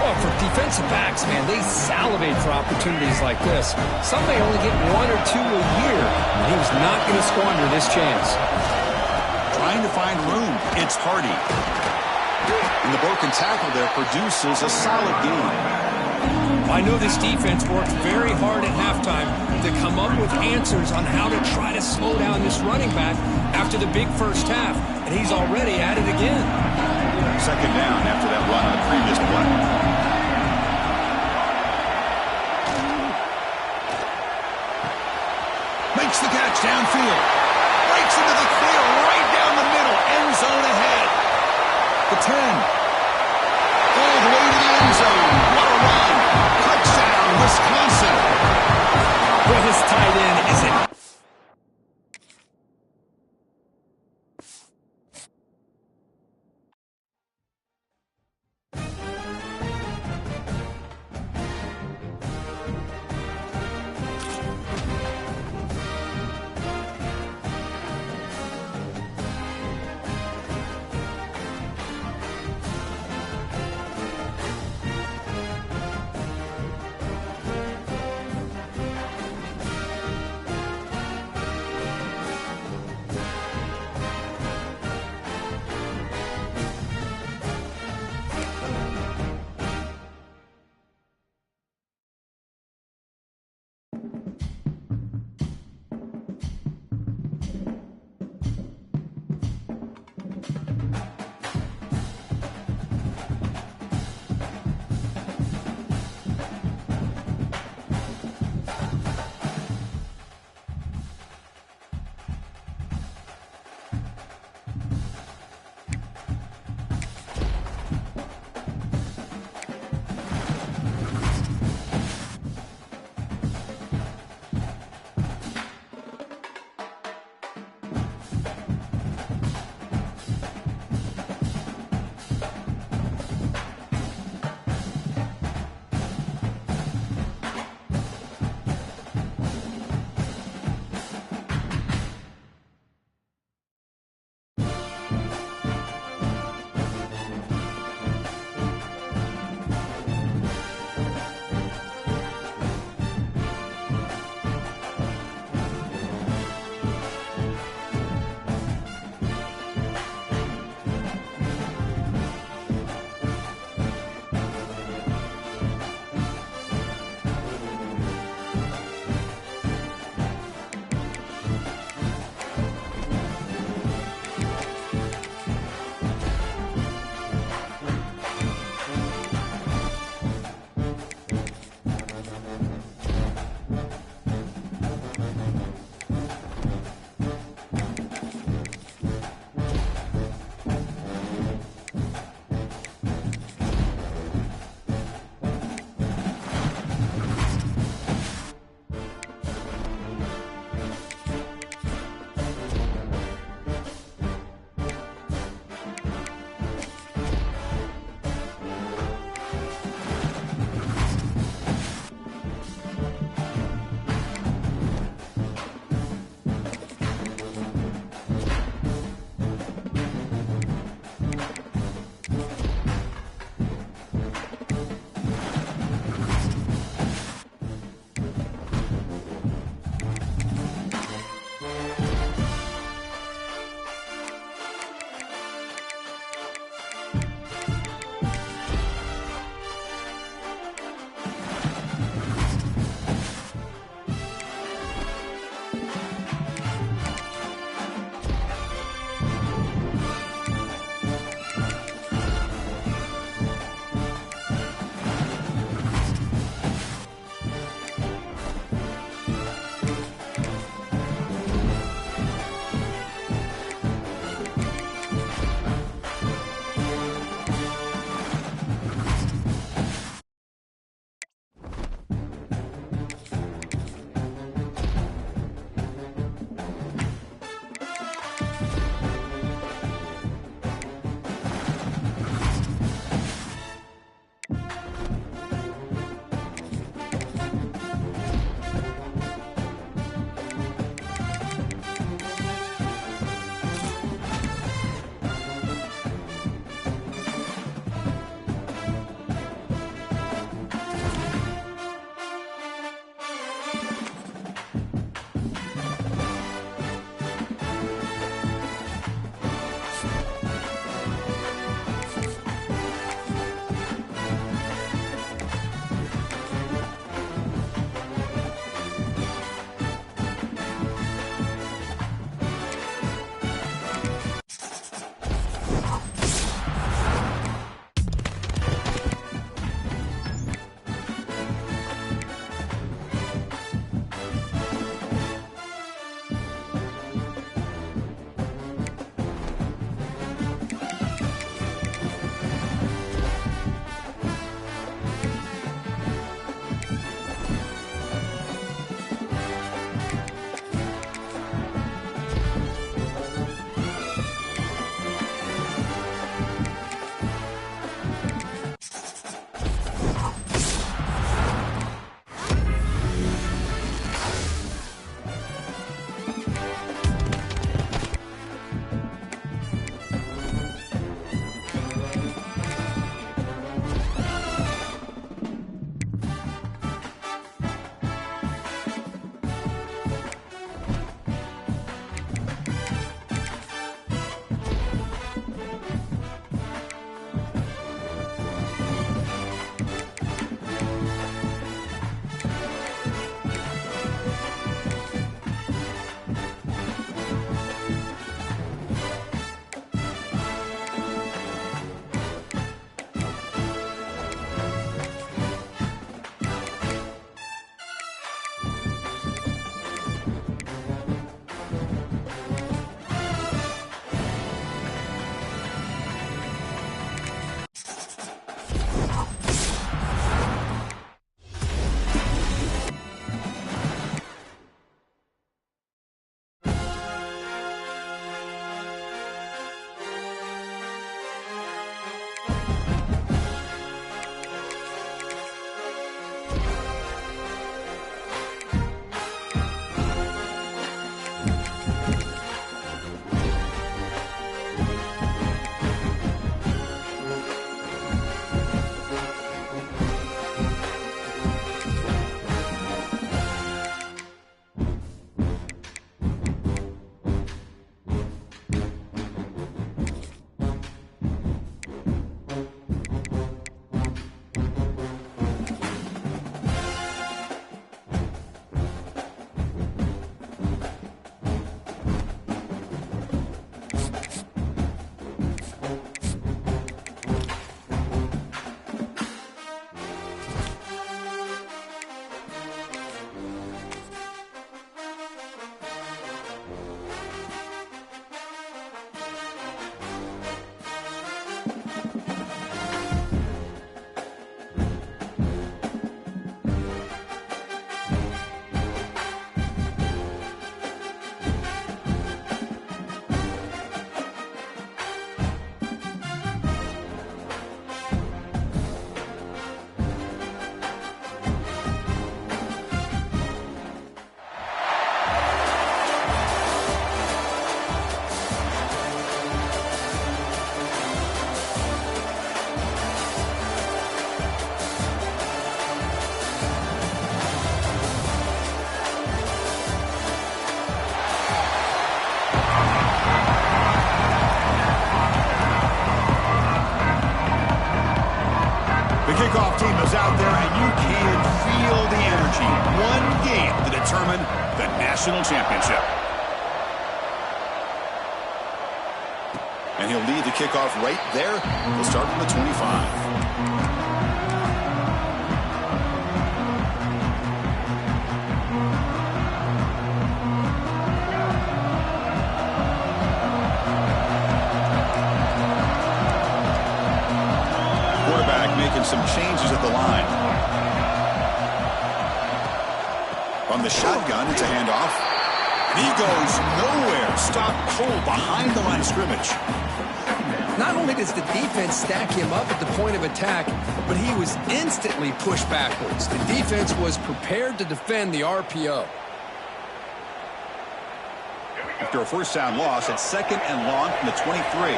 Oh, for defensive backs, man, they salivate for opportunities like this. Some may only get 1 or 2 a year, and he was not going to squander this chance. Trying to find room. It's Hardy. And the broken tackle there produces a solid game. I know this defense worked very hard at halftime to come up with answers on how to try to slow down this running back after the big first half, and he's already at it again. 2nd down after that run on the previous play. Makes the catch downfield. Breaks into the clear right down the middle. End zone ahead. The 10. All the way to the kickoff team is out there, and you can feel the energy. One game to determine the national championship. And he'll lead the kickoff right there. He'll start from the 25. Making some changes at the line. From the shotgun, it's a handoff. And he goes nowhere. Stopped cold behind the line of scrimmage. Not only does the defense stack him up at the point of attack, but he was instantly pushed backwards. The defense was prepared to defend the RPO. After a first down loss, it's 2nd and long from the 23.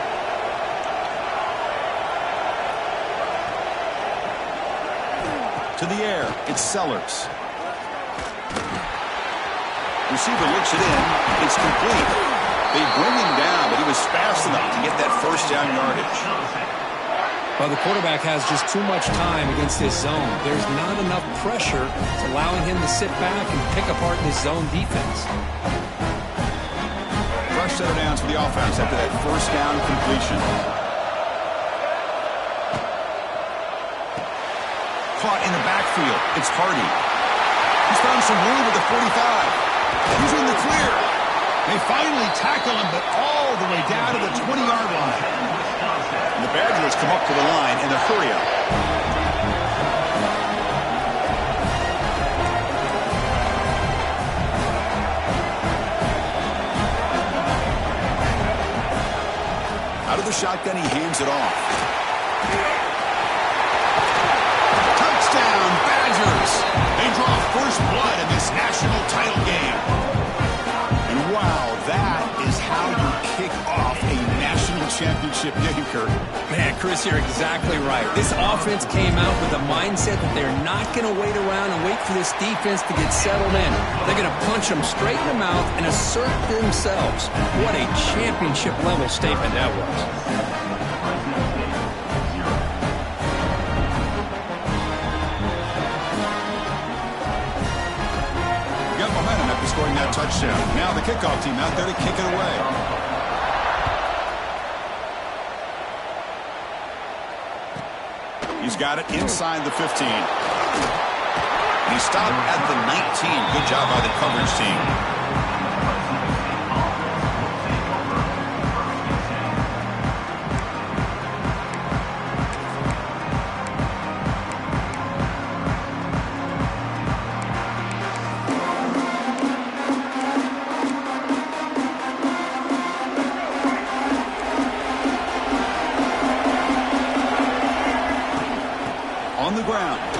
To the air, it's Sellers. Receiver looks it in. It's complete. They bring him down, but he was fast enough to get that first down yardage. Well, the quarterback has just too much time against his zone. There's not enough pressure. It's allowing him to sit back and pick apart this zone defense. Fresh set of downs for the offense after that first down completion. Caught in the backfield. It's Hardy. He's found some room at the 45. He's in the clear. They finally tackle him, but all the way down to the 20-yard line. And the Badgers come up to the line in a hurry-up. Out of the shotgun, he hands it off. Touchdown, Badgers! They draw first blood in this national title game. And wow, that is how you kick off a national championship game, Kirk. Man, Chris, you're exactly right. This offense came out with a mindset that they're not going to wait around and wait for this defense to get settled in. They're going to punch them straight in the mouth and assert themselves. What a championship-level statement that was. Scoring that touchdown. Now the kickoff team out there to kick it away. He's got it inside the 15. He stopped at the 19. Good job by the coverage team.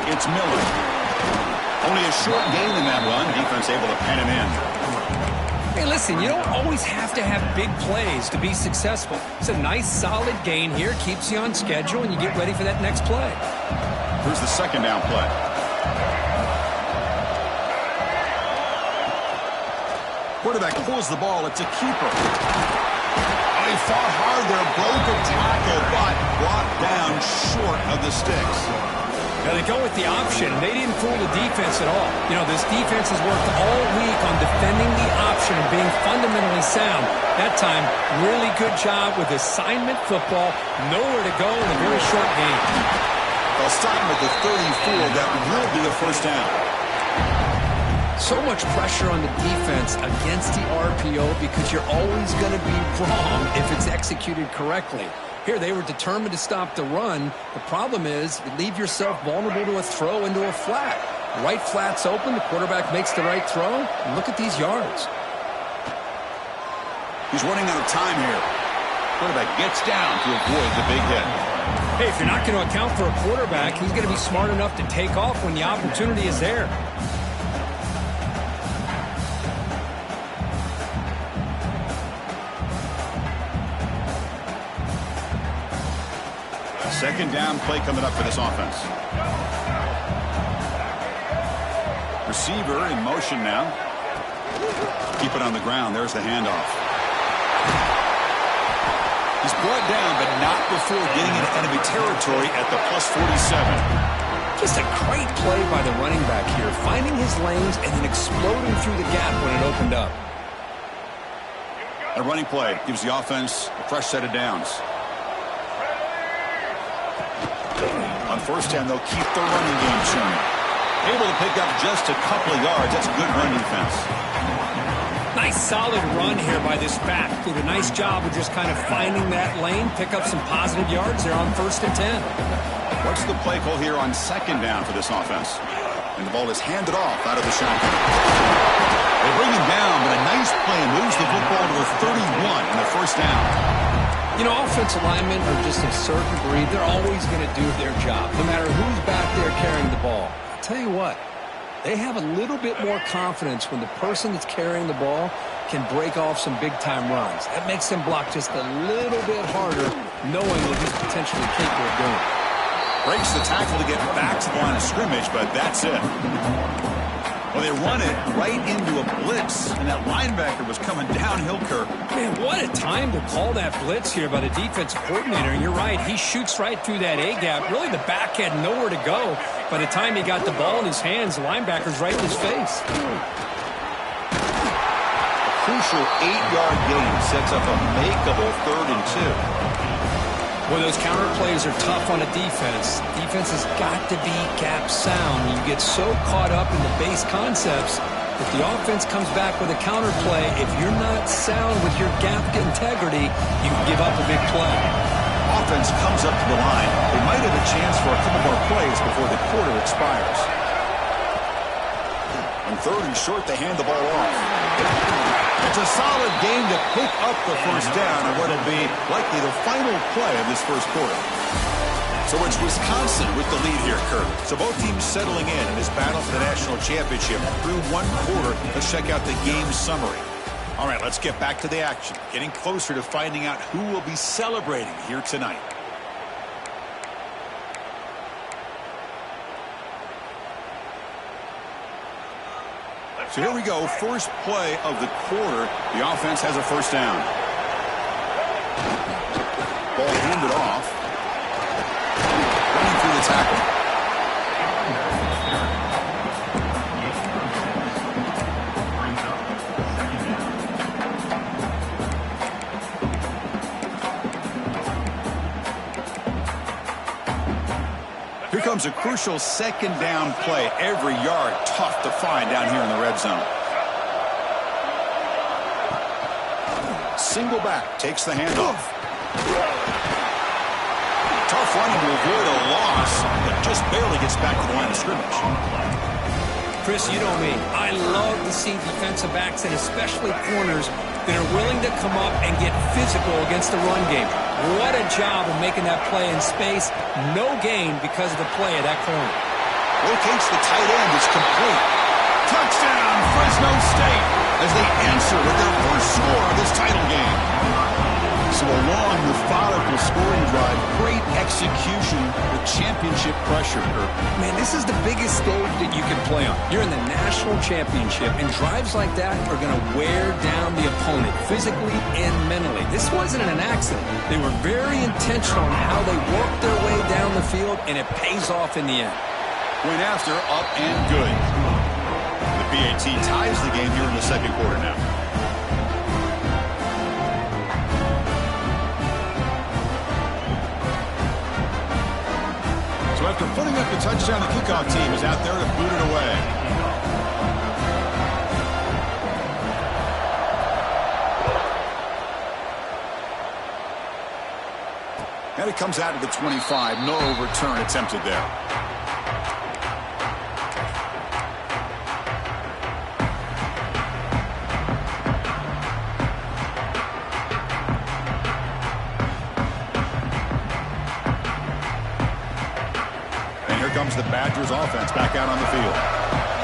It's Miller. Only a short gain in that run. Defense able to pen him in. Hey, listen, you don't always have to have big plays to be successful. It's a nice, solid gain here. Keeps you on schedule, and you get ready for that next play. Here's the second down play. Quarterback pulls the ball. It's a keeper. Oh, he fought hard there. Broke a tackle, but brought down short of the sticks. Now they go with the option. They didn't fool the defense at all. You know, this defense has worked all week on defending the option and being fundamentally sound. That time, really good job with assignment football. Nowhere to go in a very short game. They'll stop him at the 34. That will be a first down. So much pressure on the defense against the RPO because you're always going to be wrong if it's executed correctly. Here, they were determined to stop the run. The problem is you leave yourself vulnerable to a throw into a flat. Right flat's open. The quarterback makes the right throw. And look at these yards. He's running out of time here. Quarterback gets down to avoid the big hit. Hey, if you're not going to account for a quarterback, he's going to be smart enough to take off when the opportunity is there. Second down play coming up for this offense. Receiver in motion now. Keep it on the ground. There's the handoff. He's brought down, but not before getting into enemy territory at the plus 47. Just a great play by the running back here, finding his lanes and then exploding through the gap when it opened up. A running play gives the offense a fresh set of downs. On first down, they'll keep the running game churning. Able to pick up just a couple of yards. That's good run defense. Nice solid run here by this back. Did a nice job of just kind of finding that lane, pick up some positive yards there on 1st and 10. What's the play call here on 2nd down for this offense? And the ball is handed off out of the shotgun. They bring him down, but a nice play moves the football to the 31 in the 1st down. You know, offensive linemen are just a certain breed. They're always going to do their job, no matter who's back there carrying the ball. I'll tell you what, they have a little bit more confidence when the person that's carrying the ball can break off some big-time runs. That makes them block just a little bit harder, knowing what he's potentially capable of doing. Breaks the tackle to get back to the line of scrimmage, but that's it. Well, they run it right into a blitz, and that linebacker was coming downhill, Kirk. Man, what a time to call that blitz here by the defensive coordinator. And you're right, he shoots right through that A-gap. Really, the back had nowhere to go. By the time he got the ball in his hands, the linebacker's right in his face. A crucial 8-yard gain sets up a makeable 3rd and 2. Well, those counter plays are tough on a defense. Defense has got to be gap sound. You get so caught up in the base concepts that the offense comes back with a counter play. If you're not sound with your gap integrity, you can give up a big play. Offense comes up to the line. They might have a chance for a couple more plays before the quarter expires. On 3rd and short, they hand the ball off. It's a solid game to pick up the 1st down on what will be likely the final play of this 1st quarter. So it's Wisconsin with the lead here, Kirk. So both teams settling in this battle for the national championship through 1 quarter. Let's check out the game summary. All right, let's get back to the action. Getting closer to finding out who will be celebrating here tonight. So here we go, first play of the quarter. The offense has a 1st down. Ball handed off. Running through the tackle. Here comes a crucial 2nd down play. Every yard tough to find down here in the red zone. Single back takes the handoff. Tough running to avoid a loss, but just barely gets back to the line of scrimmage. Chris, you know me. I love to see defensive backs and especially corners that are willing to come up and get physical against the run game. What a job of making that play in space. No gain because of the play of that corner. Rotates the tight end. It's complete. Touchdown, Fresno State, as they answer with their first score of this title game. So a long, methodical scoring drive. Great execution with championship pressure. Man, this is the biggest stage that you can play on. You're in the national championship, and drives like that are going to wear down the opponent physically and mentally. This wasn't an accident. They were very intentional in how they worked their way down the field, and it pays off in the end. Point after, up and good. The PAT ties the game here in the 2nd quarter now. So after putting up the touchdown, the kickoff team is out there to boot it away. And it comes out to the 25. No return attempted there. Comes the Badgers offense back out on the field.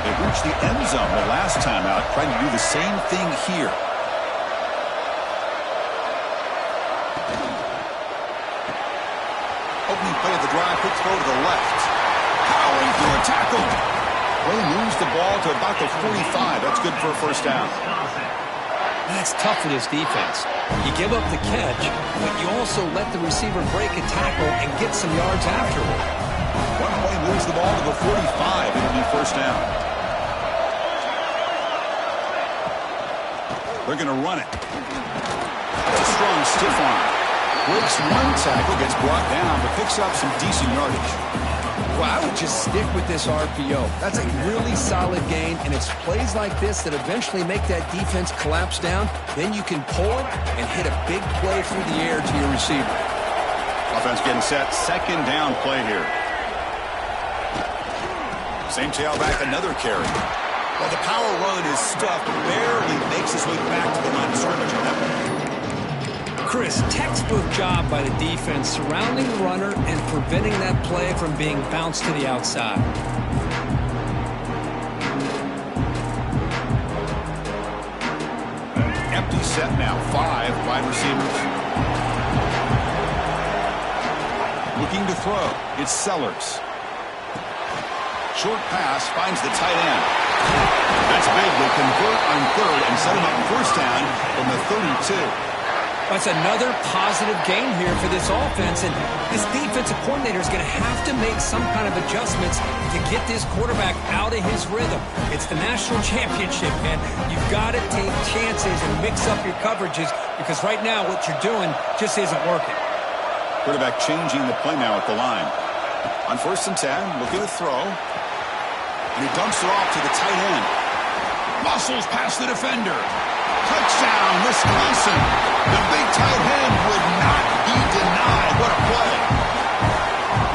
They reached the end zone the last time out, trying to do the same thing here. Opening play of the drive, quick throw to the left. Powering through a tackle. They moves the ball to about the 45. That's good for a 1st down. That's tough for this defense. You give up the catch, but you also let the receiver break a tackle and get some yards afterward. One play moves the ball to the 45. It'll be first down. They're going to run it. That's a strong stiff arm. Breaks one tackle, gets brought down, but picks up some decent yardage. Well, I would just stick with this RPO. That's a really solid gain, and it's plays like this that eventually make that defense collapse down. Then you can pull it and hit a big play through the air to your receiver. Offense getting set. Second down play here. Same tailback, another carry. Well, the power run is stuffed, barely makes his way back to the line of scrimmage on that one. Chris, textbook job by the defense surrounding the runner and preventing that play from being bounced to the outside. Empty set now. 5 wide receivers. Looking to throw. It's Sellers. Short pass finds the tight end. That's big. They convert on third and set him up first down from the 32. That's another positive gain here for this offense, and this defensive coordinator is going to have to make some kind of adjustments to get this quarterback out of his rhythm. It's the national championship, man. You've got to take chances and mix up your coverages because right now what you're doing just isn't working. Quarterback changing the play now at the line. On 1st and 10, looking to throw. And he dumps it off to the tight end. Muscles past the defender. Touchdown, Wisconsin. The big tight end would not be denied. What a play.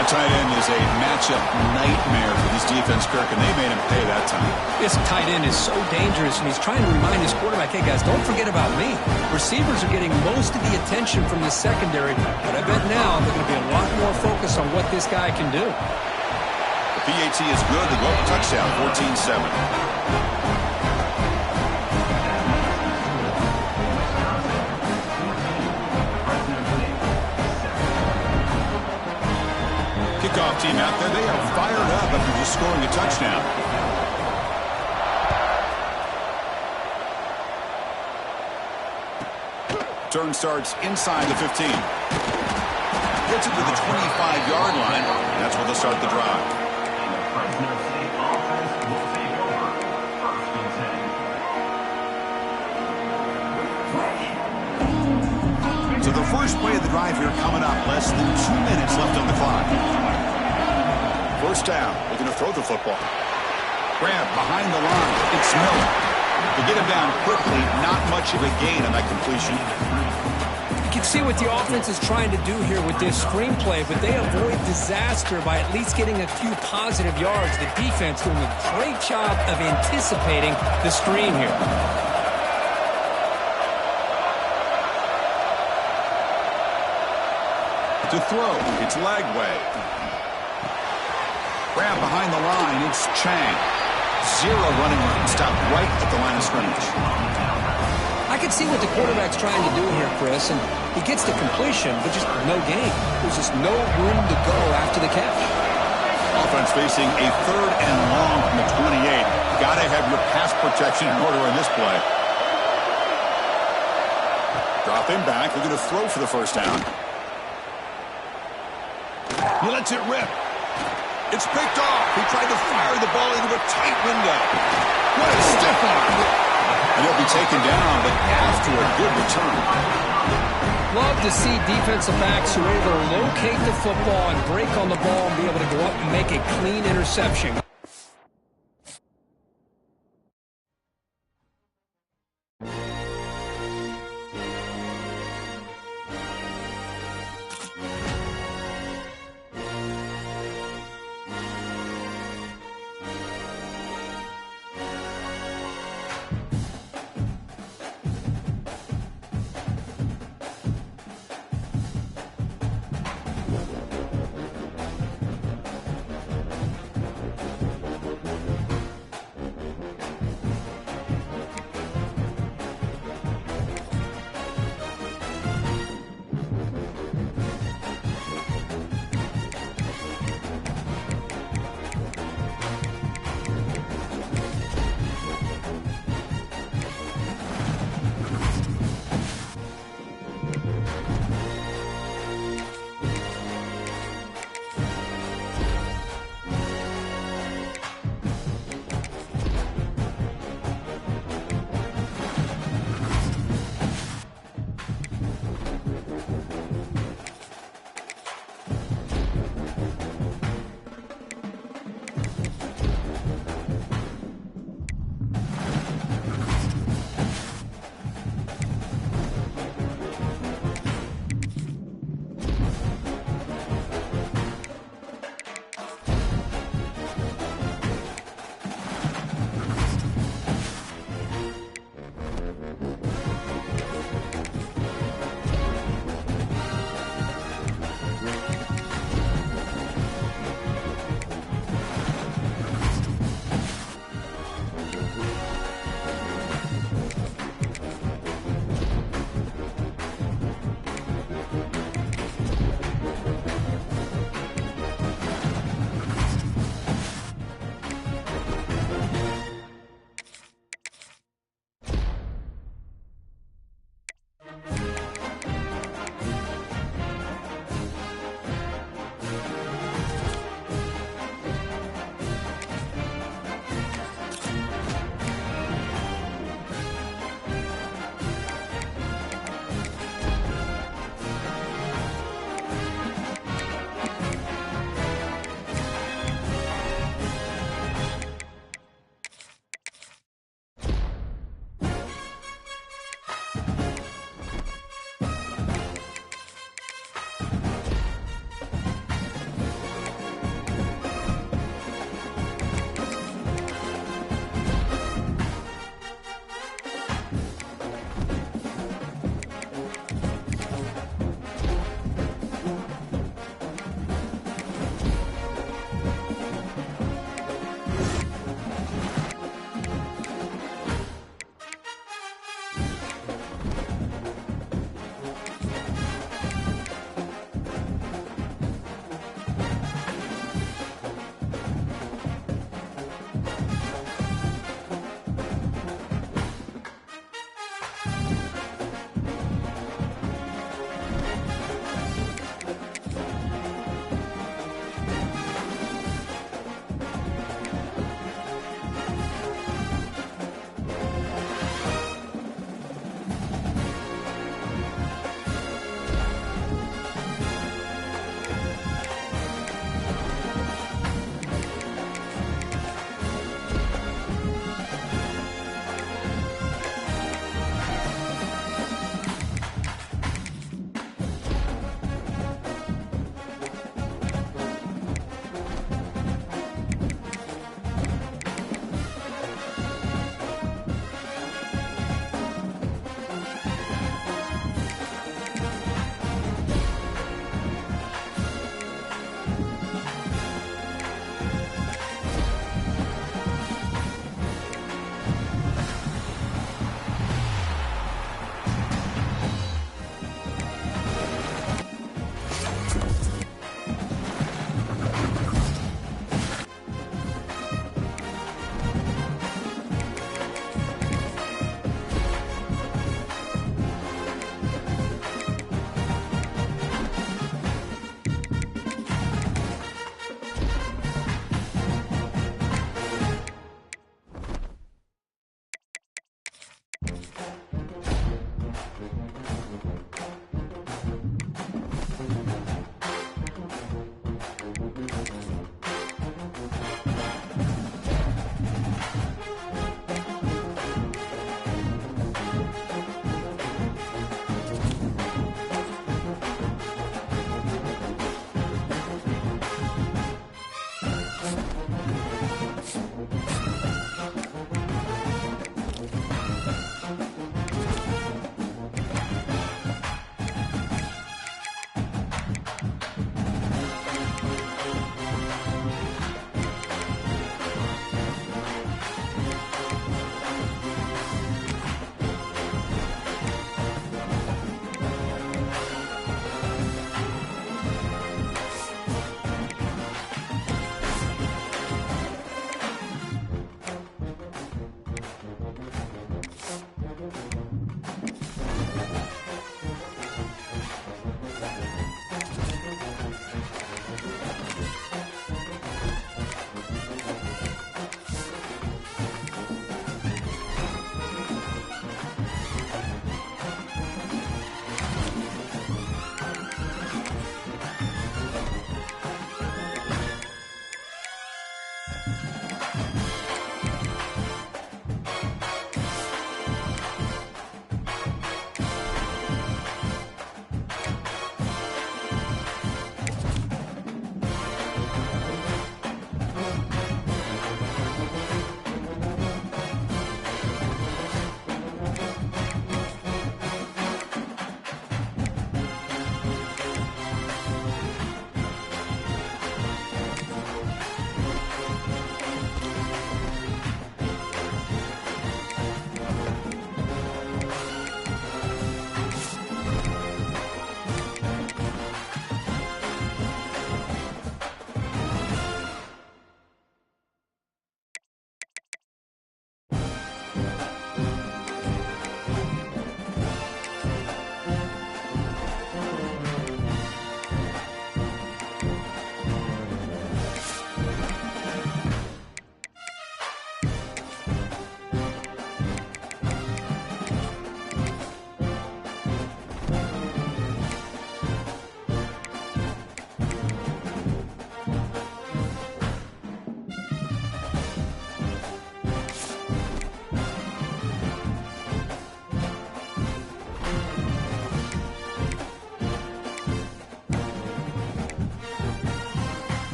That tight end is a matchup nightmare for this defense, Kirk, and they made him pay that time. This tight end is so dangerous, and he's trying to remind his quarterback, hey, guys, don't forget about me. Receivers are getting most of the attention from the secondary, but I bet now they're going to be a lot more focused on what this guy can do. The PAT is good. They go up touchdown, 14-7. Kickoff team out there. They are fired up after just scoring a touchdown. Turn starts inside the 15. Gets it to the 25-yard line. That's where they'll start the drive. Fresno State offense will take over. 1st and 10. So the first play of the drive here coming up. Less than 2 minutes left on the clock. First down. Looking to throw the football. Grab behind the line. It's Miller. To get him down quickly, not much of a gain on that completion. You can see what the offense is trying to do here with this screenplay, but they avoid disaster by at least getting a few positive yards. The defense doing a great job of anticipating the screen here. To throw, it's Lagway. Grab behind the line, it's Chang. 0 running room, stopped right at the line of scrimmage. I can see what the quarterback's trying to do here, Chris, and he gets the completion, but just no gain. There's just no room to go after the catch. Offense facing a 3rd and long from the 28. Got to have your pass protection in order in this play. Drop him back, they're going to throw for the first down. He lets it rip. It's picked off. He tried to fire the ball into a tight window. What a stiff arm. And he'll be taken down, but after a good return. Love to see defensive backs who are able to locate the football and break on the ball and be able to go up and make a clean interception.